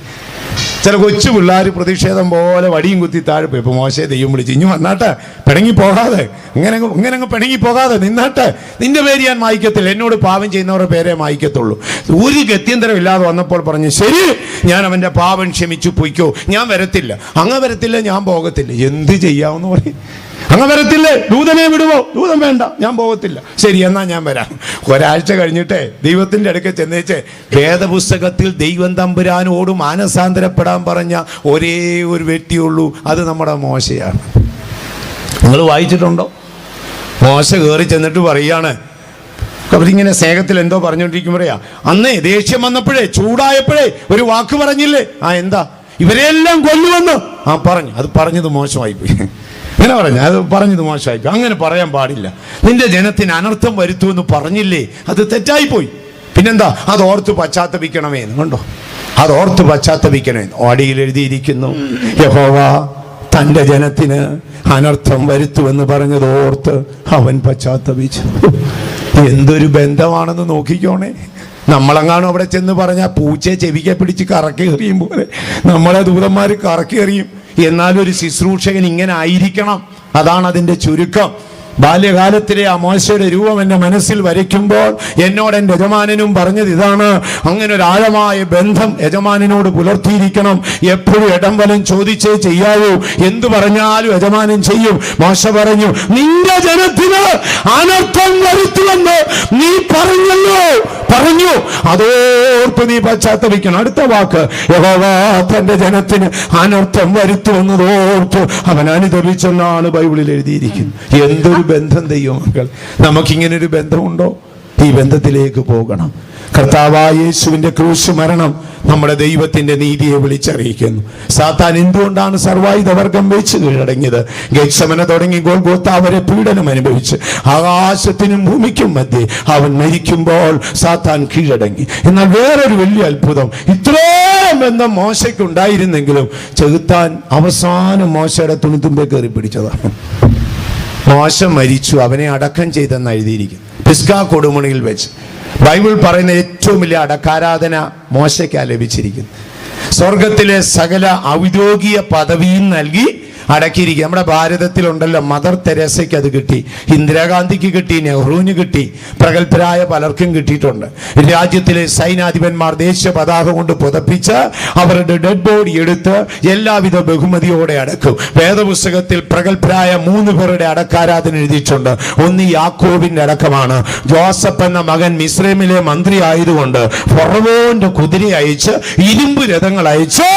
ചില കൊച്ചു പിള്ളേർ പ്രതിഷേധം പോലെ വടിയും കുത്തി താഴെ പോയി. ഇപ്പൊ മോശയെ ദൈവം വിളിച്ചു, ഇനി വന്നാട്ടെ, പിണങ്ങി പോകാതെ, ഇങ്ങനെ പിണങ്ങി പോകാതെ നിന്നാട്ടെ, നിന്റെ പേര് ഞാൻ മായ്ക്കത്തില്ല, എന്നോട് പാപം ചെയ്യുന്നവരുടെ പേരെ മായ്ക്കത്തുള്ളൂ. ഒരു ഗത്യന്തരം ഇല്ലാതെ വന്നപ്പോൾ പറഞ്ഞു ശരി, ഞാൻ അവന്റെ പാപം ക്ഷമിച്ചു പൊയ്ക്കോ, ഞാൻ വരത്തില്ല. അങ്ങ് വരത്തില്ല, ഞാൻ പോകത്തില്ല. എന്ത് ചെയ്യാമെന്ന് പറയും. അങ്ങ് വരത്തില്ലേ, ദൂതനെ വിടുവോ? ദൂതം വേണ്ട, ഞാൻ പോകത്തില്ല. ശരി, എന്നാ ഞാൻ വരാം. ഒരാഴ്ച കഴിഞ്ഞിട്ടേ ദൈവത്തിന്റെ അടുക്കൽ ചെന്നേച്ച് വേദപുസ്തകത്തിൽ ദൈവം തമ്പുരാനോട് മാനസാന്തരപ്പെടാൻ പറഞ്ഞ ഒരേ ഒരു വ്യക്തിയുള്ളൂ, അത് നമ്മുടെ മോശയാണ്. നിങ്ങൾ വായിച്ചിട്ടുണ്ടോ? മോശ കയറി ചെന്നിട്ട് പറയാണ്, അവരിങ്ങനെ സ്നേഹത്തിൽ എന്തോ പറഞ്ഞുകൊണ്ടിരിക്കുമ്പോഴേ അന്നേ ദേഷ്യം വന്നപ്പോഴേ ചൂടായപ്പോഴേ ഒരു വാക്ക് പറഞ്ഞില്ലേ? എന്താ? ഇവരെല്ലാം കൊല്ലുമെന്ന് പറഞ്ഞു. അത് പറഞ്ഞത് മോശമായിപ്പോയി. ഇങ്ങനെ പറഞ്ഞു, അത് പറഞ്ഞത് മോശമായിപ്പോയി. അങ്ങനെ പറയാൻ പാടില്ല. നിന്റെ ജനത്തിന് അനർത്ഥം വരുത്തുമെന്ന് പറഞ്ഞില്ലേ? അത് തെറ്റായിപ്പോയി. പിന്നെന്താ? അതോർത്ത് പശ്ചാത്തപിക്കണമേന്ന്. കണ്ടോ, അതോർത്ത് പശ്ചാത്തപിക്കണമേന്ന് അടിയിൽ എഴുതിയിരിക്കുന്നു. യഹോവ തൻ്റെ ജനത്തിന് അനർത്ഥം വരുത്തുമെന്ന് പറഞ്ഞത് ഓർത്ത് അവൻ പശ്ചാത്തപിച്ചു. എന്തൊരു ബന്ധമാണെന്ന് നോക്കിക്കോണേ. നമ്മളെങ്ങാനും അവിടെ ചെന്ന് പറഞ്ഞാൽ പൂച്ചയെ ചെവിക്കെ പിടിച്ച് കറക്കി എറിയും പോലെ നമ്മളെ ദൂതന്മാർ കറക്കി എറിയും. എന്നാലും ഒരു ശുശ്രൂഷകൻ ഇങ്ങനെ ആയിരിക്കണം. അതാണ് അതിൻ്റെ ചുരുക്കം. ബാല്യകാലത്തിലെ ആ മോശയുടെ രൂപം എൻ്റെ മനസ്സിൽ വരയ്ക്കുമ്പോൾ എന്നോട് എൻ്റെ യജമാനനും പറഞ്ഞത് ഇതാണ്, അങ്ങനെ ഒരു ആഴമായ ബന്ധം യജമാനനോട് പുലർത്തിയിരിക്കണം. എപ്പോഴും ഇടംവലം ചോദിച്ചേ ചെയ്യാവൂ. എന്തു പറഞ്ഞാലും യജമാനൻ ചെയ്യും. മോശ പറഞ്ഞു, നിന്റെ ജനത്തിന് അനർത്ഥം വരുത്തുമെന്ന് നീ പറഞ്ഞു, അതോർത്ത് നീ പശ്ചാത്തപിക്കണം. അടുത്ത വാക്ക്, യഹോവ തന്റെ ജനത്തിന് അനർത്ഥം വരുത്തുമെന്നതോർത്ത് അവൻ അനുദപിച്ചെന്നാണ് ബൈബിളിൽ എഴുതിയിരിക്കുന്നത്. എന്തൊരു ബന്ധം ദൈവമക്കൾ! നമുക്കിങ്ങനെ ഒരു ബന്ധമുണ്ടോ? ഈ ബന്ധത്തിലേക്ക് പോകണം. കർത്താവായ യേശുവിന്റെ ക്രൂശ് മരണം നമ്മുടെ ദൈവത്തിന്റെ നീതിയെ വിളിച്ചറിയിക്കുന്നു. സാത്താൻ എന്തുകൊണ്ടാണ് സർവായുധവർഗം വെച്ച് കീഴടങ്ങിയത്? ഗെത്സമന തുടങ്ങി ഗോൽഗോത്ത വരെ പീഡനം അനുഭവിച്ച് ആകാശത്തിനും ഭൂമിക്കും മധ്യേ അവൻ മരിക്കുമ്പോൾ സാത്താൻ കീഴടങ്ങി. എന്നാൽ വേറൊരു വലിയ അത്ഭുതം, ഇത്രയും ബന്ധം മോശയ്ക്ക് ഉണ്ടായിരുന്നെങ്കിലും ചെകുത്താൻ അവസാനം മോശയുടെ തുണിത്തുമ്പേ കയറി പിടിച്ചതാണ്. മോശ മരിച്ചു, അവനെ അടക്കം ചെയ്തെന്ന് എഴുതിയിരിക്കുന്നു പിസ്ഗാ കൊടുമുണിയിൽ വെച്ച്. ബൈബിൾ പറയുന്ന ഏറ്റവും വലിയ അടക്കാരാധന മോശയ്ക്കാ ലഭിച്ചിരിക്കുന്നു. സ്വർഗത്തിലെ സകല ഔദ്യോഗിക പദവിയും നൽകി അടക്കിയിരിക്കുക. നമ്മുടെ ഭാരതത്തിലുണ്ടല്ലോ, മദർ തെരേസയ്ക്ക് അത് കിട്ടി, ഇന്ദിരാഗാന്ധിക്ക് കിട്ടി, നെഹ്റുവിന് കിട്ടി, പ്രഗത്ഭരായ പലർക്കും കിട്ടിയിട്ടുണ്ട്. രാജ്യത്തിലെ സൈനാധിപന്മാർ ദേശീയ പതാക കൊണ്ട് പുതപ്പിച്ച് അവരുടെ ഡെഡ് ബോഡി എടുത്ത് എല്ലാവിധ ബഹുമതിയോടെ അടക്കും. വേദപുസ്തകത്തിൽ പ്രഗത്ഭരായ 3 പേരുടെ അടക്കാരാധന എഴുതിയിട്ടുണ്ട്. ഒന്ന് യാക്കോബിന്റെ അടക്കമാണ്. ജോസഫ് എന്ന മകൻ മിസ്രൈമിലെ മന്ത്രി ആയതുകൊണ്ട് ഫറവോന്റെ കുതിര അയച്ച്, ഇരുമ്പ് രഥങ്ങൾ അയച്ച്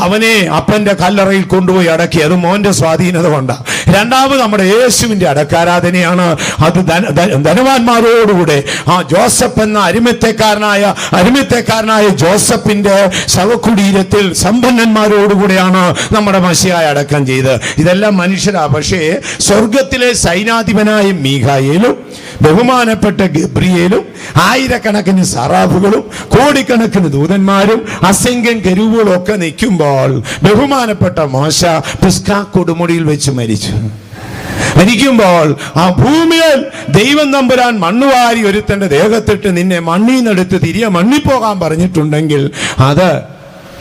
അവനെ അപ്പന്റെ കല്ലറയിൽ കൊണ്ടുപോയി അടക്കി. അത് മോന്റെ സ്വാധീനത കൊണ്ടാണ്. രണ്ടാമത് നമ്മുടെ യേശുവിന്റെ അടക്കാരാധനയാണ്. അത് ധനവാന്മാരോടുകൂടെ ജോസഫ് എന്ന അരിമത്യക്കാരനായ ജോസഫിന്റെ ശവകുടീരത്തിൽ സമ്പന്നന്മാരോടുകൂടെയാണ് നമ്മുടെ മശിഹായ അടക്കം ചെയ്ത്. ഇതെല്ലാം മനുഷ്യരാ. പക്ഷേ സ്വർഗത്തിലെ സൈനാധിപനായ മീഖായേലും ബഹുമാനപ്പെട്ട ഗബ്രിയേലും ആയിരക്കണക്കിന് സറാഫുകളും കോടിക്കണക്കിന് ദൂതന്മാരും അസംഖ്യം കെരൂബുകളും ഒക്കെ നിൽക്കുമ്പോൾ ബഹുമാനപ്പെട്ട മോശ പിസ്ഗാ കൊടുമുടിയിൽ വെച്ച് മരിച്ചു. മരിക്കുമ്പോൾ ആ ഭൂമിയിൽ ദൈവം തമ്പുരാൻ മണ്ണുവാരി ഒരുത്തന്റെ ദേഹത്തിട്ട് നിന്നെ മണ്ണീന്നെടുത്ത് തിരികെ മണ്ണിപ്പോകാൻ പറഞ്ഞിട്ടുണ്ടെങ്കിൽ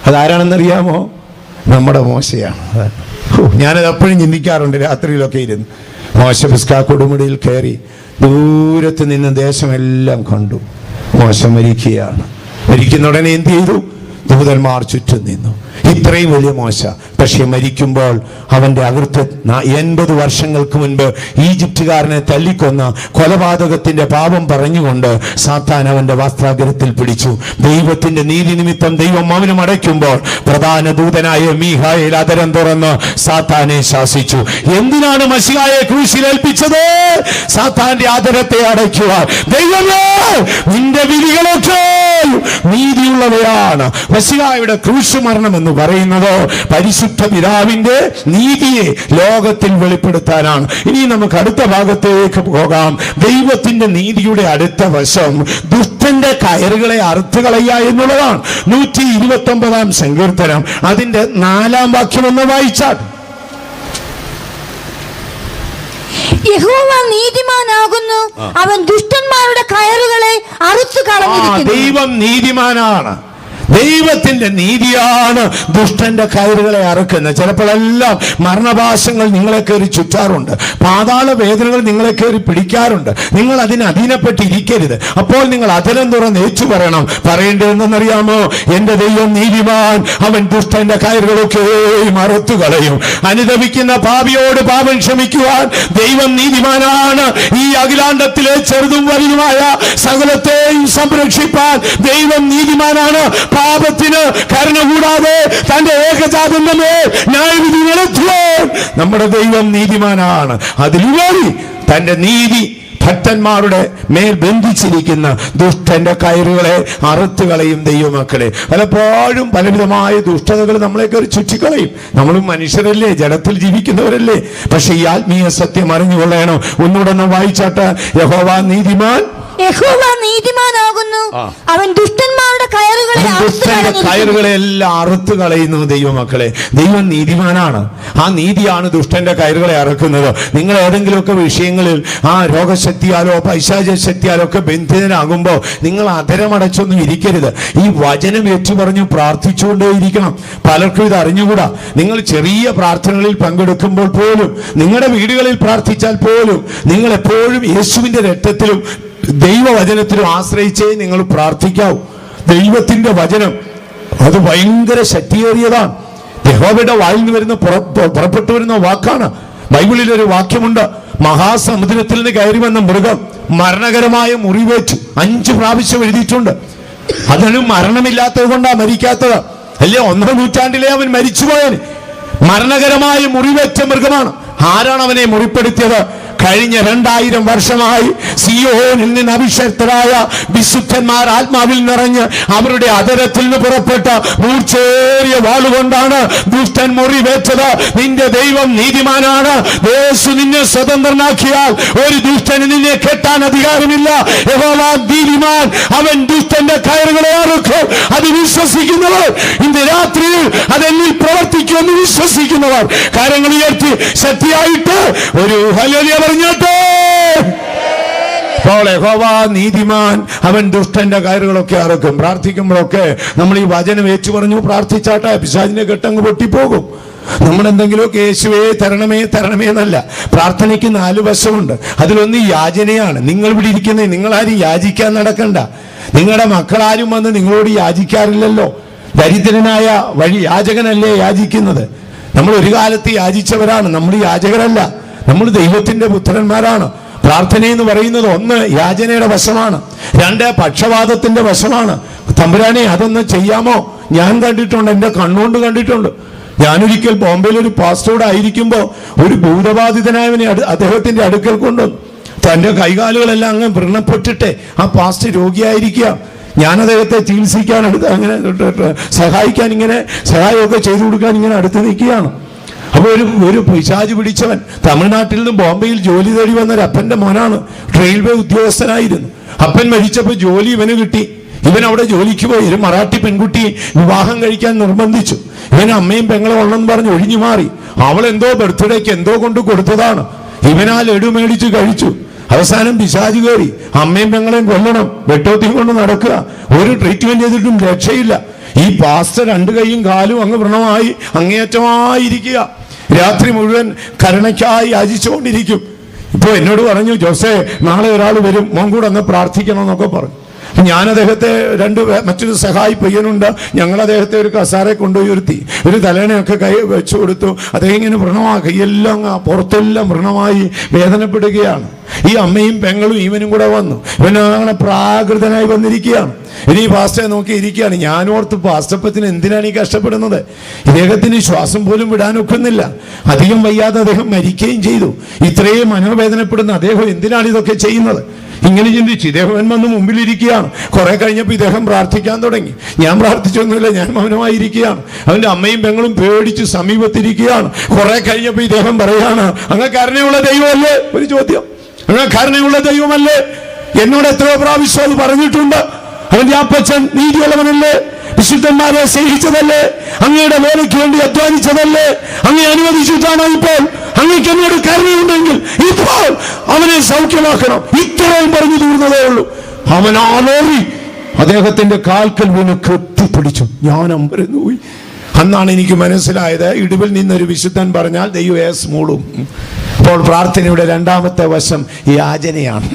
അതാരാണെന്നറിയാമോ? നമ്മുടെ മോശയാണ്. ഞാനത് എപ്പോഴും ചിന്തിക്കാറുണ്ട്, രാത്രിയിലൊക്കെ ഇരുന്ന്. മോശ പിസ്ഗാ കൊടുമുടിയിൽ കയറി ദൂരത്ത് നിന്ന് ദേശമെല്ലാം കണ്ടു. മോശ മരിക്കുകയാണ്. മരിക്കുന്ന ഉടനെ എന്ത് ചെയ്തു? ദൂതന്മാർ ചുറ്റും നിന്നു. ഇത്രയും വലിയ മോശ. പക്ഷെ മരിക്കുമ്പോൾ അവന്റെ അകൃത്യ 80 വർഷങ്ങൾക്ക് മുൻപ് ഈജിപ്തുകാരനെ തല്ലിക്കൊന്ന കൊലപാതകത്തിന്റെ പാപം പറഞ്ഞുകൊണ്ട് സാത്താൻ അവന്റെ വസ്ത്രാഗ്രത്തിൽ പിടിച്ചു. ദൈവത്തിന്റെ നീതി നിമിത്തം ദൈവം അവനും അടയ്ക്കുമ്പോൾ പ്രധാന ദൂതനായ മീഖായേൽ അതരം തുറന്ന് സാത്താനെ ശാസിച്ചു. എന്തിനാണ് മശിഹായെ ക്രൂശിലേൽപ്പിച്ചത്? സാത്താന്റെ ആദരത്തെ അടയ്ക്കുവാൻ. ദൈവമേ, നിന്റെ വിധികളൊക്കെ നീതിയുള്ളവയാണ്. മശിഹായുടെ ക്രൂശ് മരണം എന്ന് പറയുന്നത് പരിശുദ്ധ പിതാവിന്റെ നീതിയെ ലോകത്തിൽ വെളിപ്പെടുത്താനാണ്. ഇനി നമുക്ക് അടുത്ത ഭാഗത്തേക്ക് പോകാം. ദൈവത്തിന്റെ നീതിയുടെ അടുത്ത വശം ദുഷ്ടന്റെ കയറുകളെ അറുത്ത് കളയുക എന്നുള്ളതാണ്. 129 സങ്കീർത്തനം അതിന്റെ 4-ാം വാക്യം ഒന്ന് വായിച്ചാൽ, യഹോവ നീതിമാനാകുന്നു, അവൻ ദുഷ്ടന്മാരുടെ കയറുകളെ അറുത്തു കളഞ്ഞിരിക്കുന്നു. ദൈവം നീതിമാനാണ്. ദൈവത്തിന്റെ നീതിയാണ് ദുഷ്ടന്റെ കയറുകളെ അറുക്കുന്നത്. ചിലപ്പോഴെല്ലാം മരണപാശങ്ങൾ നിങ്ങളെ കയറി ചുറ്റാറുണ്ട്, പാതാള വേദനകൾ നിങ്ങളെ കയറി പിടിക്കാറുണ്ട്. നിങ്ങൾ അതിന് അധീനപ്പെട്ടിരിക്കരുത്. അപ്പോൾ നിങ്ങൾ അതരം തുറന്ന് ഏച്ചു പറയണം. പറയേണ്ടതെന്നറിയാമോ? എന്റെ ദൈവം നീതിമാൻ, അവൻ ദുഷ്ടന്റെ കയറുകളൊക്കെയും അറുത്തു കളയും. അനുദപിക്കുന്ന പാപിയോട് പാപം ക്ഷമിക്കുവാൻ ദൈവം നീതിമാനാണ്. ഈ അഖിലാണ്ടത്തിലെ ചെറുതും വലുതുമായ സകലത്തെയും സംരക്ഷിപ്പാൻ ദൈവം നീതിമാനാണ്. പാപത്തിന് കരുണ കൂടാതെ തന്റെ ഏകജാതന്റെ മേൽ ന്യായവിധി നടത്തുവാൻ നമ്മുടെ ദൈവം നീതിമാനാണ്. അതിലുപരി തന്റെ നീതി ഭക്തന്മാരുടെ മേൽ ബന്ധിച്ചിരിക്കുന്ന ദുഷ്ടന്റെ കയറുകളെ അറുത്തുകളയും ദൈവമക്കളെ. പലപ്പോഴും പലവിധമായ ദുഷ്ടതകൾ നമ്മളെ കയറി ചുറ്റിക്കളയും. നമ്മളും മനുഷ്യരല്ലേ, ജഡത്തിൽ ജീവിക്കുന്നവരല്ലേ. പക്ഷെ ഈ ആത്മീയ സത്യം അറിഞ്ഞുകൊള്ളണം. ഒന്നുകൂടെ വായിച്ചാട്ട്, യഹോവ നീതിമാനാകുന്നു, അവൻ ദുഷ്ടന്മാരുടെ കയറുകളെ എല്ലാം അറുത്ത് കളയുന്നു. ദൈവമക്കളെ, ദൈവം നീതിമാനാണ്. ആ നീതിയാണ് ദുഷ്ടന്റെ കയറുകളെ അറുക്കുന്നത്. നിങ്ങൾ ഏതെങ്കിലുമൊക്കെ വിഷയങ്ങളിൽ രോഗശക്തിയാലോ പൈശാച ശക്തിയാലോ ഒക്കെ ബന്ധിതനാകുമ്പോൾ നിങ്ങൾ അധരമടച്ചൊന്നും ഇരിക്കരുത്. ഈ വചനം ഏറ്റുപറഞ്ഞു പ്രാർത്ഥിച്ചുകൊണ്ടേയിരിക്കണം. പലർക്കും ഇത് അറിഞ്ഞുകൂടാ. നിങ്ങൾ ചെറിയ പ്രാർത്ഥനകളിൽ പങ്കെടുക്കുമ്പോൾ പോലും, നിങ്ങളുടെ വീടുകളിൽ പ്രാർത്ഥിച്ചാൽ പോലും, നിങ്ങൾ എപ്പോഴും യേശുവിന്റെ രക്തത്തിലും ദൈവവചനത്തിലും ആശ്രയിച്ചേ നിങ്ങൾ പ്രാർത്ഥിക്കാവൂ. ദൈവത്തിന്റെ വചനം അത് ഭയങ്കര ശക്തിയേറിയതാണ്. യഹോവയുടെ വായിൽ നിന്ന് പുറപ്പെട്ടു വരുന്ന വാക്കാണ്. ബൈബിളിൽ ഒരു വാക്യമുണ്ട്, മഹാസമുദ്രത്തിൽ നിന്ന് കയറി വന്ന മൃഗം മരണകരമായ മുറിവേറ്റു. 5 പ്രാവശ്യം എഴുതിയിട്ടുണ്ട്. അതിനും മരണമില്ലാത്തത് കൊണ്ടാണ് മരിക്കാത്തത്. അല്ലേ, 1-ാം നൂറ്റാണ്ടിലെ അവൻ മരിച്ചുപോയവൻ. മരണകരമായ മുറിവേറ്റ മൃഗമാണ്. ആരാണ് അവനെ മുറിപ്പെടുത്തിയത്? കഴിഞ്ഞ 2000 വർഷമായി സിയോനിൽ നിന്ന് അഭിഷക്തരായ വിശുദ്ധന്മാർ ആത്മാവിൽ നിറഞ്ഞ് അവരുടെ അധരത്തിൽ നിന്ന് പുറപ്പെട്ട മൂർച്ചേറിയ വാളുകൊണ്ടാണ് ദുഷ്ടൻ മുറിവേറ്റത്. നിന്റെ ദൈവം നീതിമാനാണ്. യേശു നിന്നെ സ്വതന്ത്രനാക്കിയാൽ ഒരു ദുഷ്ടന് നിന്നെ കെട്ടാൻ അധികാരമില്ല. യഹോവ നീതിമാൻ, അവൻ ദുഷ്ടന്റെ കയറുകളെ അറുക്കും. അത് വിശ്വസിക്കുന്നവർ ഇന്ന് രാത്രിയിൽ അതെന്നിൽ പ്രവർത്തിക്കുമെന്ന് വിശ്വസിക്കുന്നവർ കരങ്ങൾ ഉയർത്തി ശക്തിയായിട്ട് ഒരു ഹല്ലേലൂയ പറഞ്ഞോട്ടെ. അപ്പോൾ യഹോവ നീതിമാൻ, അവൻ ദുഷ്ടന്റെ കയറുകളൊക്കെ അറുക്കും. പ്രാർത്ഥിക്കുമ്പോഴൊക്കെ നമ്മൾ ഈ വചനം ഏച്ചു പറഞ്ഞു പ്രാർത്ഥിച്ചാട്ടെ, പിശാചിന്റെ കെട്ടങ്ങ് പൊട്ടിപ്പോകും. നമ്മളെന്തെങ്കിലുമൊക്കെ യേശുവേ തരണമേ തരണമേ എന്നല്ല. പ്രാർത്ഥനയ്ക്ക് 4 വശമുണ്ട്. അതിലൊന്ന് യാചനയാണ്. നിങ്ങൾ ഇവിടെ ഇരിക്കുന്നത് നിങ്ങളാരും യാചിക്കാൻ നടക്കണ്ട. നിങ്ങളുടെ മക്കളാരും വന്ന് നിങ്ങളോട് യാചിക്കാറില്ലല്ലോ. ദരിദ്രനായ വഴി യാചകനല്ലേ യാചിക്കുന്നത്. നമ്മൾ ഒരു കാലത്ത് യാചിച്ചവരാണ്, നമ്മൾ യാചകരല്ല. നമ്മൾ ദൈവത്തിന്റെ പുത്രന്മാരാണ്. പ്രാർത്ഥന എന്ന് പറയുന്നത് 1 യാചനയുടെ വശമാണ്, 2 പക്ഷപാതത്തിന്റെ വശമാണ്. തമ്പുരാനെ അതൊന്ന് ചെയ്യാമോ? ഞാൻ കണ്ടിട്ടുണ്ട്, എൻ്റെ കണ്ണുകൊണ്ട് കണ്ടിട്ടുണ്ട്. ഞാനൊരിക്കൽ ബോംബെയിൽ ഒരു പാസ്റ്ററോട് ആയിരിക്കുമ്പോൾ ഒരു ഭൂതബാധിതനായവനെ അദ്ദേഹത്തിന്റെ അടുക്കൽ കൊണ്ടുവന്നു. തൻ്റെ കൈകാലുകളെല്ലാം അങ്ങ് വ്രണപ്പെട്ടിട്ട് ആ പാസ്റ്റർ രോഗിയായിരിക്കുക. ഞാൻ അദ്ദേഹത്തെ ചികിത്സിക്കാൻ അങ്ങനെ സഹായിക്കാൻ ഇങ്ങനെ സഹായമൊക്കെ ചെയ്തു കൊടുക്കാൻ ഇങ്ങനെ അടുത്ത് നിൽക്കുകയാണ്. അപ്പോൾ ഒരു പിശാച് പിടിച്ചവൻ തമിഴ്നാട്ടിൽ നിന്ന് ബോംബെയിൽ ജോലി തേടി വന്ന ഒരു അപ്പൻ്റെ മോനാണ്. റെയിൽവേ ഉദ്യോഗസ്ഥനായിരുന്നു. അപ്പൻ മരിച്ചപ്പോൾ ജോലി ഇവന് കിട്ടി. ഇവൻ അവിടെ ജോലിക്ക് പോയി. ഒരു മറാഠി പെൺകുട്ടി വിവാഹം കഴിക്കാൻ നിർബന്ധിച്ചു. ഇവൻ അമ്മയും പെങ്ങളും ഉള്ളെന്ന് പറഞ്ഞ് ഒഴിഞ്ഞു മാറി. അവൾ എന്തോ ബർത്ത്ഡേക്ക് എന്തോ കൊണ്ട് കൊടുത്തതാണ്. ഇവനാ ലഡു മേടിച്ച് കഴിച്ചു. അവസാനം പിശാച് കയറി അമ്മയും പെങ്ങളെയും കൊല്ലണം, വെട്ടോത്തിയും കൊണ്ട് നടക്കുക. ഒരു ട്രീറ്റ്മെന്റ് ചെയ്തിട്ടും രക്ഷയില്ല. ഈ പാസ്റ്റർ 2 കൈയും കാലും അങ്ങ് വ്രണമായി അങ്ങേയറ്റമായിരിക്കുക. രാത്രി മുഴുവൻ കരുണയ്ക്കായി യാചിച്ചുകൊണ്ടിരിക്കും. ഇപ്പോൾ എന്നോട് പറഞ്ഞു, ജോസേ നാളെ ഒരാൾ വരും, മോൻ കൂടെ ഒന്ന് പ്രാർത്ഥിക്കണം എന്നൊക്കെ പറഞ്ഞു. ഞാൻ അദ്ദേഹത്തെ മറ്റൊരു സഹായി പയ്യനുണ്ട്, ഞങ്ങൾ അദ്ദേഹത്തെ ഒരു കസാരെ കൊണ്ടുപോയി ഒരുത്തി, ഒരു തലേണയൊക്കെ കൈ വെച്ചു കൊടുത്തു. അദ്ദേഹം ഇങ്ങനെ വ്രണമായി, കൈയെല്ലാം പുറത്തെല്ലാം വ്രണമായി വേദനപ്പെടുകയാണ്. ഈ അമ്മയും പെങ്ങളും ഇവനും കൂടെ വന്നു. ഇവനങ്ങനെ പ്രാകൃതനായി വന്നിരിക്കുകയാണ്. ഇനി ഈ പാസ്റ്ററെ നോക്കി ഇരിക്കുകയാണ്. ഞാനോർത്ത് പാസ്റ്റപ്പത്തിന് എന്തിനാണ് ഈ കഷ്ടപ്പെടുന്നത്? ഇദ്ദേഹത്തിന് ശ്വാസം പോലും വിടാനൊക്കുന്നില്ല. അധികം വയ്യാതെ അദ്ദേഹം മരിക്കുകയും ചെയ്തു. ഇത്രയും മനോവേദനപ്പെടുന്ന അദ്ദേഹം എന്തിനാണ് ഇതൊക്കെ ചെയ്യുന്നത്? ഇങ്ങനെ ചിന്തിച്ച് ഇദ്ദേഹം വന്ന് മുമ്പിലിരിക്കുകയാണ്. കുറെ കഴിഞ്ഞപ്പോൾ ഇദ്ദേഹം പ്രാർത്ഥിക്കാൻ തുടങ്ങി. ഞാൻ പ്രാർത്ഥിച്ചൊന്നുമില്ല, ഞാൻ മൗനമായിരിക്കുകയാണ്. അവന്റെ അമ്മയും പെങ്ങളും പേടിച്ച് സമീപത്തിരിക്കുകയാണ്. കുറെ കഴിഞ്ഞപ്പോൾ ഇദ്ദേഹം പറയാണ്, അങ്ങ് കരുണയുള്ള ദൈവമല്ലേ? ഒരു ചോദ്യം, അങ്ങ് കരുണയുള്ള ദൈവമല്ലേ? എന്നോട് എത്രയോ പ്രാവശ്യം അത് പറഞ്ഞിട്ടുണ്ട്. അവന്റെ അപ്പച്ചൻ നീതിയുള്ളവനല്ലേ? വിശുദ്ധന്മാരെ സ്നേഹിച്ചതല്ലേ? അങ്ങയുടെ വേലയ്ക്ക് വേണ്ടി അധ്വാനിച്ചതല്ലേ? അങ്ങേ അനുവദിച്ചിട്ടാണോ ഇപ്പോൾ? അങ്ങേക്ക് എന്നോട് കരുണയുണ്ടെങ്കിൽ ഇപ്പോൾ അവനെ സൗഖ്യമാക്കണം. ഇത്രയും പറഞ്ഞു തീർന്നതേ ഉള്ളൂ. അവനാലോറി അദ്ദേഹത്തിന്റെ കാൽക്കൽ വീണ് കെട്ടിപ്പിടിച്ചു. ഞാൻ അമ്പരന്നു പോയി. അന്നാണ് എനിക്ക് മനസ്സിലായത്, ഇടിവിൽ നിന്നൊരു വിശുദ്ധൻ പറഞ്ഞാൽ ദൈവം മൂളും. അപ്പോൾ പ്രാർത്ഥനയുടെ 2ാമത്തെ വശം യാചനയാണ്.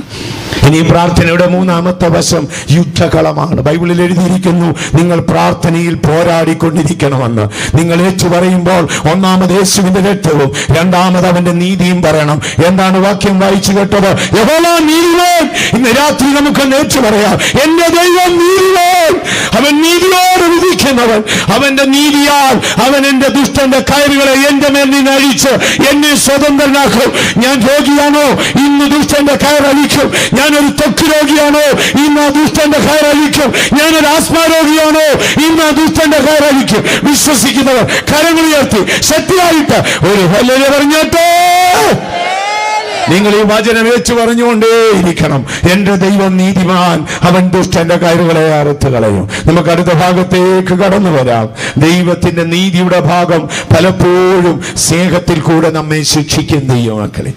ഇനി പ്രാർത്ഥനയുടെ 3ാമത്തെ വശം യുദ്ധകളമാണ്. ബൈബിളിൽ എഴുതിയിരിക്കുന്നു, നിങ്ങൾ പ്രാർത്ഥനയിൽ പോരാടിക്കൊണ്ടിരിക്കണമെന്ന്. നിങ്ങൾ ഏറ്റു പറയുമ്പോൾ 1ാമത് യേശുവിന്റെ രക്തവും 2ാമത് അവന്റെ നീതിയും പറയണം. എന്താണ് വാക്യം വായിച്ചു കേട്ടത്? യഹോവ നീതിമാൻ. ഇന്ന് രാത്രി നമുക്ക് ഏറ്റു പറയാം, എന്റെ ദൈവം നീതിമാൻ, അവൻ നീതിയോട് വിധിക്കുന്നവൻ. അവന്റെ നീതിയാൽ അവൻ എന്റെ ദുഷ്ടന്റെ കയറുകളെ എന്റെ മേൽ നിന്ന് അഴിച്ച് എന്നെ സ്വതന്ത്രനാക്കും. ഞാൻ രോഗിയാണോ? ഇന്ന് ദുഷ്ടന്റെ കയറഴിക്കും. ഞാനൊരു ത്വക്ക് രോഗിയാണോ? ഇന്ന് ദുഷ്ടന്റെ കയറഴിക്കും. ഞാനൊരു ആസ്മാ രോഗിയാണോ? ഇന്ന് ദുഷ്ടന്റെ കയറഴിക്കും. വിശ്വസിക്കുന്നവർ കരങ്ങൾ ഉയർത്തി ശക്തിയായിട്ട് ഒരു ഹല്ലേലൂയ പറഞ്ഞോട്ടെ. നിങ്ങൾ ഈ വചനം വെച്ച് പറഞ്ഞുകൊണ്ടേയിരിക്കണം, എന്റെ ദൈവം നീതിമാൻ, അവൻ ദുഷ്ടന്റെ കയറുകളെ അറുത്ത് കളയും. നമുക്ക് അടുത്ത ഭാഗത്തേക്ക് കടന്നു വരാം. ദൈവത്തിന്റെ നീതിയുടെ ഭാഗം പലപ്പോഴും സ്നേഹത്തിൽ കൂടെ നമ്മെ ശിക്ഷിക്കും. ദൈവമക്കളെ,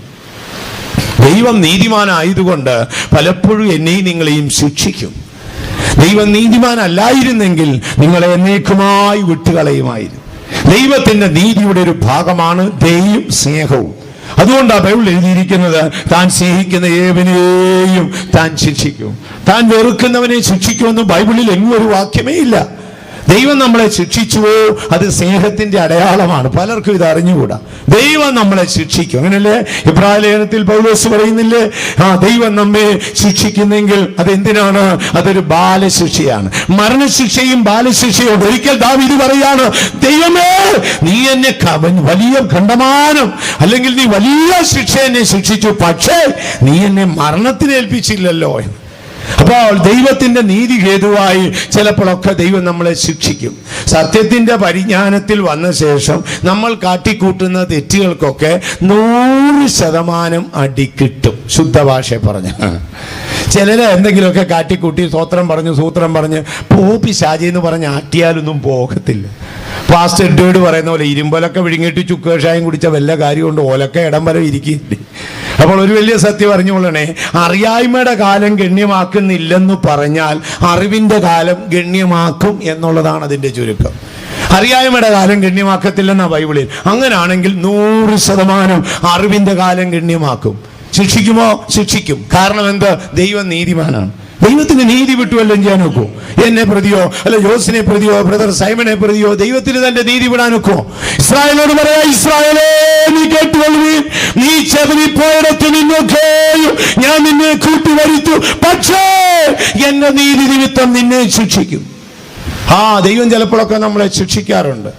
ദൈവം നീതിമാനായതുകൊണ്ട് പലപ്പോഴും എന്നെയും നിങ്ങളെയും ശിക്ഷിക്കും. ദൈവം നീതിമാനല്ലായിരുന്നെങ്കിൽ നിങ്ങളെ എന്നേക്കുമായി വിട്ടുകളയുമായിരുന്നു. ദൈവത്തിന്റെ നീതിയുടെ ഒരു ഭാഗമാണ് ദയയും സ്നേഹവും. അതുകൊണ്ടാണ് ബൈബിൾ എഴുതിയിരിക്കുന്നത്, താൻ സ്നേഹിക്കുന്ന ഏവനെയും താൻ ശിക്ഷിക്കും, താൻ വെറുക്കുന്നവനെ ശിക്ഷിക്കുമെന്ന് ബൈബിളിൽ എങ്ങും ഒരു വാക്യമേ ഇല്ല. ദൈവം നമ്മളെ ശിക്ഷിച്ചുവോ അത് സ്നേഹത്തിന്റെ അടയാളമാണ്. പലർക്കും ഇത് അറിഞ്ഞുകൂടാ. ദൈവം നമ്മളെ ശിക്ഷിക്കും, അങ്ങനല്ലേ ഇബ്രായ ലേഖനത്തിൽ പൗലോസ് പറയുന്നില്ലേ, ദൈവം നമ്മെ ശിക്ഷിക്കുന്നെങ്കിൽ അതെന്തിനാണ്? അതൊരു ബാലശിക്ഷയാണ്. മരണശിക്ഷയും ബാലശിക്ഷയും. ഒരിക്കൽ ദാവീദ് പറയാണ്, ദൈവമേ നീ എന്നെ വലിയ ഖണ്ഡമാനം അല്ലെങ്കിൽ നീ വലിയ ശിക്ഷ എന്നെ ശിക്ഷിച്ചു, പക്ഷേ നീ എന്നെ മരണത്തിന് ഏൽപ്പിച്ചില്ലല്ലോ എന്ന്. അപ്പോൾ ദൈവത്തിന്റെ നീതി ഹേതുവായി ചിലപ്പോഴൊക്കെ ദൈവം നമ്മളെ ശിക്ഷിക്കും. സത്യത്തിന്റെ പരിജ്ഞാനത്തിൽ വന്ന ശേഷം നമ്മൾ കാട്ടിക്കൂട്ടുന്ന തെറ്റുകൾക്കൊക്കെ 100% അടി കിട്ടും. ശുദ്ധഭാഷ പറഞ്ഞ ചിലര് എന്തെങ്കിലുമൊക്കെ കാട്ടിക്കൂട്ടി സ്വത്രം പറഞ്ഞ് സൂത്രം പറഞ്ഞ് പോപ്പി ഷാജി എന്ന് പറഞ്ഞ് ആട്ടിയാലൊന്നും പോകത്തില്ല. പാസ്റ്റർ എഡ്വേർഡ് പറയുന്ന പോലെ ഇരുമ്പലൊക്കെ വിഴുങ്ങിയിട്ട് ചുക്ക് കഷായം കുടിച്ച വല്ല കാര്യമുണ്ട്, ഓലൊക്കെ ഇടം വരെ ഇരിക്കില്ലേ. അപ്പോൾ ഒരു വലിയ സത്യം അറിഞ്ഞുകൊള്ളണേ, അറിയായ്മയുടെ കാലം ഗണ്യമാക്കുന്നില്ലെന്ന് പറഞ്ഞാൽ അറിവിന്റെ കാലം ഗണ്യമാക്കും എന്നുള്ളതാണ് അതിന്റെ ചുരുക്കം. അറിയായ്മയുടെ കാലം ഗണ്യമാക്കത്തില്ലെന്ന ബൈബിളിൽ. അങ്ങനാണെങ്കിൽ 100% അറിവിന്റെ കാലം ഗണ്യമാക്കും. ശിക്ഷിക്കുമോ? ശിക്ഷിക്കും. കാരണം എന്ത്? ദൈവം നീതിമാനാണ്. ദൈവത്തിന് നീതി വിട്ടുവല്ലോ ചെയ്യാൻ നോക്കൂ? എന്നെ പ്രതിയോ അല്ല ജോസിനെ പ്രതിയോ ബ്രദർ സൈമനെ പ്രതിയോ ദൈവത്തിന് തന്റെ നീതി വിടാൻ നോക്കോ? ഇസ്രായേലോട് പറയാ, ഇസ്രായേലേ നീ കേട്ടുകൊള്ളുവീൻ, നീ ചെതറിപ്പോയിടത്ത് നിന്നൊക്കെയും ഞാൻ നിന്നെ കൂട്ടിവരുത്തു, പക്ഷേ എന്റെ നീതി നിമിത്തം നിന്നെ ശിക്ഷിക്കും. ദൈവം ചിലപ്പോഴൊക്കെ നമ്മളെ ശിക്ഷിക്കാറുണ്ട്.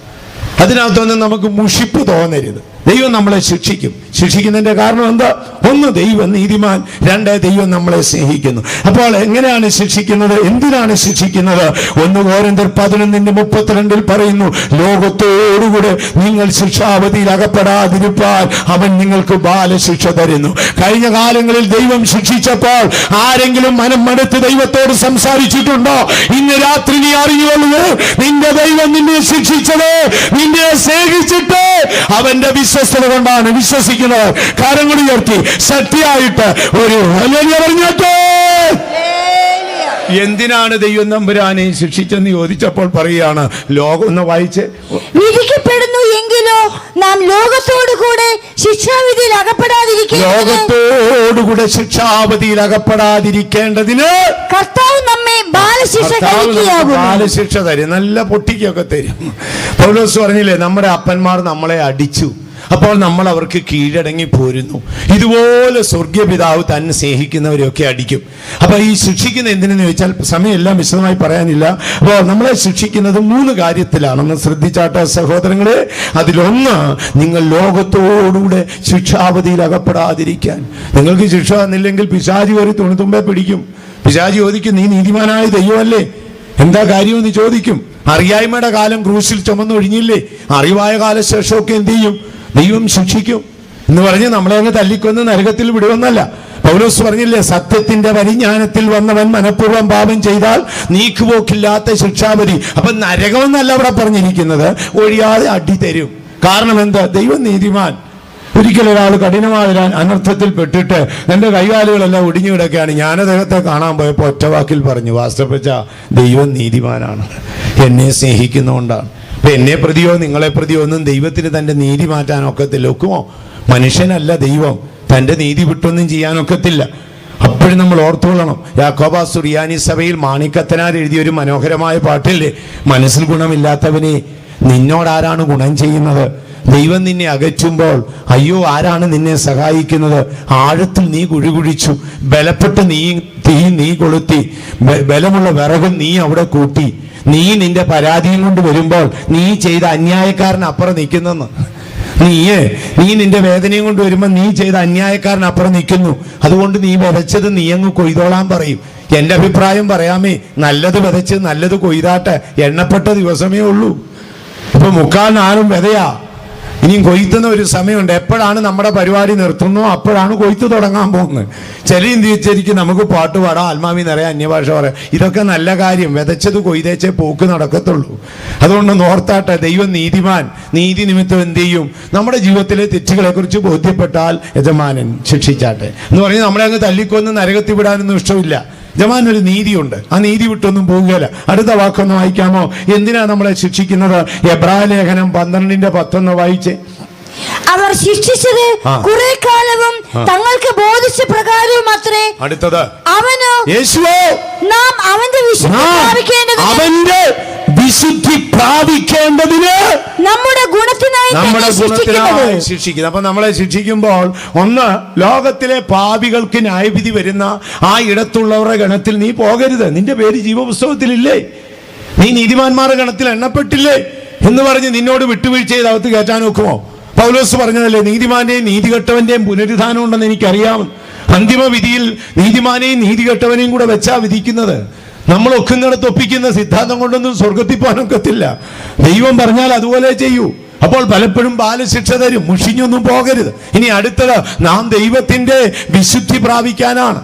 അതിനകത്തൊന്നും നമുക്ക് മുഷിപ്പ് തോന്നരുത്. ദൈവം നമ്മളെ ശിക്ഷിക്കും. ശിക്ഷിക്കുന്നതിന്റെ കാരണം എന്താ? ഒന്ന്, ദൈവം നീതിമാൻ. 2, ദൈവം നമ്മളെ സ്നേഹിക്കുന്നു. അപ്പോൾ എങ്ങനെയാണ് ശിക്ഷിക്കുന്നത്? എന്തിനാണ് ശിക്ഷിക്കുന്നത്? 1 കോരിന്ത്യർ 11:32 പറയുന്നു, ലോകത്തോടുകൂടെ നിങ്ങൾ ശിക്ഷാവധിയിൽ അകപ്പെടാതിരിപ്പാൻ അവൻ നിങ്ങൾക്ക് ബാലശിക്ഷ തരുന്നു. കഴിഞ്ഞ കാലങ്ങളിൽ ദൈവം ശിക്ഷിച്ചപ്പോൾ ആരെങ്കിലും മനം മടുത്ത് ദൈവത്തോട് സംസാരിച്ചിട്ടുണ്ടോ? ഇന്ന് രാത്രി നീ അറിഞ്ഞുകൊള്ളുക, നിന്റെ ദൈവം നിന്നെ ശിക്ഷിച്ചത് നിന്നെ സ്നേഹിച്ചിട്ട് അവന്റെ വിശ്വസ്തത കൊണ്ടാണ്. വിശ്വസിക്കുന്നത് കരങ്ങൾ ഉയർത്തി ശക്തിയായിട്ട് ഒരു ഹല്ലേലൂയ പറഞ്ഞോട്ടെ. എന്തിനാണ് ദൈവം തമ്പുരാനെ ശിക്ഷിച്ചെന്ന് ചോദിച്ചപ്പോൾ പറയുകയാണ്, ലോകം ഒന്ന് വായിച്ച്, വിധിക്കപ്പെടുന്നു എങ്കിലോ നാം ലോകത്തോടുകൂടെ ശിക്ഷാവിധിയിൽ ലോകത്തോടുകൂടെ ശിക്ഷാവിധിയിൽ അകപ്പെടാതിരിക്കേണ്ടതിന് കർത്താവ് നമ്മെ ബാലശിക്ഷ തരും. നല്ല പൊട്ടിക്കൊക്കെ തരും. പൗലോസ് പറഞ്ഞില്ലേ, നമ്മുടെ അപ്പന്മാർ നമ്മളെ അടിച്ചു, അപ്പോൾ നമ്മൾ അവർക്ക് കീഴടങ്ങി പോരുന്നു. ഇതുപോലെ സ്വർഗീയ പിതാവ് തന്നെ സ്നേഹിക്കുന്നവരെയൊക്കെ അടിക്കും. അപ്പൊ ഈ ശിക്ഷിക്കുന്ന എന്തിനെന്ന് ചോദിച്ചാൽ സമയമെല്ലാം വിശദമായി പറയാനില്ല. അപ്പോൾ നമ്മളെ ശിക്ഷിക്കുന്നത് 3 കാര്യത്തിലാണെന്ന് ശ്രദ്ധിച്ചാട്ടെ സഹോദരങ്ങളെ. അതിലൊന്ന്, നിങ്ങൾ ലോകത്തോടുകൂടെ ശിക്ഷാവധിയിൽ അകപ്പെടാതിരിക്കാൻ. നിങ്ങൾക്ക് ശിക്ഷ തന്നില്ലെങ്കിൽ പിശാചി ഒരു തുണിത്തുമ്പെ പിടിക്കും. പിശാചി ചോദിക്കും, നീ നീതിമാനായ ദൈവമല്ലേ, എന്താ കാര്യമെന്ന് ചോദിക്കും. അറിയായ്മയുടെ കാലം ക്രൂശിൽ ചുമന്നൊഴിഞ്ഞില്ലേ, അറിവായ കാലശേഷമൊക്കെ എന്ത് ചെയ്യും? ദൈവം ശിക്ഷിക്കും എന്ന് പറഞ്ഞ് നമ്മളെ അങ്ങ് തല്ലിക്കൊന്ന് നരകത്തിൽ വിടുവെന്നല്ല. പൗലോസ് പറഞ്ഞില്ലേ, സത്യത്തിന്റെ പരിജ്ഞാനത്തിൽ വന്നവൻ മനഃപൂർവ്വം പാപം ചെയ്താൽ നീക്കുപോക്കില്ലാത്ത ശിക്ഷാവധി. അപ്പൊ നരകമെന്നല്ല അവിടെ പറഞ്ഞിരിക്കുന്നത്, ഒഴിയാതെ അടി തരും. കാരണം എന്താ? ദൈവം നീതിമാൻ. ഒരിക്കലും ഒരാൾ കഠിനമായ അനർത്ഥത്തിൽ പെട്ടിട്ട് എൻ്റെ കൈകാലുകളെല്ലാം ഒടിഞ്ഞു കിടക്കുകയാണ്. ഞാൻ അദ്ദേഹത്തെ കാണാൻ പോയപ്പോൾ ഒറ്റവാക്കിൽ പറഞ്ഞു, വാസ്തവച്ച ദൈവം നീതിമാനാണ്, എന്നെ സ്നേഹിക്കുന്നതുകൊണ്ടാണ്. അപ്പൊ എന്നെ പ്രതിയോ നിങ്ങളെ പ്രതിയോ ഒന്നും ദൈവത്തിന് തൻ്റെ നീതി മാറ്റാനൊക്കത്തില്ല. ഒക്കുമോ? മനുഷ്യനല്ല ദൈവം, തൻ്റെ നീതി വിട്ടൊന്നും ചെയ്യാനൊക്കത്തില്ല. അപ്പോഴും നമ്മൾ ഓർത്തുകൊള്ളണം. യാക്കോബ സുറിയാനി സഭയിൽ മാണിക്കത്തനാർ എഴുതിയ ഒരു മനോഹരമായ പാട്ടില്ലേ, മനസ്സിൽ ഗുണമില്ലാത്തവനെ നിന്നോടാരാണ് ഗുണം ചെയ്യുന്നത്? ദൈവം നിന്നെ അകറ്റുമ്പോൾ അയ്യോ ആരാണ് നിന്നെ സഹായിക്കുന്നത്? ആഴത്തിൽ നീ കുഴികുഴിച്ചു, ബലപ്പെട്ട് നീ കൊളുത്തി, ബലമുള്ള വിറകും നീ അവിടെ കൂട്ടി. നീ നിന്റെ പരാതിയും കൊണ്ട് വരുമ്പോൾ നീ ചെയ്ത അന്യായക്കാരനപ്പുറം നിൽക്കുന്നെന്ന്. നീ നിന്റെ വേദനയും കൊണ്ട് വരുമ്പോൾ നീ ചെയ്ത അന്യായക്കാരനപ്പുറം നിൽക്കുന്നു. അതുകൊണ്ട് നീ വിതച്ചത് നീ അങ്ങ് കൊയ്തോളാൻ പറയും. എൻ്റെ അഭിപ്രായം പറയാമേ, നല്ലത് വിതച്ച് നല്ലത് കൊയ്താട്ടെ, എണ്ണപ്പെട്ട ദിവസമേ ഉള്ളൂ. ഇപ്പൊ 3/4 വിതയാ, ഇനിയും കൊയ്ത്തുന്ന ഒരു സമയമുണ്ട്. എപ്പോഴാണ് നമ്മുടെ പരിപാടി നിർത്തുന്നോ അപ്പോഴാണ് കൊയ്ത്ത് തുടങ്ങാൻ പോകുന്നത്. ചിലയും തിരിച്ചിരിക്കും, നമുക്ക് പാട്ട് പാടാം, ആത്മാവി നിറയാം, അന്യഭാഷ പറയാം. ഇതൊക്കെ നല്ല കാര്യം, വിതച്ചത് കൊയ്തേച്ചേ പോക്ക് നടക്കത്തുള്ളൂ. അതുകൊണ്ട് നോർത്താട്ടെ, ദൈവം നീതിമാൻ. നീതി നിമിത്തം എന്ത് ചെയ്യും? നമ്മുടെ ജീവിതത്തിലെ തെറ്റുകളെ കുറിച്ച് ബോധ്യപ്പെട്ടാൽ യജമാനൻ ശിക്ഷിച്ചാട്ടെ എന്ന് പറഞ്ഞ് നമ്മളെ അങ്ങ് തല്ലിക്കൊന്ന് നരകത്തിൽ വിടാനൊന്നും ഇഷ്ടമില്ല. യജമാനൊരു നീതിയുണ്ട്, ആ നീതി വിട്ടൊന്നും പോകുകയില്ല. അടുത്ത വാക്കൊന്ന് വായിക്കാമോ? എന്തിനാ നമ്മളെ ശിക്ഷിക്കുന്നത്? എബ്രായ ലേഖനം 12:10 വായിച്ചേ. അവർ ശിക്ഷിച്ചത് കുറെ കാലവും തങ്ങൾക്ക് ബോധിച്ച പ്രകാരവും അത്രേ. അടുത്തത്, അവനോ യേശുവോ നാം അവന്റെ വിശുദ്ധി പ്രാപിക്കേണ്ടതിന് നമ്മുടെ ഗുണത്തിനായി ശിക്ഷിക്കുന്നത്. അപ്പൊ നമ്മളെ ശിക്ഷിക്കുമ്പോൾ ഒന്ന്, ലോകത്തിലെ പാപികൾക്ക് ന്യായവിധി വരുന്ന ആ ഇടത്തുള്ളവരുടെ ഗണത്തിൽ നീ പോകരുത്. നിന്റെ പേര് ജീവപുസ്തകത്തിലില്ലേ? നീ നീതിമാന്മാരുടെ ഗണത്തിൽ എണ്ണപ്പെട്ടില്ലേ എന്ന് പറഞ്ഞ് നിന്നോട് വിട്ടുവീഴ്ച ചെയ്ത് അകത്ത് കയറ്റാൻ നോക്കുമോ? പൗലോസ് പറഞ്ഞതല്ലേ, നീതിമാന്റെയും നീതികെട്ടവന്റെയും പുനരുദ്ധാനം ഉണ്ടെന്ന് എനിക്കറിയാം. അന്തിമ വിധിയിൽ നീതിമാനെയും നീതികെട്ടവനെയും കൂടെ വെച്ചാ വിധിക്കുന്നത്. നമ്മൾ ഒക്കുന്നിടത്ത് ഒപ്പിക്കുന്ന സിദ്ധാന്തം കൊണ്ടൊന്നും സ്വർഗത്തിൽ പോകാനൊക്കത്തില്ല. ദൈവം പറഞ്ഞാൽ അതുപോലെ ചെയ്യൂ. അപ്പോൾ പലപ്പോഴും ബാലശിക്ഷ തരും. മുഷിഞ്ഞൊന്നും പോകരുത്. ഇനി അടുത്തത്, നാം ദൈവത്തിന്റെ വിശുദ്ധി പ്രാപിക്കാനാണ്.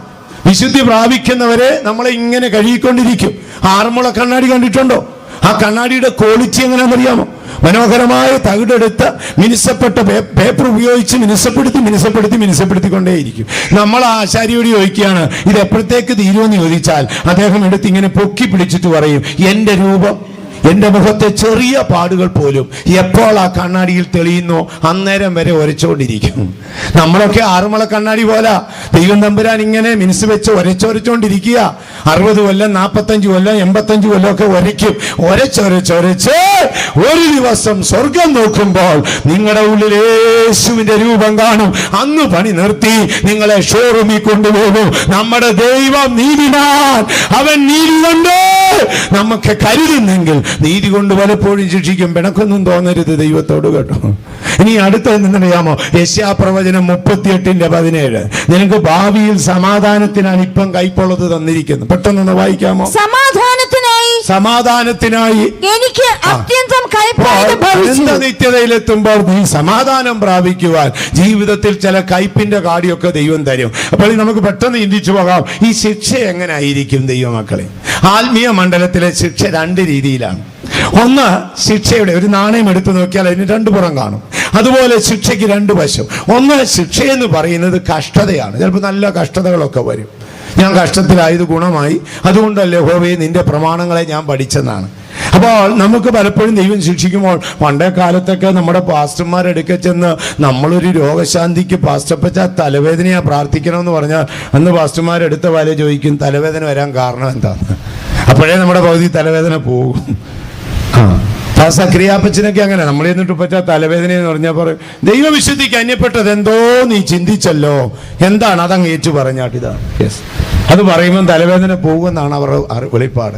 വിശുദ്ധി പ്രാപിക്കുന്നവരെ നമ്മളെ ഇങ്ങനെ കഴുകിക്കൊണ്ടിരിക്കും. ആറന്മുള കണ്ണാടി കണ്ടിട്ടുണ്ടോ? ആ കണ്ണാടിയുടെ ക്വാളിറ്റി എങ്ങനെയാണെന്നറിയാമോ? മനോഹരമായ തകിടെടുത്ത് മിനുസപ്പെട്ട പേപ്പർ ഉപയോഗിച്ച് മിനുസപ്പെടുത്തിക്കൊണ്ടേയിരിക്കും. നമ്മൾ ആ ആശാരിയോട് ചോദിക്കുകയാണ്, ഇത് എപ്പോഴത്തേക്ക് തീരുമെന്ന് ചോദിച്ചാൽ അദ്ദേഹം എടുത്ത് ഇങ്ങനെ പൊക്കി പിടിച്ചിട്ട് പറയും, എന്റെ രൂപം, എന്റെ മുഖത്തെ ചെറിയ പാടുകൾ പോലും എപ്പോൾ ആ കണ്ണാടിയിൽ തെളിയുന്നോ അന്നേരം വരെ ഉരച്ചോണ്ടിരിക്കും. നമ്മളൊക്കെ ആറന്മുള കണ്ണാടി പോലെ ദൈവം തമ്പുരാൻ ഇങ്ങനെ മിനുസ് വെച്ച് ഉരച്ചോണ്ടിരിക്കുക. 60 കൊല്ലം, 45 കൊല്ലം, 85 കൊല്ലം ഒക്കെ ഉരയ്ക്കും. ഒരച്ചൊരച്ച് ഒരു ദിവസം സ്വർഗം നോക്കുമ്പോൾ നിങ്ങളുടെ ഉള്ളിൽ യേശുവിന്റെ രൂപം കാണും. അന്ന് പണി നിർത്തി നിങ്ങളെ ഷോറൂമിൽ കൊണ്ടുപോകും. നമ്മുടെ ദൈവം നീതിമാൻ. അവൻ നീതി കൊണ്ട് നമുക്ക് കരുതുന്നെങ്കിൽ നീതി കൊണ്ട് പലപ്പോഴും ശിക്ഷിക്കും. പിണക്കൊന്നും തോന്നരുത് ദൈവത്തോട്, കേട്ടോ. ഇനി അടുത്ത എന്തെന്നറിയാമോ? യെശയ്യാപ്രവചനം 38:17. നിനക്ക് ഭാവിയിൽ സമാധാനത്തിനാണ് ഇപ്പം കൈപ്പുള്ളത് തന്നിരിക്കുന്നത്. പെട്ടെന്നൊന്ന് വായിക്കാമോ? സമാധാനത്തിനായി എനിക്ക് അത്യന്തം നിത്യതയിലെത്തുമ്പോൾ നീ സമാധാനം പ്രാപിക്കുവാൻ ജീവിതത്തിൽ ചില കയ്പിന്റെ കാടിയൊക്കെ ദൈവം തരും. അപ്പോൾ നമുക്ക് പെട്ടെന്ന് ചിന്തിച്ചു പോകാം, ഈ ശിക്ഷ എങ്ങനെ ആയിരിക്കും ദൈവമക്കളെ? ആത്മീയ മണ്ഡലത്തിലെ ശിക്ഷ 2 രീതിയിലാണ്. ഒന്ന്, ശിക്ഷയുടെ ഒരു നാണയം എടുത്തു നോക്കിയാൽ അതിന് 2 പുറം കാണും. അതുപോലെ ശിക്ഷയ്ക്ക് 2 വശം. ഒന്ന്, ശിക്ഷയെന്ന് പറയുന്നത് കഷ്ടതയാണ്. ചിലപ്പോൾ നല്ല കഷ്ടതകളൊക്കെ വരും. ഞാൻ കഷ്ടത്തിലായത് ഗുണമായി, അതുകൊണ്ടല്ലേ യഹോവേ നിന്റെ പ്രമാണങ്ങളെ ഞാൻ പഠിച്ചെന്നാണ്. അപ്പോൾ നമുക്ക് പലപ്പോഴും ദൈവം ശിക്ഷിക്കുമ്പോൾ, പണ്ടേ കാലത്തൊക്കെ നമ്മുടെ പാസ്റ്റർമാരെടുക്ക ചെന്ന് നമ്മളൊരു രോഗശാന്തിക്ക് പാസ്റ്റർപ്പച്ച തലവേദനയാ പ്രാർത്ഥിക്കണമെന്ന് പറഞ്ഞാൽ അന്ന് പാസ്റ്റർമാരെടുത്ത പോലെ ചോദിക്കും, തലവേദന വരാൻ കാരണം എന്താന്ന്. അപ്പോഴേ നമ്മുടെ പകുതി തലവേദന പോകും. സക്രിയാപ്പച്ചനൊക്കെ അങ്ങനെ നമ്മൾ എന്നിട്ട് പറ്റാ തലവേദന എന്ന് പറഞ്ഞാൽ പറയും, ദൈവവിശുദ്ധിക്ക് അന്യപ്പെട്ടത് എന്തോ നീ ചിന്തിച്ചല്ലോ, എന്താണ് അതങ്ങ് ഏറ്റു പറഞ്ഞാട്ടിതാണ്. യെസ്, അത് പറയുമ്പോൾ തലവേദന പോകുമെന്നാണ് അവരുടെ വെളിപ്പാട്.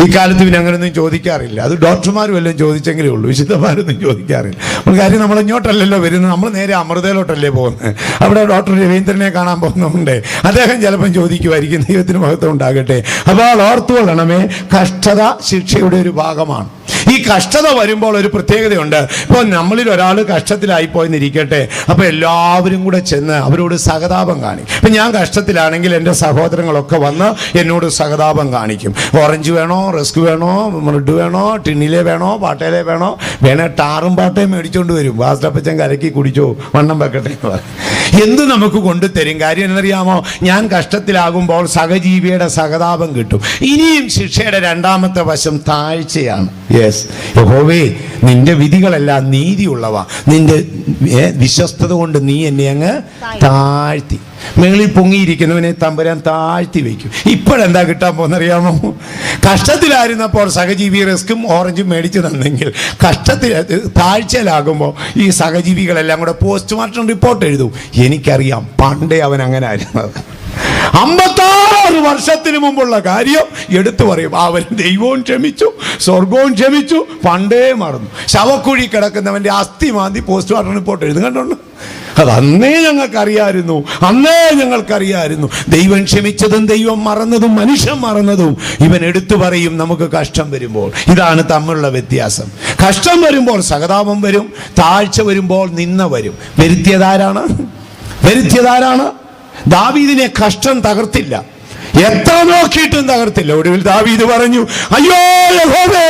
ഇക്കാലത്ത് പിന്നെ അങ്ങനെയൊന്നും ചോദിക്കാറില്ല. അത് ഡോക്ടർമാരും എല്ലാം ചോദിച്ചെങ്കിലേ ഉള്ളൂ, വിശുദ്ധന്മാരൊന്നും ചോദിക്കാറില്ല. നമ്മൾ കാര്യം നമ്മൾ ഇങ്ങോട്ടല്ലല്ലോ വരുന്നത്, നമ്മൾ നേരെ അമൃതയിലോട്ടല്ലേ പോകുന്നത്. അവിടെ ഡോക്ടർ രവീന്ദ്രനെ കാണാൻ പോകുന്നതുകൊണ്ട് അദ്ദേഹം ചിലപ്പം ചോദിക്കുമായിരിക്കും, ദൈവത്തിന് മഹത്വം ഉണ്ടാകട്ടെ. അപ്പോൾ ഓർത്തുകൊള്ളണമേ, കഷ്ടത ശിക്ഷയുടെ ഒരു ഭാഗമാണ്. ഈ കഷ്ടത വരുമ്പോൾ ഒരു പ്രത്യേകതയുണ്ട്. ഇപ്പോൾ നമ്മളിൽ ഒരാൾ കഷ്ടത്തിലായിപ്പോയെന്നിരിക്കട്ടെ, അപ്പോൾ എല്ലാവരും കൂടെ ചെന്ന് അവരോട് സഹതാപം കാണിക്കും. ഇപ്പം ഞാൻ കഷ്ടത്തിലാണെങ്കിൽ എൻ്റെ സഹോദരങ്ങളൊക്കെ വന്ന് എന്നോട് സഹതാപം കാണിക്കും. ഓറഞ്ച് വേണോ, റസ്ക് വേണോ, ബ്രെഡ് വേണോ, ടിന്നിലെ വേണോ, പാട്ടയിലെ വേണോ, വേണേ ടാറും പാട്ടയും മേടിച്ചോണ്ട് വരും. വാസ്തപ്പച്ചൻ കലക്കി കുടിച്ചോ, വണ്ണം വെക്കട്ടെ. എന്ത് നമുക്ക് കൊണ്ടുതരും. കാര്യം എന്നറിയാമോ? ഞാൻ കഷ്ടത്തിലാകുമ്പോൾ സഹജീവിയുടെ സഹതാപം കിട്ടും. ഇനിയും ശിക്ഷയുടെ 2ാമത്തെ വശം താഴ്ചയാണ്. യെസ്, യഹോവേ നിന്റെ വിധികളെല്ലാം നീതിയുള്ളവ, നിന്റെ വിശ്വസ്തത കൊണ്ട് നീ എന്നെ അങ്ങ് താഴ്ത്തി. മേളിൽ പൊങ്ങിയിരിക്കുന്നവനെ തമ്പുരാൻ താഴ്ത്തി വയ്ക്കും. ഇപ്പോഴെന്താ കിട്ടാൻ പോകുന്നറിയാമോ? കഷ്ടത്തിലായിരുന്നപ്പോൾ സഹജീവി റസ്കും ഓറഞ്ചും മേടിച്ചു തന്നെങ്കിൽ, താഴ്ചയിലാകുമ്പോൾ ഈ സഹജീവികളെല്ലാം കൂടെ പോസ്റ്റ്മോർട്ടം റിപ്പോർട്ട് എഴുതും. എനിക്കറിയാം, പണ്ടേ അവൻ അങ്ങനെ ആയിരുന്നത്. 56 വർഷത്തിന് മുമ്പുള്ള കാര്യം എടുത്തു പറയും. അവൻ ദൈവവും ക്ഷമിച്ചു, സ്വർഗവും ക്ഷമിച്ചു, പണ്ടേ മറന്നു. ശവക്കുഴി കിടക്കുന്നവന്റെ അസ്ഥി മാന്തി പോസ്റ്റ്മോർട്ടം റിപ്പോർട്ട് എഴുതും. കണ്ടോണ്ട് അത് അന്നേ ഞങ്ങൾക്കറിയായിരുന്നു. ദൈവം ക്ഷമിച്ചതും ദൈവം മറന്നതും മനുഷ്യൻ മറന്നതും ഇവൻ എടുത്തു പറയും നമുക്ക് കഷ്ടം വരുമ്പോൾ. ഇതാണ് തമ്മിലുള്ള വ്യത്യാസം. കഷ്ടം വരുമ്പോൾ സഹതാപം വരും, താഴ്ച വരുമ്പോൾ നിന്ന വരും. വരുത്തിയതാരാണ്? ദാവീദിനെ കഷ്ടം തകർത്തില്ല, എത്ര നോക്കിയിട്ടും തകർത്തില്ല. ഒടുവിൽ ദാവീദ് പറഞ്ഞു, അയ്യോ യഹോവേ,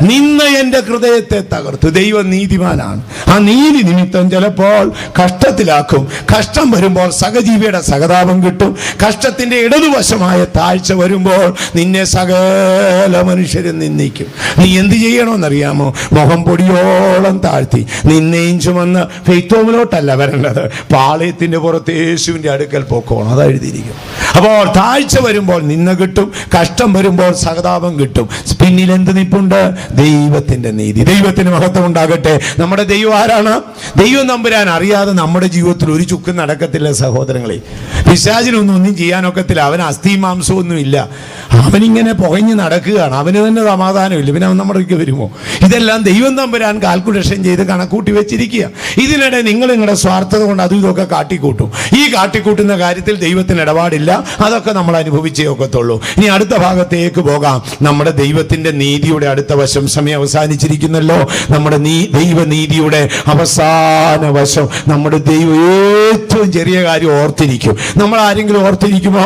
നിന്ന എൻ്റെ ഹൃദയത്തെ തകർത്തു. ദൈവം നീതിമാനാണ്. ആ നീതി നിമിത്തം ചിലപ്പോൾ കഷ്ടത്തിലാക്കും. കഷ്ടം വരുമ്പോൾ സഹജീവിയുടെ സഹതാപം കിട്ടും. കഷ്ടത്തിന്റെ ഇടതുവശമായ താഴ്ച വരുമ്പോൾ നിന്നെ സകല മനുഷ്യരും നിന്ദിക്കും. നീ എന്ത് ചെയ്യണമെന്നറിയാമോ? മുഖം പൊടിയോളം താഴ്ത്തി നിന്നെയും ചുമന്ന് ഫെയ്ത്തോമിലോട്ടല്ല വരേണ്ടത്, പാളയത്തിന്റെ പുറത്ത് യേശുവിന്റെ അടുക്കൽ പോക്കോണം. അത് എഴുതിയിരിക്കും. അപ്പോൾ താഴ്ച വരുമ്പോൾ നിന്ന കിട്ടും, കഷ്ടം വരുമ്പോൾ സഹതാപം കിട്ടും. പിന്നിൽ എന്ത് നിപ്പുണ്ട്? ദൈവത്തിന്റെ നീതി. ദൈവത്തിന് മഹത്വം ഉണ്ടാകട്ടെ. നമ്മുടെ ദൈവം ആരാണ്? ദൈവം നമ്പുരാൻ അറിയാതെ നമ്മുടെ ജീവിതത്തിൽ ഒരു ചുക്കും നടക്കത്തില്ല സഹോദരങ്ങളെ. പിശാചിനൊന്നും ചെയ്യാനൊക്കത്തില്ല. അവൻ അസ്ഥിയും മാംസവും ഒന്നും ഇല്ല. അവനിങ്ങനെ പുകഞ്ഞ് നടക്കുകയാണ്. അവന് തന്നെ സമാധാനമില്ല. പിന്നെ അവൻ നമ്മുടെ വരുമോ? ഇതെല്ലാം ദൈവം തമ്പുരാൻ കാൽക്കുലേഷൻ ചെയ്ത് കണക്കൂട്ടി വെച്ചിരിക്കുക. ഇതിനിടെ നിങ്ങൾ നിങ്ങളുടെ സ്വാർത്ഥത കൊണ്ട് അതും ഇതൊക്കെ കാട്ടിക്കൂട്ടും. ഈ കാട്ടിക്കൂട്ടുന്ന കാര്യത്തിൽ ദൈവത്തിന് ഇടപാടില്ല. അതൊക്കെ നമ്മൾ അനുഭവിച്ചേ ഒക്കത്തുള്ളൂ. ഇനി അടുത്ത ഭാഗത്തേക്ക് പോകാം. നമ്മുടെ ദൈവത്തിന്റെ നീതിയുടെ അടുത്ത വശം. സമയം അവസാനിച്ചിരിക്കുന്നല്ലോ. നമ്മുടെ ദൈവനീതിയുടെ അവസാന വശം. നമ്മുടെ ദൈവം ഏറ്റവും ചെറിയ കാര്യം ഓർത്തിരിക്കും. നമ്മൾ ആരെങ്കിലും ഓർത്തിരിക്കുമോ?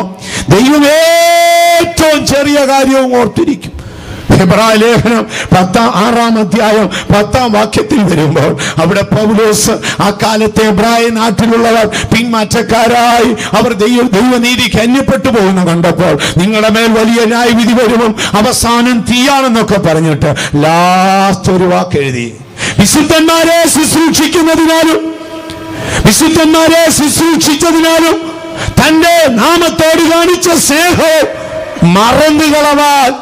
ദൈവം ഏറ്റവും ചെറിയ കാര്യവും ഓർത്തിരിക്കും. ഹെബ്രായ ലേഖനം 6-ാം അധ്യായം 10-ാം വാക്യത്തിൽ വരുമ്പോൾ അവിടെ പൗലോസ് അക്കാലത്തെ എബ്രായ നാട്ടിലുള്ളവർ പിന്മാറ്റക്കാരായി അവർ ദൈവനീതിക്ക് അന്യപ്പെട്ടു പോകുന്ന കണ്ടപ്പോൾ നിങ്ങളുടെ മേൽ വലിയ ന്യായവിധി വരുമ്പോൾ അവസാനം തീയാണെന്നൊക്കെ പറഞ്ഞിട്ട് ലാസ്റ്റ് ഒരു വാക്ക് എഴുതി. വിശുദ്ധന്മാരെ ശുശ്രൂഷിച്ചതിനാലും തന്റെ നാമത്തോട് കാണിച്ച സ്നേഹവും മറന്നുകളവാൻ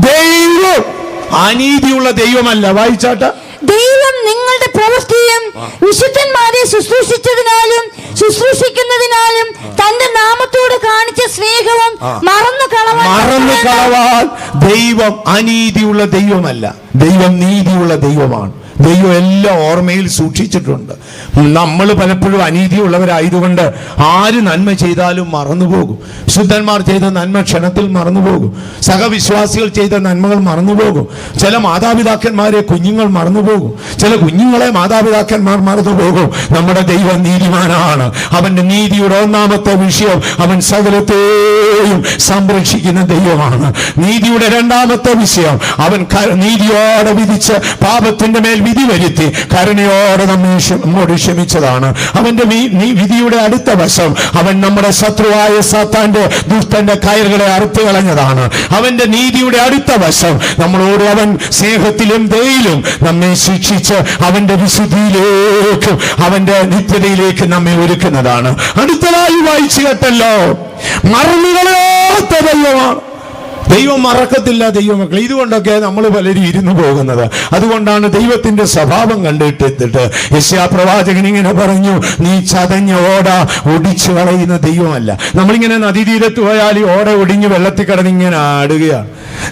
ദൈവം അനീതിയുള്ള ദൈവമല്ല. വായിച്ചാട്ട. ദൈവം നിങ്ങളുടെ പ്രവൃത്തിയും വിശുദ്ധന്മാരെ ശുശ്രൂഷിക്കുന്നതിനാലും തന്റെ നാമത്തോട് കാണിച്ച സ്നേഹവും മറന്നു കളവാൻ ദൈവം അനീതിയുള്ള ദൈവമല്ല. ദൈവം നീതിയുള്ള ദൈവമാണ്. ദൈവം എല്ലാം ഓർമ്മയിൽ സൂക്ഷിച്ചിട്ടുണ്ട്. നമ്മൾ പലപ്പോഴും അനീതിയുള്ളവരായതുകൊണ്ട് ആര് നന്മ ചെയ്താലും മറന്നുപോകും. ശുദ്ധന്മാർ ചെയ്ത നന്മ ക്ഷണത്തിൽ മറന്നുപോകും. സഹവിശ്വാസികൾ ചെയ്ത നന്മകൾ മറന്നുപോകും. ചില മാതാപിതാക്കന്മാരെ കുഞ്ഞുങ്ങൾ മറന്നുപോകും. ചില കുഞ്ഞുങ്ങളെ മാതാപിതാക്കന്മാർ മറന്നുപോകും. നമ്മുടെ ദൈവം നീതിമാനാണ്. അവന്റെ നീതിയുടെ ഒന്നാമത്തെ വിഷയം അവൻ സകലത്തെയും സംരക്ഷിക്കുന്ന ദൈവമാണ്. നീതിയുടെ രണ്ടാമത്തെ വിഷയം അവൻ നീതിയോടെ വിധിച്ച് പാപത്തിന്റെ മേൽ വിധി വരുത്തി കരുണയോടെ നമ്മോട് ക്ഷമിച്ചതാണ്. അവന്റെ വിധിയുടെ അടുത്ത വശം അവൻ നമ്മുടെ ശത്രുവായ സാത്താന്റെ ദുഷ്ടന്റെ കയറുകളെ അറുത്തു കളഞ്ഞതാണ്. അവന്റെ നീതിയുടെ അടുത്ത വശം നമ്മളോട് അവൻ സ്നേഹത്തിലും ദയയിലും നമ്മെ ശിക്ഷിച്ച് അവന്റെ വിശുദ്ധിയിലേക്ക് അവന്റെ നിത്യതയിലേക്ക് നമ്മെ ഒരുക്കുന്നതാണ്. അടുത്തതായി വായിച്ചു കേട്ടല്ലോ, മറന്നുകളയാത്ത ദൈവമാണ്. ദൈവം മറക്കത്തില്ല ദൈവമക്കൾ. ഇതുകൊണ്ടൊക്കെ നമ്മൾ പലരും ഇരുന്നു പോകുന്നത്. അതുകൊണ്ടാണ് ദൈവത്തിന്റെ സ്വഭാവം കണ്ടിട്ട് യെശയ്യാപ്രവാചകൻ ഇങ്ങനെ പറഞ്ഞു, നീ ചതഞ്ഞ ഓട ഒടിച്ചു കളയുന്ന ദൈവമല്ല. നമ്മളിങ്ങനെ നദീതീരത്ത് പോയാൽ ഈ ഓട ഒടിഞ്ഞ് വെള്ളത്തിൽ കിടന്ന് ഇങ്ങനെ ആടുകയാണ്.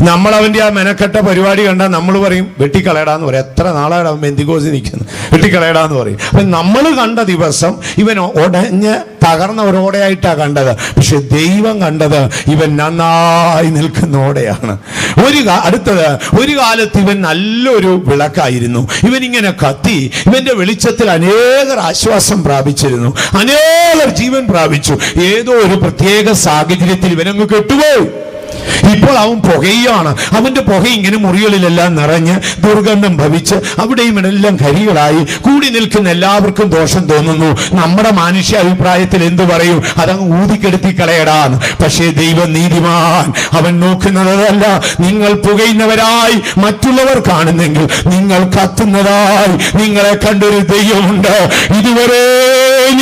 നമ്മൾ അവന്റെ ആ മെനക്കെട്ട പരിപാടി കണ്ടാൽ നമ്മൾ പറയും വെട്ടിക്കളയടാന്ന് പറയും. എത്ര നാളാണ് അവൻ ബെന്തിക്കോസിൽ നിൽക്കുന്നത്, വെട്ടിക്കളയടാന്ന് പറയും. അപ്പൊ നമ്മൾ കണ്ട ദിവസം ഇവൻ ഉടഞ്ഞ് തകർന്ന ഒരോടയായിട്ടാണ് കണ്ടത്. പക്ഷെ ദൈവം കണ്ടത് ഇവൻ നന്നായി നിൽക്കുന്ന ഓടയാണ്. അടുത്തത്, ഒരു കാലത്ത് ഇവൻ നല്ലൊരു വിളക്കായിരുന്നു. ഇവൻ ഇങ്ങനെ കത്തി, ഇവന്റെ വെളിച്ചത്തിൽ അനേകർ ആശ്വാസം പ്രാപിച്ചിരുന്നു, അനേകർ ജീവൻ പ്രാപിച്ചു. ഏതോ ഒരു പ്രത്യേക സാഹചര്യത്തിൽ ഇവനങ്ങ് കെട്ടുപോയി. ഇപ്പോൾ അവൻ പുകയാണ്. അവന്റെ പുക ഇങ്ങനെ മുറികളിലെല്ലാം നിറഞ്ഞ് ദുർഗന്ധം ഭവിച്ച് അവിടെയും ഇടെല്ലാം കരികളായി കൂടി നിൽക്കുന്ന എല്ലാവർക്കും ദോഷം തോന്നുന്നു. നമ്മുടെ മനുഷ്യ അഭിപ്രായത്തിൽ എന്തു പറയും? അതങ്ങ് ഊതിക്കെടുത്തി കളയടാന്ന്. പക്ഷേ ദൈവം നീതിമാൻ. അവൻ നോക്കുന്നതല്ല നിങ്ങൾ പുകയുന്നവരായി മറ്റുള്ളവർ കാണുന്നെങ്കിൽ നിങ്ങൾ കത്തുന്നതായി നിങ്ങളെ കണ്ടൊരു ദൈവമുണ്ട്. ഇതുവരെ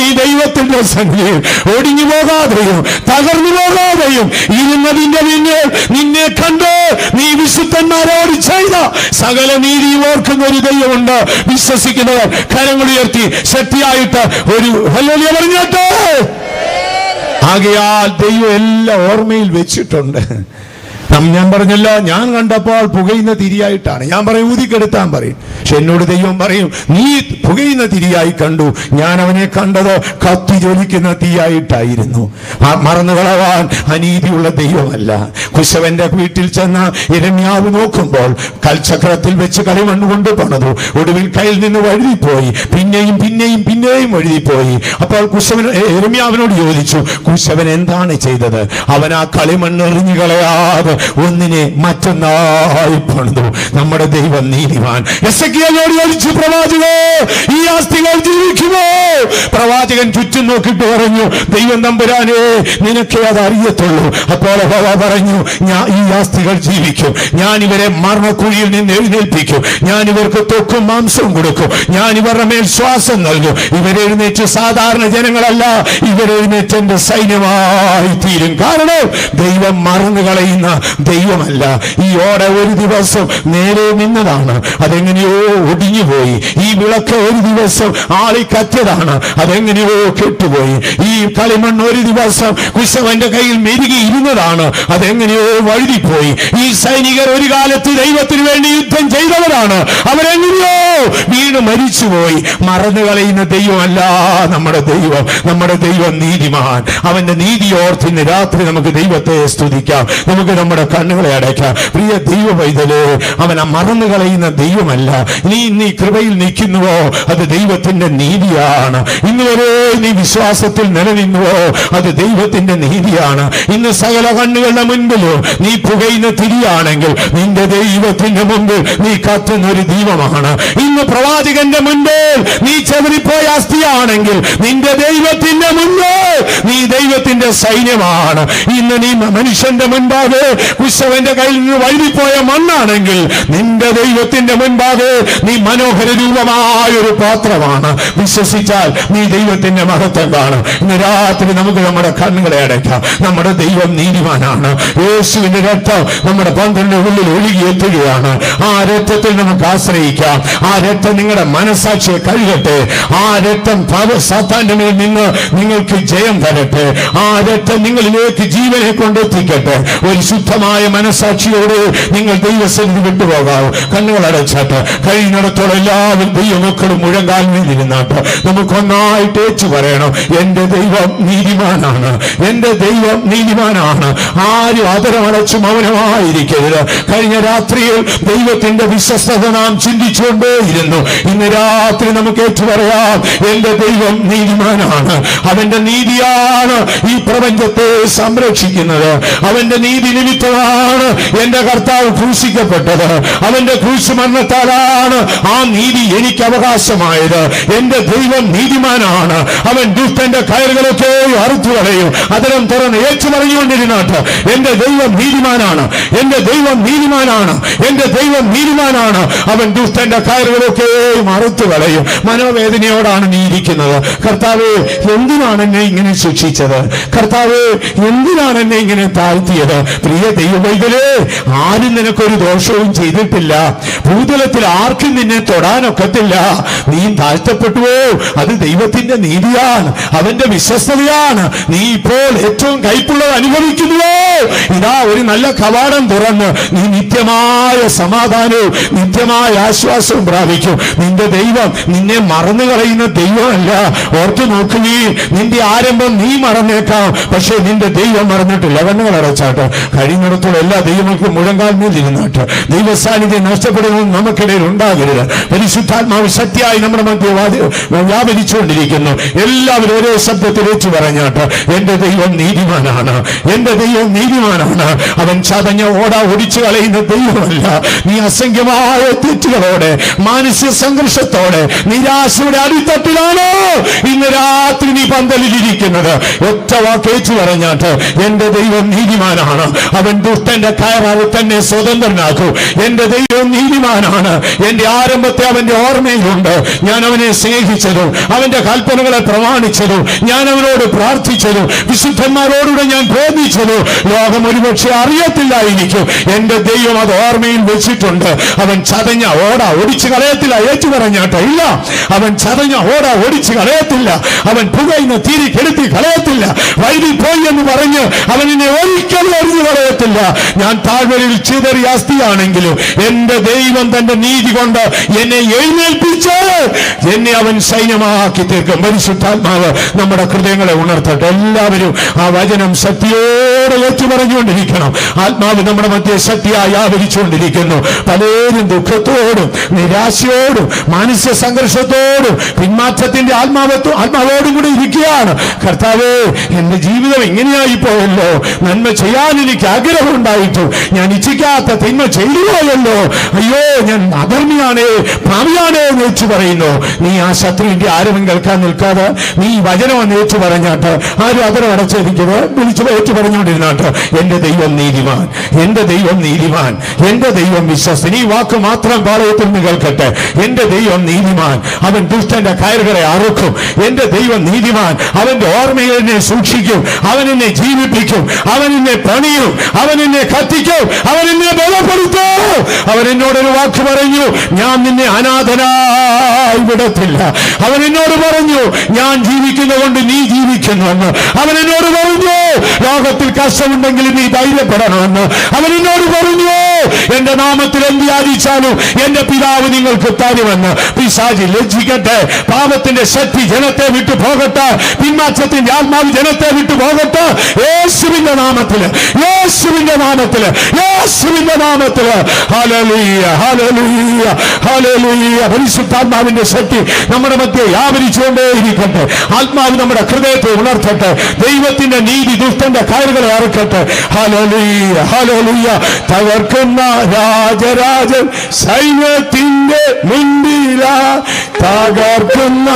നീ ദൈവത്തിന്റെ സന്നിധിയിൽ ഒടിഞ്ഞു പോകാതെയും തകർന്നു പോകാതെയും ഇരുന്നതിന്റെ പിന്നിൽ നിന്നെ കണ്ട് നീ വിശുദ്ധന്മാരോട് ചെയ്ത സകല നീതിയും ഓർക്കുന്ന ഒരു ദൈവമുണ്ട്. വിശ്വസിക്കുന്നവർ കരങ്ങൾ ഉയർത്തി ശക്തിയായിട്ട് ഒരു ഹല്ലേലൂയ പറഞ്ഞോട്ടെ. ആകയാൽ ദൈവം എല്ലാം ഓർമ്മയിൽ വെച്ചിട്ടുണ്ട്. ഞാൻ പറഞ്ഞല്ലോ, ഞാൻ കണ്ടപ്പോൾ പുകയുന്ന തിരിയായിട്ടാണ്. ഞാൻ പറയും ഊതിക്കെടുത്താൻ പറയും. പക്ഷെ എന്നോട് ദൈവം പറയും, നീ പുകയുന്ന തിരിയായി കണ്ടു, ഞാൻ അവനെ കണ്ടത് കത്തി ജ്വലിക്കുന്ന തീയായിട്ടായിരുന്നു. മറന്നുകളവാൻ അനീതിയുള്ള ദൈവമല്ല. കുശവന്റെ വീട്ടിൽ ചെന്ന യിരെമ്യാവ് നോക്കുമ്പോൾ കൽചക്രത്തിൽ വെച്ച് കളിമണ്ണ് കൊണ്ട് പണിതു. ഒടുവിൽ കയ്യിൽ നിന്ന് വഴുതിപ്പോയി. പിന്നെയും പിന്നെയും പിന്നെയും വഴുതിപ്പോയി. അപ്പോൾ കുശവൻ യിരെമ്യാവിനോട് ചോദിച്ചു, കുശവൻ എന്താണ് ചെയ്തത്? അവൻ ആ കളിമണ്ണ് എറിഞ്ഞു കളയാതെ ഒന്നിനെ മറ്റൊന്നായി പണിതു. നമ്മുടെ ദൈവം നീതിമാൻ. എസെക്കിയേലിനോട് ചോദിച്ചു, പ്രവാചകേ, ഈ അസ്ഥികൾ ജീവിക്കുമോ? പ്രവാചകൻ ചുറ്റും നോക്കിയിട്ട് പറഞ്ഞു, ദൈവം തമ്പുരാനെ, നിനക്കേ അത് അറിയത്തുള്ളൂ. അപ്പോൾ യഹോവ പറഞ്ഞു, ഈ അസ്ഥികൾ ജീവിക്കും. ഞാൻ ഇവരെ മരണക്കുഴിയിൽ നിന്ന് എഴുന്നേൽപ്പിക്കും. ഞാൻ ഇവർക്ക് ത്വക്കും മാംസവും കൊടുക്കും. ഞാൻ ഇവരുടെ മേൽ ശ്വാസം നൽകും. ഇവരെഴുന്നേറ്റ് സാധാരണ ജനങ്ങളല്ല, ഇവരെഴുന്നേറ്റ് എന്റെ സൈന്യമായി തീരും. കാരണം ദൈവം മറന്നു കളയുന്ന ദൈവമല്ല. ഈ ഓട ഒരു ദിവസം നേരെ നിന്നതാണ്, അതെങ്ങനെയോ ഒടിഞ്ഞുപോയി. ഈ വിളക്ക് ഒരു ദിവസം ആളിക്കത്തിയതാണ്, അതെങ്ങനെയോ കെട്ടുപോയി. ഈ കളിമണ്ണ് ഒരു ദിവസം കുശവന്റെ കയ്യിൽ മെരുകി ഇരുന്നതാണ്, അതെങ്ങനെയോ വഴുതിപ്പോയി. ഈ സൈനികർ ഒരു കാലത്ത് ദൈവത്തിന് വേണ്ടി യുദ്ധം ചെയ്തവരാണ്, അവരെങ്ങനെയോ വീണ് മരിച്ചുപോയി. മറന്നു കളയുന്ന ദൈവമല്ല നമ്മുടെ ദൈവം. നമ്മുടെ ദൈവം നീതിമാൻ. അവന്റെ നീതി ഓർത്ത് ഇന്ന് രാത്രി നമുക്ക് ദൈവത്തെ സ്തുതിക്കാം. നമുക്ക് നമ്മുടെ കണ്ണുകളെ അടയ്ക്കാം. പ്രിയ ദൈവ പൈതലേ, അവൻ മറന്നു കളയുന്ന ദൈവമല്ല. നീ ഇന്ന് ഈ കൃപയിൽ നിൽക്കുന്നുവോ, അത് ദൈവത്തിന്റെ നീതിയാണ്. ഇന്ന് വരെ നീ വിശ്വാസത്തിൽ നിലനിന്നുവോ, അത് ദൈവത്തിന്റെ നീതിയാണ്. ഇന്ന് സകല കണ്ണുകളുടെ മുൻപിലോ നീ പുകയുന്ന തിരിയാണെങ്കിൽ നിന്റെ ദൈവത്തിന്റെ മുമ്പിൽ നീ കത്തുന്ന ഒരു ദീപമാണ്. ഇന്ന് പ്രവാചകന്റെ മുൻപിൽ നീ ചെതറിപ്പോയ അസ്ഥിയാണെങ്കിൽ നിന്റെ ദൈവത്തിന്റെ മുൻപിൽ നീ ദൈവത്തിന്റെ സൈന്യമാണ്. ഇന്ന് നീ മനുഷ്യന്റെ മുൻപാകെ കുശവന്റെ കയ്യിൽ നിന്ന് വഴുതിപ്പോയ മണ്ണാണെങ്കിൽ നിന്റെ ദൈവത്തിന്റെ മുൻപാകെ നീ മനോഹര രൂപമായൊരു പാത്രമാണ്. വിശ്വസിച്ചാൽ നീ ദൈവത്തിന്റെ മഹത്വം കാണും. ഇന്ന് രാത്രി നമുക്ക് നമ്മുടെ കണ്ണുകളെ അടയ്ക്കാം. നമ്മുടെ ദൈവം നീതിമാനാണ്. യേശുവിന്റെ രക്തം നമ്മുടെ 12 ഉള്ളിൽ ഒഴുകിയെത്തുകയാണ്. ആ രക്തത്തിൽ നമുക്ക് ആശ്രയിക്കാം. ആ രക്തം നിങ്ങളുടെ മനസാക്ഷിയെ കഴുകട്ടെ. ആ രക്തം സാത്താന്റെ മേൽ നിന്ന് നിങ്ങൾക്ക് ജയം തരട്ടെ. ആ രക്തം നിങ്ങളിലേക്ക് ജീവനെ കൊണ്ടെത്തിക്കട്ടെ. ഒരു ശുദ്ധമായ മനസാക്ഷിയോട് നിങ്ങൾ ദൈവസന്നിധി വിട്ടുപോകാവൂ. കണ്ണുകൾ അടച്ചാട്ട് കഴിയുന്നിടത്തോളം എല്ലാവരും ദൈവമക്കളും മുഴങ്കാൽ നിന്നിരുന്നാട്ട് നമുക്കൊന്നായിട്ട് ഏച്ചു പറയണം, എന്റെ ദൈവം നീതിമാനാണ്, എന്റെ ദൈവം നീതിമാനാണ്. ആരും അതരമടച്ചു മൗനമായിരിക്കരുത്. കഴിഞ്ഞ രാത്രിയിൽ ദൈവത്തിന്റെ വിശ്വസ്തത നാം ചിന്തിച്ചുകൊണ്ടേയിരുന്നു. ഇന്ന് രാത്രി നമുക്ക് ഏറ്റു പറയാം, എന്റെ ദൈവം നീതിമാനാണ്. അവന്റെ നീതിയാണ് ഈ പ്രപഞ്ചത്തെ സംരക്ഷിക്കുന്നത്. അവന്റെ നീതി നിമിത്തമാണ് എന്റെ കർത്താവ് ക്രൂശിക്കപ്പെട്ടത്. അവന്റെ ക്രൂശ് മരണത്താലാണ് ആ നീതി എനിക്ക് അവകാശമായത്. എന്റെ ദൈവം നീതിമാനാണ്. അവൻ ദുഷ്ടന്റെ കയറുകളൊക്കെ അറുത്തു കളയും. അതരം തുറന്ന് ഏച്ചു പറഞ്ഞുകൊണ്ടിരുന്നാട്ട് എന്റെ ദൈവം നീതിമാനാണ്, എന്റെ ദൈവം നീതിമാനാണ്, എന്റെ ദൈവം നീതിമാനാണ്. അവൻ ദുഷ്ടന്റെ കയറുകളൊക്കെ അറുത്തു കളയും. മനോവേദനയോടാണ് നീ ഇരിക്കുന്നത്. കർത്താവേ, എന്തിനാണ് എന്നെ ഇങ്ങനെ ശിക്ഷിച്ചത്? കർത്താവേ, എന്തിനാണ് എന്നെ ഇങ്ങനെ താഴ്ത്തിയത്? പ്രിയ ദൈവവൈദ്യരെ, ആരും നിനക്കൊരു ദോഷവും ചെയ്തിട്ടില്ല. ഭൂതലത്തിൽ ആർക്കും നിന്നെ തൊടാനൊക്കത്തില്ല. നീ താഴ്ത്തപ്പെട്ടുവോ, അത് ദൈവത്തിന്റെ നീതിയാണ്, അവന്റെ വിശ്വസ്തതയാണ്. നീ ഇപ്പോൾ ഏറ്റവും കൈപ്പുള്ളത് അനുഭവിക്കുന്നുവോ, ഇതാ ഒരു നല്ല കവാടം തുറന്ന് നീ നിത്യമായ സമാധാനവും നിത്യമായ ആശ്വാസവും പ്രാപിക്കും. നിന്റെ ദൈവം നിന്നെ മറന്നു കളയുന്ന ദൈവമല്ല. ഓർത്തു നോക്കുകയും നിന്റെ ആരംഭം നീ മറന്നേക്കാം, പക്ഷെ നിന്റെ ദൈവം മറന്നിട്ടില്ല. കണ്ണുകൾ അടച്ചാട്ട് കഴിയുന്നിടത്തോളം എല്ലാ ദൈവങ്ങൾക്കും മുഴങ്കാൽ ഇരുന്നാട്ട് ദൈവ സാന്നിധ്യം നഷ്ടപ്പെടുന്നത് നമുക്കിടയിൽ ഉണ്ടാകരുത്. പരിശുദ്ധാത്മാവ് ശക്തിയായി നമ്മുടെ മധ്യ വ്യാപരിച്ചുകൊണ്ടിരിക്കുന്നു. എല്ലാവരും ഒരേ ശബ്ദത്തിൽ വെച്ച് പറഞ്ഞാട്ട് എന്റെ ദൈവം നീതിമാനാണ്, എന്റെ ദൈവം നീതിമാനാണ്. അവൻ ചതഞ്ഞ ഓട ഒടിച്ചു കളയുന്ന ദൈവമല്ല. നീ അസംഖ്യമായ തെറ്റുകളോടെ, മാനസിക സംഘർഷത്തോടെ, നിരാശയുടെ അടിത്തട്ടിലാണോ ഇന്ന് രാത്രി നീ പന്തലിലിരിക്കുന്നത്? ഒറ്റ വാക്കേച്ചു പറഞ്ഞാട്ട് എന്റെ ദൈവം നീതിമാനാണ്. അവൻ ദുഷ്ടന്റെ കയറാതെ തന്നെ സ്വതന്ത്രനാക്കും. എന്റെ ദൈവം നീതിമാനാണ്. എന്റെ ആരംഭത്തെ അവന്റെ ഓർമ്മയിലുണ്ട്. ഞാൻ അവനെ സ്നേഹിച്ചതും അവന്റെ കൽപ്പനകളെ പ്രമാണിച്ചതും ഞാൻ അവനോട് പ്രാർത്ഥിച്ചതും വിശുദ്ധന്മാരോടുകൂടെ ഞാൻ ബോധിച്ചതും ലോകം ഒരുപക്ഷെ അറിയത്തില്ലായിരിക്കും. എന്റെ ദൈവം അത് ഓർമ്മയിൽ വെച്ചിട്ടുണ്ട്. അവൻ ചതഞ്ഞ ഓട ഒടിച്ചു കളയത്തില്ല. ഏറ്റു പറഞ്ഞാട്ടോ, ഇല്ല, അവൻ ചതഞ്ഞ ഓട ഒടിച്ചു കളയത്തില്ല. അവൻ പുകയുന്ന തിരി കെടുത്തി കളയത്തില്ല. വൈദ്യുതി പോയി എന്ന് പറഞ്ഞ് അവൻ എന്നെ ഒരിക്കലും എറിഞ്ഞു കളയത്തില്ല. ഞാൻ താഴ്വരയിൽ ചിതറിയ അസ്ഥിയാണെങ്കിലും എന്റെ ദൈവം തന്റെ നീതി കൊണ്ട് എന്നെ എഴുന്നേൽപ്പിച്ച് എന്നെ അവൻ സൈന്യമാക്കി തീർക്കും. പരിശുദ്ധാത്മാവ് നമ്മുടെ ഹൃദയങ്ങളെ ഉണർത്തട്ടെ. എല്ലാവരും ആ വചനം ശക്തിയോടെ ഏറ്റു പറഞ്ഞുകൊണ്ടിരിക്കണം. ആത്മാവ് നമ്മുടെ മധ്യ ശക്തിയായി ആവരിച്ചുകൊണ്ടിരിക്കുന്നു. പലരും ദുഃഖത്തോടും നിരാശയോടും മാനസിക സംഘർഷത്തോടും പിന്മാറ്റത്തിന്റെ ആത്മാവോടും കൂടി ഇരിക്കുകയാണ്. കർത്താവേ, എന്റെ ജീവിതം ഇങ്ങനെയായി പോയല്ലോ, നന്മ ചെയ്യാൻ എനിക്ക് ആഗ്രഹമുണ്ടായിട്ടും ഞാൻ ഇച്ഛിക്കാത്ത തിന്മ ചെയ്തു പോയല്ലോ, അയ്യോ, ഞാൻ അധർമ്മിയാണേ, പാപിയാണേ എന്ന് വെച്ച് പറയുന്നു. നീ ആ ശത്രുവിന്റെ ആരും കേൾക്കാൻ നിൽക്കാതെ നീ വചനം എന്ന് വെച്ച് പറഞ്ഞാട്ട് ആരും അതിനെ അടച്ചിരിക്കുന്നത് വിളിച്ചു വെച്ച് പറഞ്ഞുകൊണ്ടിരുന്നാട്ട് എന്റെ ദൈവം നീതിമാൻ, എന്റെ ദൈവം നീതിമാൻ, എന്റെ ദൈവം വിശ്വസ്തൻ. ഈ വാക്ക് മാത്രം പാളയത്തിൽ നിന്ന് കേൾക്കട്ടെ. എന്റെ ദൈവം നീതിമാൻ, അവൻ ദുഷ്ടന്റെ കയറുകളെ അറുക്കും. എന്റെ ദൈവം നീതിമാൻ, അവന്റെ ഓർമ്മയിൽ എന്നെ സൂക്ഷിക്കും, അവൻ എന്നെ ജീവിപ്പിക്കും, അവൻ എന്നെ പണിയും, അവൻ എന്നെ കത്തിക്കും, അവൻ എന്നെ ബലപ്പെടുത്തും. അവൻ എന്നോടൊരു വാക്ക് പറഞ്ഞു, ഞാൻ നിന്നെ അനാഥനായി വിടത്തില്ല. അവൻ എന്നോട് പറഞ്ഞു, ഞാൻ ജീവിക്കുന്നതുകൊണ്ട് നീ ജീവിക്കുന്നുവെന്ന്. അവൻ എന്നോട് പറഞ്ഞു, ലോകത്തിൽ കഷ്ടമുണ്ടെങ്കിൽ നീ ധൈര്യപ്പെടണമെന്ന്. അവൻ എന്നോട് പറഞ്ഞു, എന്റെ നാമത്തിൽ എന്ത് യാചിച്ചാലും എന്റെ പിതാവ് നിങ്ങൾക്ക് തരുമെന്ന്. പിശാചി ലജ്ജിക്കട്ടെ, പാപത്തിന്റെ ശക്തി ജനത്തെ വിട്ടു പോകട്ടെ, പിന്മാറ്റത്തിന്റെ ആത്മാവ് ജനത്തെ വിട്ടു പോകട്ടെ. യേശുവിന്റെ നാമത്തില്, യേശുവിന്റെ നാമത്തില്, യേശുവിന്റെ നാമത്തില്. Hallelujah, hallelujah, hallelujah. പരിശുദ്ധാത്മാവിന്റെ ശക്തി നമ്മുടെ മധ്യേ വ്യാപരിച്ചുകൊണ്ടേയിരിക്കട്ടെ. ആത്മാവ് നമ്മുടെ ഹൃദയത്തെ ഉണർത്തട്ടെ. ദൈവത്തിന്റെ നീതി ദുഷ്ടന്റെ കയറുകളെ അറുക്കട്ടെ. Hallelujah, hallelujah. തകർക്കുന്ന രാജരാജൻ സൈന്യത്തിന്റെ മുൻപിലാ, തകർക്കുന്ന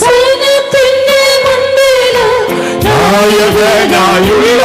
സൈന്യത്തിന്റെ മുൻപിലാ, നായകനായുള്ള